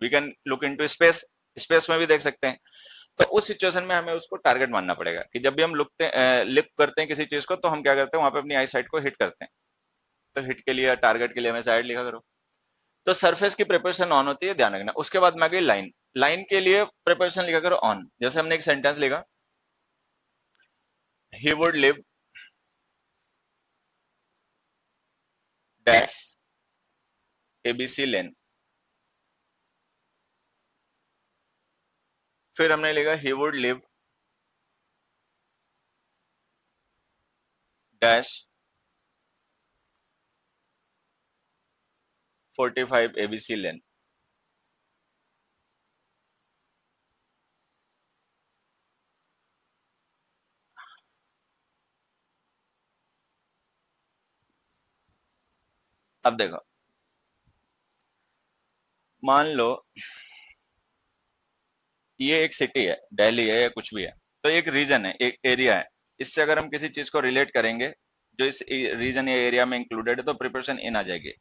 We can look into space, space में भी देख सकते हैं। तो उस सिचुएशन में हमें उसको टारगेट मानना पड़ेगा कि जब भी हम लिक करते हैं किसी चीज को, तो हम क्या करते हैं, वहां पे अपनी आई साइट को हिट करते हैं। तो हिट के लिए, टारगेट के लिए हमें साइड लिखा करो। तो सरफेस की प्रिपरेशन ऑन होती है, ध्यान रखना। उसके बाद में आ गई लाइन। लाइन के लिए प्रिपरेशन लिखा करो ऑन। जैसे हमने एक सेंटेंस लिखा, he would live dash ABC lane. फिर हमने लिखा he would live dash 45 ABC lane. अब देखो, मान लो ये एक सिटी है, दिल्ली है या कुछ भी है, तो एक रीजन है, एक एरिया है। इससे अगर हम किसी चीज को रिलेट करेंगे जो इस रीजन या एरिया में इंक्लूडेड है, तो प्रिपरेशन इन आ जाएगी।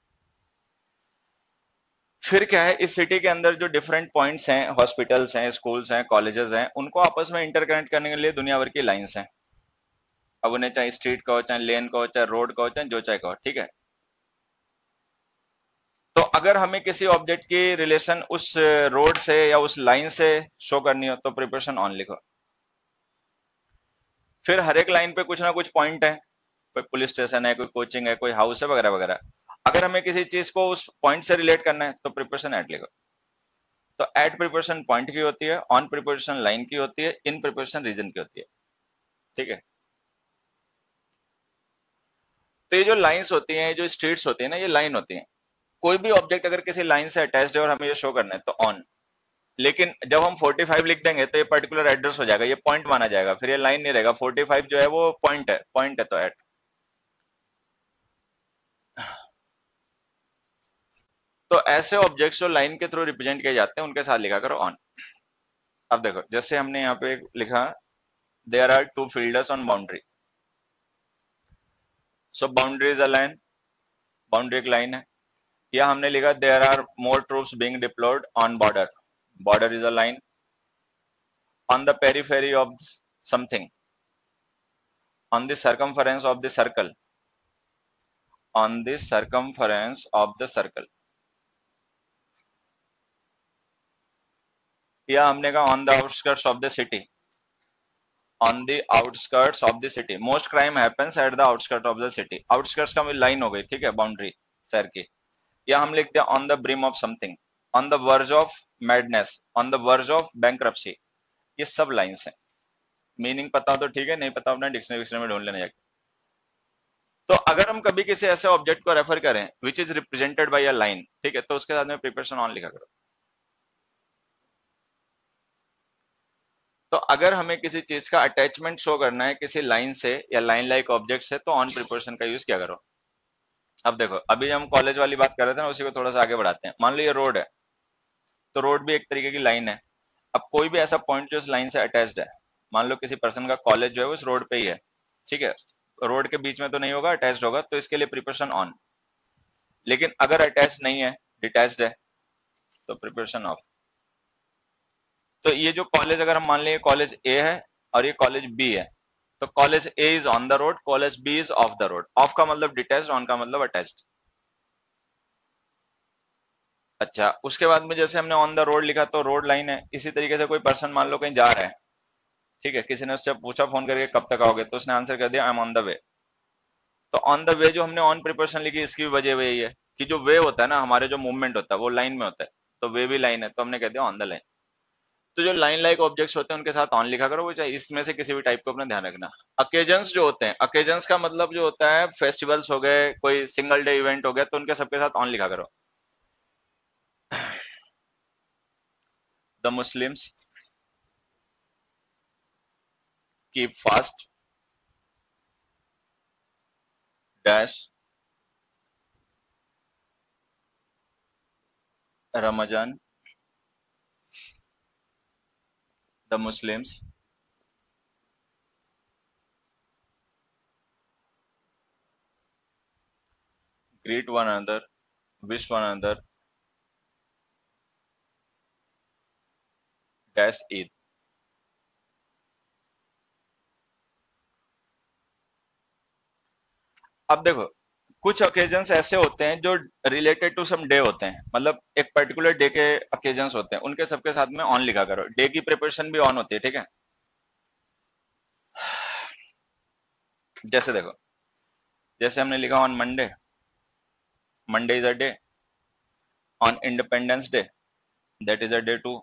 फिर क्या है, इस सिटी के अंदर जो डिफरेंट पॉइंट्स हैं, हॉस्पिटल्स हैं, स्कूल्स हैं, कॉलेजेस हैं, उनको आपस में इंटरकनेक्ट करने के लिए दुनिया भर की लाइंस हैं। अब उन्हें चाहे स्ट्रीट कहो, चाहे लेन कहो, चाहे रोड कहो, चाहे जो चाहे कहो, ठीक है। तो अगर हमें किसी ऑब्जेक्ट की रिलेशन उस रोड से या उस लाइन से शो करनी हो, तो प्रिपरेशन ऑन लिखो। फिर हर एक लाइन पे कुछ ना कुछ पॉइंट है, कोई पुलिस स्टेशन है, कोई कोचिंग है, कोई हाउस है, वगैरह वगैरह। अगर हमें किसी चीज को उस पॉइंट से रिलेट करना है, तो प्रिपरेशन एट लिखो। तो एट प्रिपरेशन पॉइंट की होती है, ऑन प्रिपरेशन लाइन की होती है, इन प्रिपरेशन रीजन की होती है, ठीक है। तो ये जो लाइंस होती हैं, जो स्ट्रीट्स होती है ना, ये लाइन होती हैं। कोई भी ऑब्जेक्ट अगर किसी लाइन से अटैच्ड है और हमें ये शो करना है, तो ऑन। लेकिन जब हम 45 लिख देंगे, तो ये पर्टिकुलर एड्रेस हो जाएगा, ये पॉइंट माना जाएगा, फिर ये लाइन नहीं रहेगा। 45 जो है वो पॉइंट है, पॉइंट है, तो एट। तो ऐसे ऑब्जेक्ट्स जो लाइन के थ्रू रिप्रेजेंट किए जाते हैं, उनके साथ लिखा करो ऑन। अब देखो, जैसे हमने यहाँ पे लिखा, there are two fielders on boundary. So boundary is a line, boundary एक लाइन है। या हमने लिखा, there are more troops being deployed on border, border is a line. On the periphery of something, on the circumference of the circle, on the circumference of the circle. या हमने कहा, on the outskirts of the city, on the outskirts of the city. Most crime happens at the outskirt of the city. Outskirts का line हो गई, ठीक है, boundary शहर की। या हम लिखते हैं, on the brim of something, on the verge of madness, on the verge of bankruptcy. ये सब लाइंस हैं। मीनिंग पता हो तो ठीक है, नहीं पता अपना डिक्शनरी विक्शनरी में ढूंढ लेना जाके। तो अगर हम कभी किसी ऐसे ऑब्जेक्ट को रेफर करें which is represented by a line, ठीक है, तो उसके साथ में प्रिपरेशन ऑन लिखा करो। तो अगर हमें किसी चीज का अटैचमेंट शो करना है किसी लाइन से या लाइन लाइक ऑब्जेक्ट से, तो ऑन प्रिपरेशन का यूज क्या करो। अब देखो, अभी हम कॉलेज वाली बात कर रहे थे ना, उसी को थोड़ा सा आगे बढ़ाते हैं। मान लो ये रोड है, तो रोड भी एक तरीके की लाइन है। अब कोई भी ऐसा पॉइंट जो इस लाइन से अटैच्ड है, मान लो किसी पर्सन का कॉलेज जो है वो इस रोड पे ही है, ठीक है, रोड के बीच में तो नहीं होगा, अटैच्ड होगा, तो इसके लिए प्रिपरेशन ऑन। लेकिन अगर अटैच नहीं है, डिटैच्ड है, तो प्रिपरेशन ऑफ। तो ये जो कॉलेज, अगर हम मान लें कॉलेज ए है और ये कॉलेज बी है, तो college A is on the road, college B is off the road. Off का मतलब डिटैच्ड, ऑन का मतलब अटैच्ड। अच्छा, उसके बाद में जैसे हमने ऑन द रोड लिखा, तो रोड लाइन है। इसी तरीके से कोई पर्सन मान लो कहीं जा रहा है, ठीक है, किसी ने उससे पूछा फोन करके कब तक आओगे, तो उसने आंसर कर दिया, I M on the way. तो ऑन द वे जो हमने ऑन प्रिपरेशन लिखी, इसकी भी वजह वही है कि जो वे होता है ना, हमारे जो मूवमेंट होता है वो लाइन में होता है, तो वे भी लाइन है, तो हमने कह दिया ऑन द लाइन। तो जो लाइन लाइक ऑब्जेक्ट्स होते हैं उनके साथ ऑन लिखा करो, वो चाहे इसमें से किसी भी टाइप को अपना ध्यान रखना। अकेजन्स जो होते हैं, अकेजन्स का मतलब जो होता है, फेस्टिवल्स हो गए, कोई सिंगल डे इवेंट हो गया, तो उनके सबके साथ ऑन लिखा करो। The Muslims keep fast dash Ramzan, the Muslims greet one another, wish one another, dash Eid. अब देखो, कुछ ओकेजन्स ऐसे होते हैं जो रिलेटेड टू सम डे होते हैं, मतलब एक पर्टिकुलर डे के ओकेजन्स होते हैं, उनके सबके साथ में ऑन लिखा करो। डे की प्रिपरेशन भी ऑन होती है, ठीक है। जैसे देखो, जैसे हमने लिखा on Monday, Monday is a day. On Independence Day, that is a day too.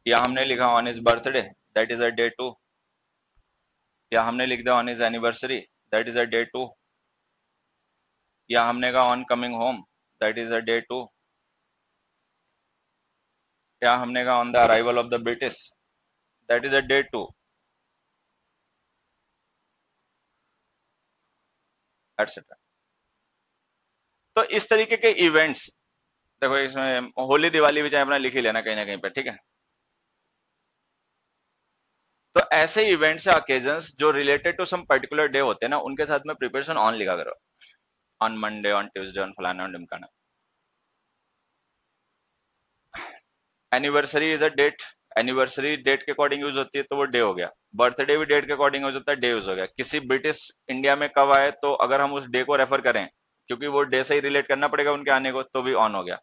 या हमने लिखा on his birthday, that is a day too. या हमने लिख दिया on his anniversary, that is a day too. या हमने कहा on coming home, that is a day too. या हमने कहा on the arrival of the British, that is a day too, etcetera. तो इस तरीके के इवेंट्स, देखो इसमें होली दिवाली भी चाहे अपना लिख ही लेना कहीं ना कहीं पे, ठीक है। तो ऐसे इवेंट्स या ओकेजन्स जो related to some particular day होते हैं ना, उनके साथ में प्रिपरेशन ऑन लिखा करो। On Monday, on Tuesday, on फलाना, ऑन ढिमकाना। Anniversary is a date, anniversary date के अकॉर्डिंग यूज होती है तो वो डे हो गया। बर्थडे भी डेट के अकॉर्डिंग यूज होता है, डे यूज हो गया। किसी ब्रिटिश इंडिया में कब आए, तो अगर हम उस डे को रेफर करें, क्योंकि वो डे से ही रिलेट करना पड़ेगा उनके आने को, तो भी ऑन हो गया।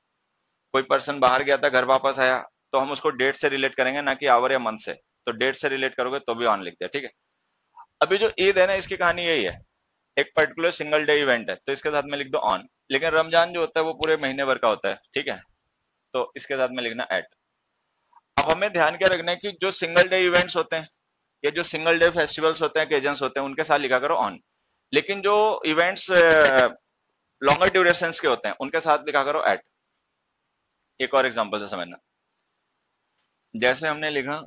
कोई पर्सन बाहर गया था, घर वापस आया, तो हम उसको डेट से रिलेट करेंगे, ना कि आवर या मंथ से। तो डेट से रिलेट करोगे तो भी ऑन लिख दिया, ठीक है। अभी जो ईद है ना, इसकी कहानी यही है, एक पर्टिकुलर सिंगल डे इवेंट है, तो इसके साथ में लिख दो ऑन। लेकिन रमजान जो होता है वो पूरे महीने भर का होता है, ठीक है, तो इसके साथ में लिखना एट। अब हमें ध्यान क्या रखना है कि जो सिंगल डे इवेंट्स होते हैं या जो सिंगल डे फेस्टिवल्स होते हैं, ओकेजन्स होते हैं, उनके साथ लिखा करो ऑन। लेकिन जो इवेंट्स लॉन्गर ड्यूरेशन के होते हैं, उनके साथ लिखा करो एट। एक और एग्जांपल से समझना, जैसे हमने लिखा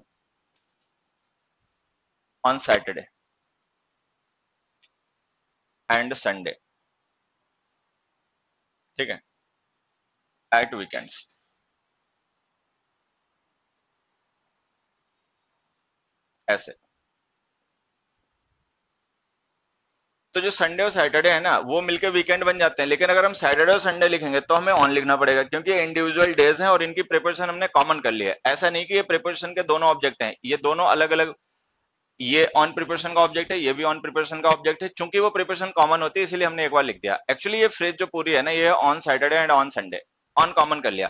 ऑन सैटरडे एंड संडे, ठीक है, एट वीकेंड्स, ऐसे। तो जो संडे और सैटरडे है ना, वो मिलके वीकेंड बन जाते हैं। लेकिन अगर हम सैटरडे और संडे लिखेंगे तो हमें ऑन लिखना पड़ेगा, क्योंकि ये इंडिविजुअल डेज हैं और इनकी प्रिपरेशन हमने कॉमन कर लिया है। ऐसा नहीं कि ये प्रिपरेशन के दोनों ऑब्जेक्ट हैं, ये दोनों अलग अलग। ये ऑन प्रिपरेशन का ऑब्जेक्ट है, ये भी ऑन प्रिपरेशन का ऑब्जेक्ट है। चूंकि वो प्रिपरेशन कॉमन होती है, इसलिए हमने एक बार लिख दिया। एक्चुअली ये फ्रेज जो पूरी है ना, ये on Saturday and on Sunday, on common कर लिया।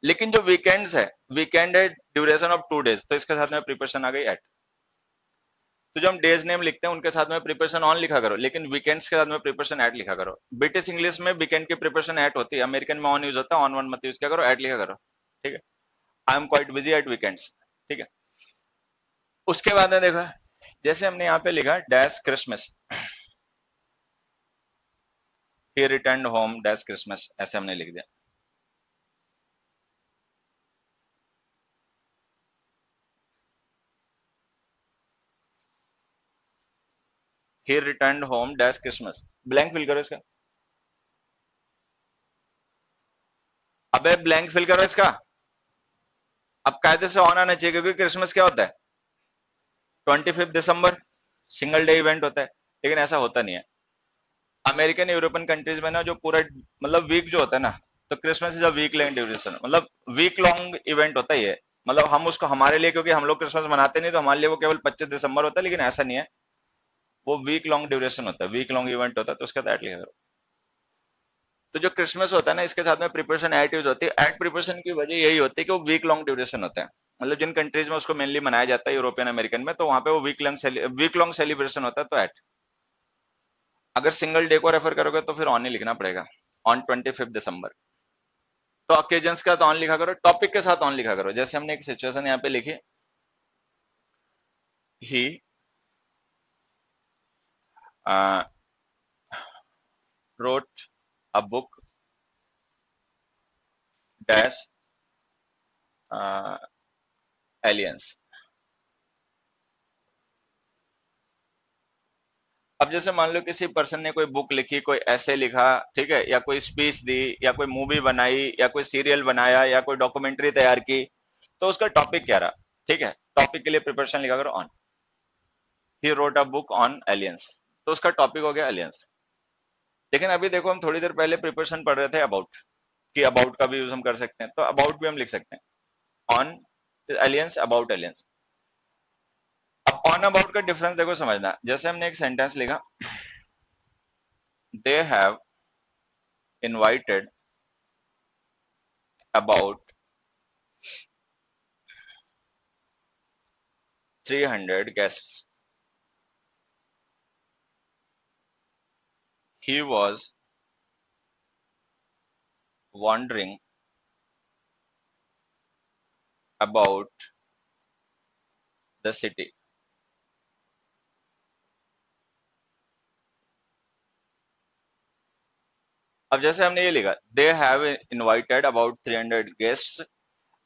लेकिन जो वीकेंड्स है, वीकेंड है ड्यूरेशन ऑफ 2 डेज, तो इसके साथ में प्रिपरेशन आ गई एट। तो जो हम डेज नेम लिखते हैं, उनके साथ में प्रिपरेशन ऑन लिखा करो, लेकिन वीकेंड्स के साथ में प्रिपरेशन एट लिखा करो। ब्रिटिश इंग्लिश में वीकेंड की प्रिपरेशन एट होती है, अमेरिकन में ऑन यूज होता है, ऑन वन मत यूज किया करो, एट लिखा करो, ठीक है। I am quite busy at weekends, ठीक है। उसके बाद में देखो, जैसे हमने यहाँ पे लिखा dash Christmas, he return home dash Christmas, ऐसे हमने लिख दिया। He return home dash Christmas, blank fill करो इसका। अबे ब्लैंक फिल करो इसका। अब कायदे से ऑन आना चाहिए, क्योंकि क्रिसमस क्या होता है, 25 दिसंबर, सिंगल डे इवेंट होता है। लेकिन ऐसा होता नहीं है। अमेरिकन यूरोपियन कंट्रीज में ना, जो पूरा मतलब वीक जो होता है ना, तो Christmas is a week long duration, मतलब वीक लॉन्ग इवेंट होता है ये। मतलब हम उसको हमारे लिए, क्योंकि हम लोग क्रिसमस मनाते नहीं, तो हमारे लिए वो केवल 25 दिसंबर होता है, लेकिन ऐसा नहीं है। वो वीक लॉन्ग ड्यूरेशन होता है, वीक लॉन्ग इवेंट होता है, तो उसका एट लिखा करो। तो जो क्रिसमस होता है ना, इसके साथ में प्रिपरेशन एट यूज होती है। एट प्रिपरेशन की वजह यही होती है कि वो वीक लॉन्ग ड्यूरेशन होता है। मतलब जिन कंट्रीज में उसको मेनली मनाया जाता है, यूरोपियन अमेरिकन में, तो वहां पे वो वीक लॉन्ग सेलिब्रेशन होता है, तो एट। अगर सिंगल डे को रेफर करोगे तो फिर ऑन ही लिखना पड़ेगा, ऑन 25 दिसंबर। तो ऑकेजन्स का तो ऑन लिखा करो, टॉपिक के साथ ऑन लिखा करो। जैसे हमने एक सिचुएशन यहाँ पे लिखी, ही wrote a book dash aliens। अब जैसे मान लो किसी पर्सन ने कोई बुक लिखी, कोई ऐसे लिखा, ठीक है, या कोई स्पीच दी, या कोई मूवी बनाई, या कोई सीरियल बनाया, या कोई डॉक्यूमेंट्री तैयार की, तो उसका टॉपिक क्या रहा, ठीक है। टॉपिक के लिए प्रिपरेशन लिखा करो on. He wrote a book on aliens, तो उसका टॉपिक हो गया एलियंस। लेकिन अभी देखो हम थोड़ी देर पहले प्रिपरेशन पढ़ रहे थे अबाउट, कि अबाउट का भी यूज हम कर सकते हैं, तो अबाउट भी हम लिख सकते हैं, ऑन एलियंस, अबाउट एलियंस। अब ऑन अबाउट का डिफरेंस देखो समझना, जैसे हमने एक सेंटेंस लिखा, they have invited about 300 guests. He was wondering about the city. अब जैसे हमने ये लिखा, they have invited about 300 guests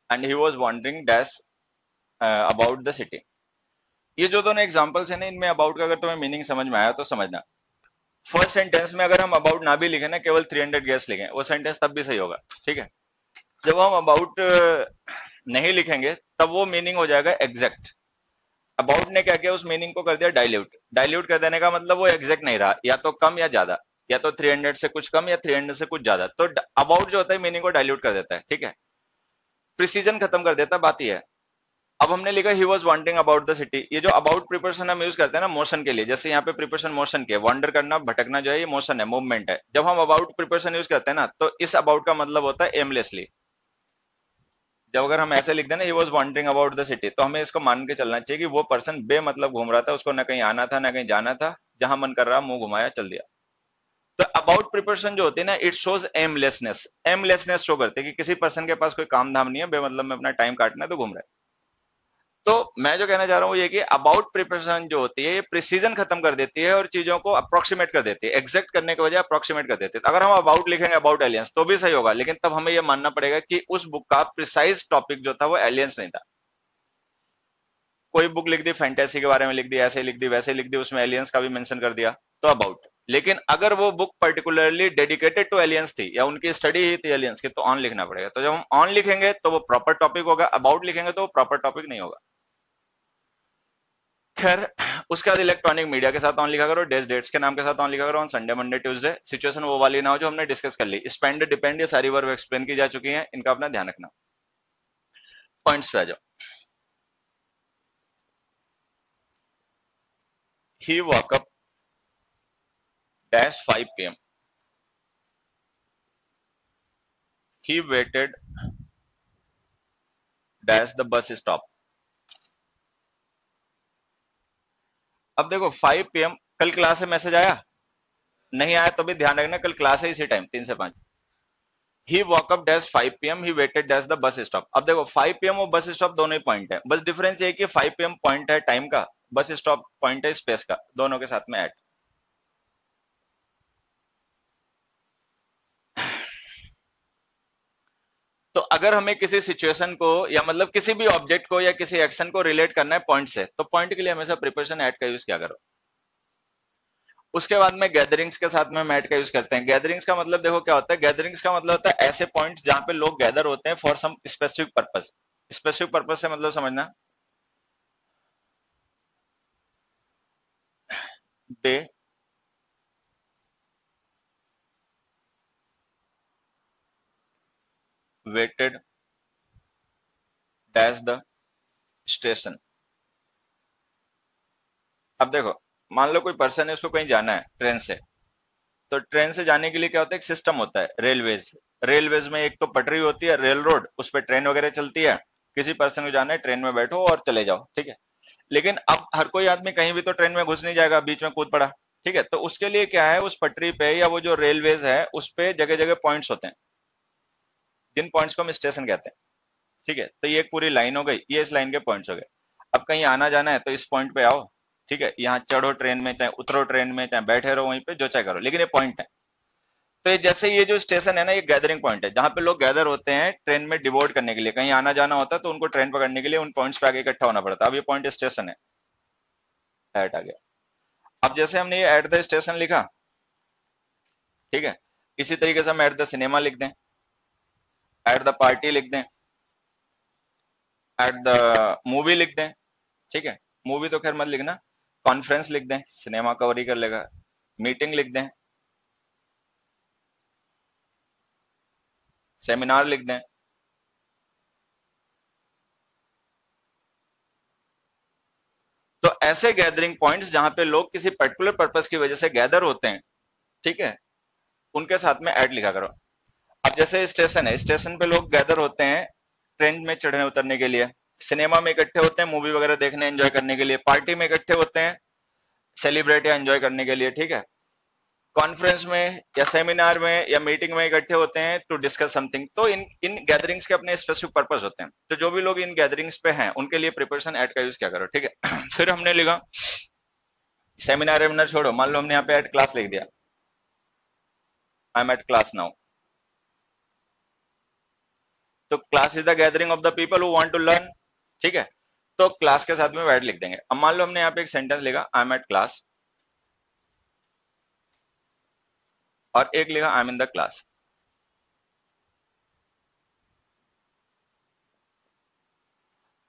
and he was wandering dash about the city. ये जो दोनों एग्जांपल्स हैं ना, इनमें अबाउट का अगर तुम्हें मीनिंग समझ में आया तो समझना। फर्स्ट सेंटेंस में अगर हम अबाउट ना भी लिखे ना, केवल 300 गेस्ट लिखें, वो सेंटेंस तब भी सही होगा, ठीक है। जब हम अबाउट नहीं लिखेंगे तब वो मीनिंग हो जाएगा एग्जैक्ट। अबाउट ने क्या किया, उस मीनिंग को कर दिया डाइल्यूट। डाइल्यूट कर देने का मतलब वो एग्जैक्ट नहीं रहा, या तो कम या ज्यादा, या तो 300 से कुछ कम या 300 से कुछ ज्यादा। तो अबाउट जो होता है मीनिंग को डाइल्यूट कर देता है, ठीक है, प्रिसीजन खत्म कर देता है, बात ही है। अब हमने लिखा he was wanting about the city. ये जो अबाउट प्रिपोजिशन हम यूज करते हैं ना मोशन के लिए, जैसे यहाँ पे प्रिपोजिशन मोशन के, वॉन्डर करना, भटकना जो है ये मोशन है, मूवमेंट है। जब हम अबाउट प्रिपोजिशन यूज करते हैं ना, तो इस अबाउट का मतलब होता है एमलेसली। जब अगर हम ऐसे लिख दें ना, he was wandering about the city, तो हमें इसको मान के चलना चाहिए कि वो पर्सन बे मतलब घूम रहा था, उसको ना कहीं आना था ना कहीं जाना था, जहां मन कर रहा मुंह घुमाया चल दिया। तो अबाउट प्रिपरेशन जो होती है ना, it shows aimlessness. Aimlessness show करते हैं कि किसी पर्सन के पास कोई काम धाम नहीं है, बेमतलब में अपना टाइम काटना है तो घूम रहा है। तो मैं जो कहना चाह रहा हूँ ये कि अबाउट प्रिपरेशन जो होती है ये प्रिसीजन खत्म कर देती है और चीजों को अप्रोक्सीमेट कर देती है, एग्जैक्ट करने के बजाय अप्रोक्सीमेट कर देती है। तो अगर हम अबाउट लिखेंगे अबाउट एलियंस तो भी सही होगा, लेकिन तब हमें यह मानना पड़ेगा कि उस बुक का प्रिसाइज टॉपिक जो था वो एलियंस नहीं था। कोई बुक लिख दी फैंटेसी के बारे में, लिख दी, ऐसे लिख दी वैसे लिख दी, उसमें एलियंस का भी मेंशन कर दिया, तो अबाउट। लेकिन अगर वो book particularly dedicated to aliens थी या उनकी स्टडी ही थी एलियंस की, तो ऑन लिखना पड़ेगा। तो जब हम ऑन लिखेंगे तो वो प्रॉपर टॉपिक होगा, अबाउट लिखेंगे तो वो प्रॉपर टॉपिक नहीं होगा। खैर, उसके बाद इलेक्ट्रॉनिक मीडिया के साथ ऑन लिखा करो, डेज डेट्स के नाम के साथ ऑन लिखा करो, on Sunday Monday Tuesday. Situation वो वाली ना हो जो हमने डिस्कस कर ली। स्पेंड डिपेंड ये सारी वर्ब एक्सप्लेन की जा चुकी हैं, इनका अपना ध्यान रखना। पॉइंट्स पे आ जाओ। He woke up dash 5 PM, he waited dash the bus stop. अब देखो 5 PM, कल क्लास से मैसेज आया, नहीं आया तो भी ध्यान रखना कल क्लास है इसी टाइम 3 से 5। He woke up dash 5 PM, he waited dash the bus stop. अब देखो 5 PM और बस स्टॉप दोनों ही पॉइंट है, बस डिफरेंस ये है कि 5 PM पॉइंट है टाइम का, बस स्टॉप पॉइंट है स्पेस का, दोनों के साथ में ऐड। तो अगर हमें किसी सिचुएशन को या मतलब किसी भी ऑब्जेक्ट को या किसी एक्शन को रिलेट करना है पॉइंट से, तो पॉइंट के लिए हमेशा प्रिपरेशन ऐड का यूज क्या करो। उसके बाद में गैदरिंग्स के साथ में हम ऐड का यूज करते हैं। गैदरिंग्स का मतलब देखो क्या होता है, गैदरिंग्स का मतलब होता है ऐसे पॉइंट्स जहां पे लोग गैदर होते हैं for some specific purpose. Specific purpose से मतलब समझना, they waited dash the station. अब देखो, मान लो कोई पर्सन है, उसको कहीं जाना है ट्रेन से, तो ट्रेन से जाने के लिए क्या होता है, एक सिस्टम होता है रेलवेज। रेलवेज में एक तो पटरी होती है, रेल रोड, उस पर ट्रेन वगैरह चलती है। किसी पर्सन को जाना है, ट्रेन में बैठो और चले जाओ, ठीक है। लेकिन अब हर कोई आदमी कहीं भी तो ट्रेन में घुस नहीं जाएगा, बीच में कूद पड़ा, ठीक है। तो उसके लिए क्या है, उस पटरी पे या वो जो रेलवेज है उस पे जगह जगह पॉइंट्स होते हैं, जिन पॉइंट्स को हम स्टेशन कहते हैं, ठीक है। तो ये एक पूरी लाइन हो गई, ये इस लाइन के पॉइंट्स हो गए। अब कहीं आना जाना है तो इस पॉइंट पे आओ, ठीक है। यहाँ चढ़ो ट्रेन में, चाहे उतरो ट्रेन में, चाहे बैठे रहो वहीं पे, जो चाहे करो, लेकिन ये पॉइंट है। तो ये जैसे ये जो स्टेशन है ना, ये गैदरिंग पॉइंट है जहां पे लोग गैदर होते हैं ट्रेन में डिवोर्ट करने के लिए। कहीं आना जाना होता है तो उनको ट्रेन पकड़ने के लिए उन पॉइंट्स पे आगे इकट्ठा होना पड़ता है। अब ये पॉइंट स्टेशन है, ऐड आ गया। अब जैसे हमने ये एट द स्टेशन लिखा, ठीक है, इसी तरीके से हम एट द सिनेमा लिख दें, एट द पार्टी लिख दें, एट द मूवी लिख दें, ठीक है। मूवी तो खैर मत लिखना, कॉन्फ्रेंस लिख दें, सिनेमा कवर ही कर लेगा। मीटिंग लिख दें, सेमिनार लिख दें। तो ऐसे गैदरिंग पॉइंट्स जहां पे लोग किसी पर्टिकुलर पर्पस की वजह से गैदर होते हैं, ठीक है, उनके साथ में ऐड लिखा करो। अब जैसे स्टेशन है, स्टेशन पे लोग गैदर होते हैं ट्रेन में चढ़ने उतरने के लिए, सिनेमा में इकट्ठे होते हैं मूवी वगैरह देखने एंजॉय करने के लिए, पार्टी में इकट्ठे होते हैं सेलिब्रेट या एंजॉय करने के लिए, ठीक है, कॉन्फ्रेंस में या सेमिनार में या मीटिंग में इकट्ठे होते हैं टू डिस्कस समथिंग। तो इन इन गैदरिंग्स के अपने स्पेसिफिक पर्पस होते हैं। तो जो भी लोग इन गैदरिंग्स पे हैं उनके लिए प्रिपरेशन ऐड का यूज क्या करो, ठीक है। फिर हमने लिखा सेमिनार वेमिनार छोड़ो, मान लो हमने यहाँ पे ऐड क्लास लिख दिया, I am at class now. तो class is the gathering of the people who want to learn, ठीक है। तो क्लास के साथ में ऐड लिख देंगे। अब मान लो हमने यहाँ पे एक सेंटेंस लिखा आई एम एट क्लास, और एक लिखा I am in the class.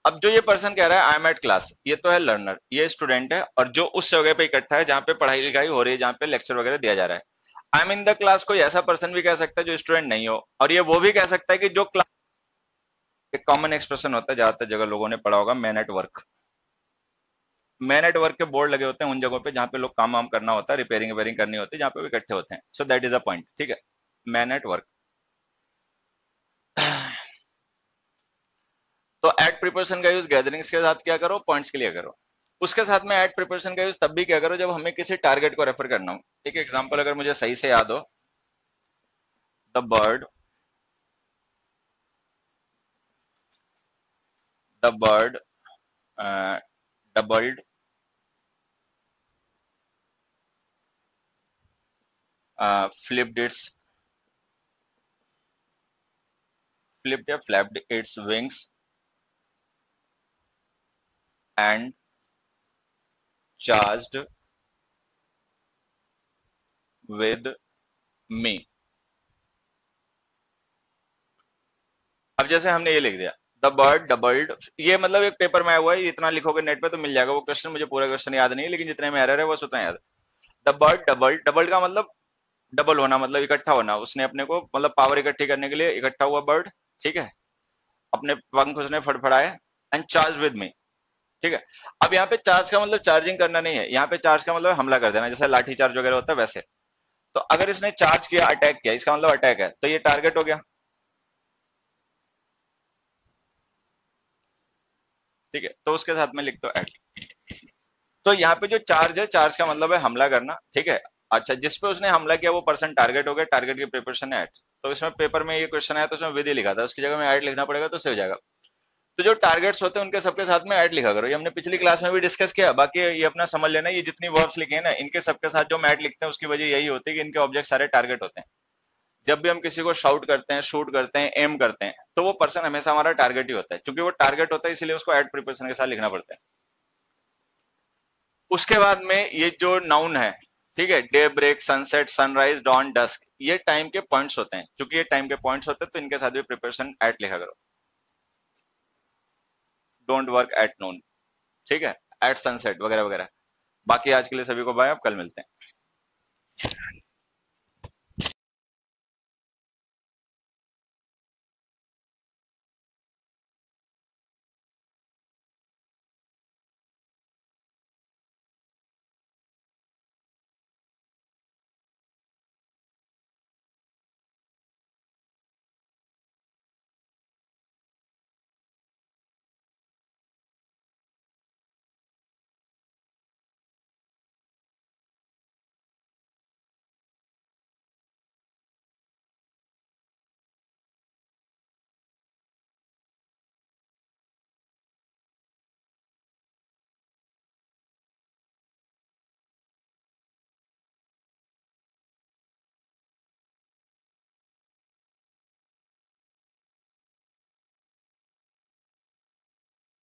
अब जो ये पर्सन कह रहा है आई एम एट क्लास, ये तो है लर्नर, ये स्टूडेंट है, और जो उस जगह पे इकट्ठा है जहां पे पढ़ाई लिखाई हो रही है, जहां पे लेक्चर वगैरह दिया जा रहा है। I am in the class कोई ऐसा पर्सन भी कह सकता है जो स्टूडेंट नहीं हो, और ये वो भी कह सकता है कि जो क्लास, एक कॉमन एक्सप्रेशन होता है ज्यादातर जगह लोगों ने पढ़ा होगा, man at work. Man at work के बोर्ड लगे होते हैं उन जगहों पे जहां पे लोग काम वाम करना होता है, रिपेयरिंग वेयरिंग करनी होती है, जहां पे वो इकट्ठे होते हैं। So that is a point, ठीक है, मैन एट वर्क। तो एट प्रिपरेशन का यूज गैदरिंग्स के साथ क्या करो, पॉइंट्स के लिए करो। उसके साथ में एट प्रिपरेशन का यूज तब भी क्या करो जब हमें किसी टारगेट को रेफर करना हो। एक एग्जांपल अगर मुझे सही से याद हो, the bird, the bird doubled flipped its flipped या flapped its wings and charged with me. अब जैसे हमने ये लिख दिया द बर्ड डबल्ड, ये मतलब एक पेपर में आया हुआ है, ये इतना लिखोगे नेट पे तो मिल जाएगा वो क्वेश्चन, मुझे पूरा क्वेश्चन याद नहीं है, लेकिन जितने में एरर है बस उतना याद है। द बर्ड डबल्ड, डबल्ड का मतलब डबल होना, मतलब इकट्ठा होना, उसने अपने को मतलब पावर इकट्ठी करने के लिए इकट्ठा हुआ बर्ड, ठीक है, अपने पंख उसने फड़फड़ाए, एंड चार्ज विद मी, ठीक है। अब यहाँ पे चार्ज का मतलब चार्जिंग करना नहीं है, यहाँ पे चार्ज का मतलब हमला कर देना, जैसे लाठी चार्ज वगैरह होता है वैसे। तो अगर इसने चार्ज किया, अटैक किया, इसका मतलब अटैक है, तो ये टारगेट हो गया, ठीक है। तो उसके साथ में लिख दो एट। तो यहाँ पे जो चार्ज है, चार्ज का मतलब है हमला करना, ठीक है। अच्छा, जिस पे उसने हमला किया वो पर्सन टारगेट हो गया, टारगेट की प्रिपरेशन है एट। तो इसमें पेपर में ये क्वेश्चन आया तो उसमें विद ही लिखा था, उसकी जगह में ऐड लिखना पड़ेगा तो सही हो जाएगा। तो जो टारगेट्स होते हैं उनके सबके साथ में ऐड लिखा करो, ये हमने पिछली क्लास में भी डिस्कस किया। बाकी ये अपना समझ लेना, ये जितनी वर्ब्स लिखे हैं ना, इनके सबके साथ जो हम ऐड लिखते हैं उसकी वजह यही होती है कि इनके ऑब्जेक्ट सारे टारगेट होते हैं। जब भी हम किसी को शाउट करते हैं, शूट करते हैं, एम करते हैं, तो वो पर्सन हमेशा हमारा टारगेट ही होता है, क्योंकि वो टारगेट होता है इसलिए उसको ऐड प्रिपरेशन के साथ लिखना पड़ता है। उसके बाद में ये जो नाउन है, ठीक है, daybreak, sunset, sunrise, dawn, dusk, ये टाइम के पॉइंट्स होते हैं। क्योंकि ये टाइम के पॉइंट्स होते हैं तो इनके साथ भी प्रिपरेशन एट लिखा करो। डोंट वर्क एट नून, ठीक है, एट सनसेट वगैरह वगैरह। बाकी आज के लिए सभी को बाय, अब कल मिलते हैं।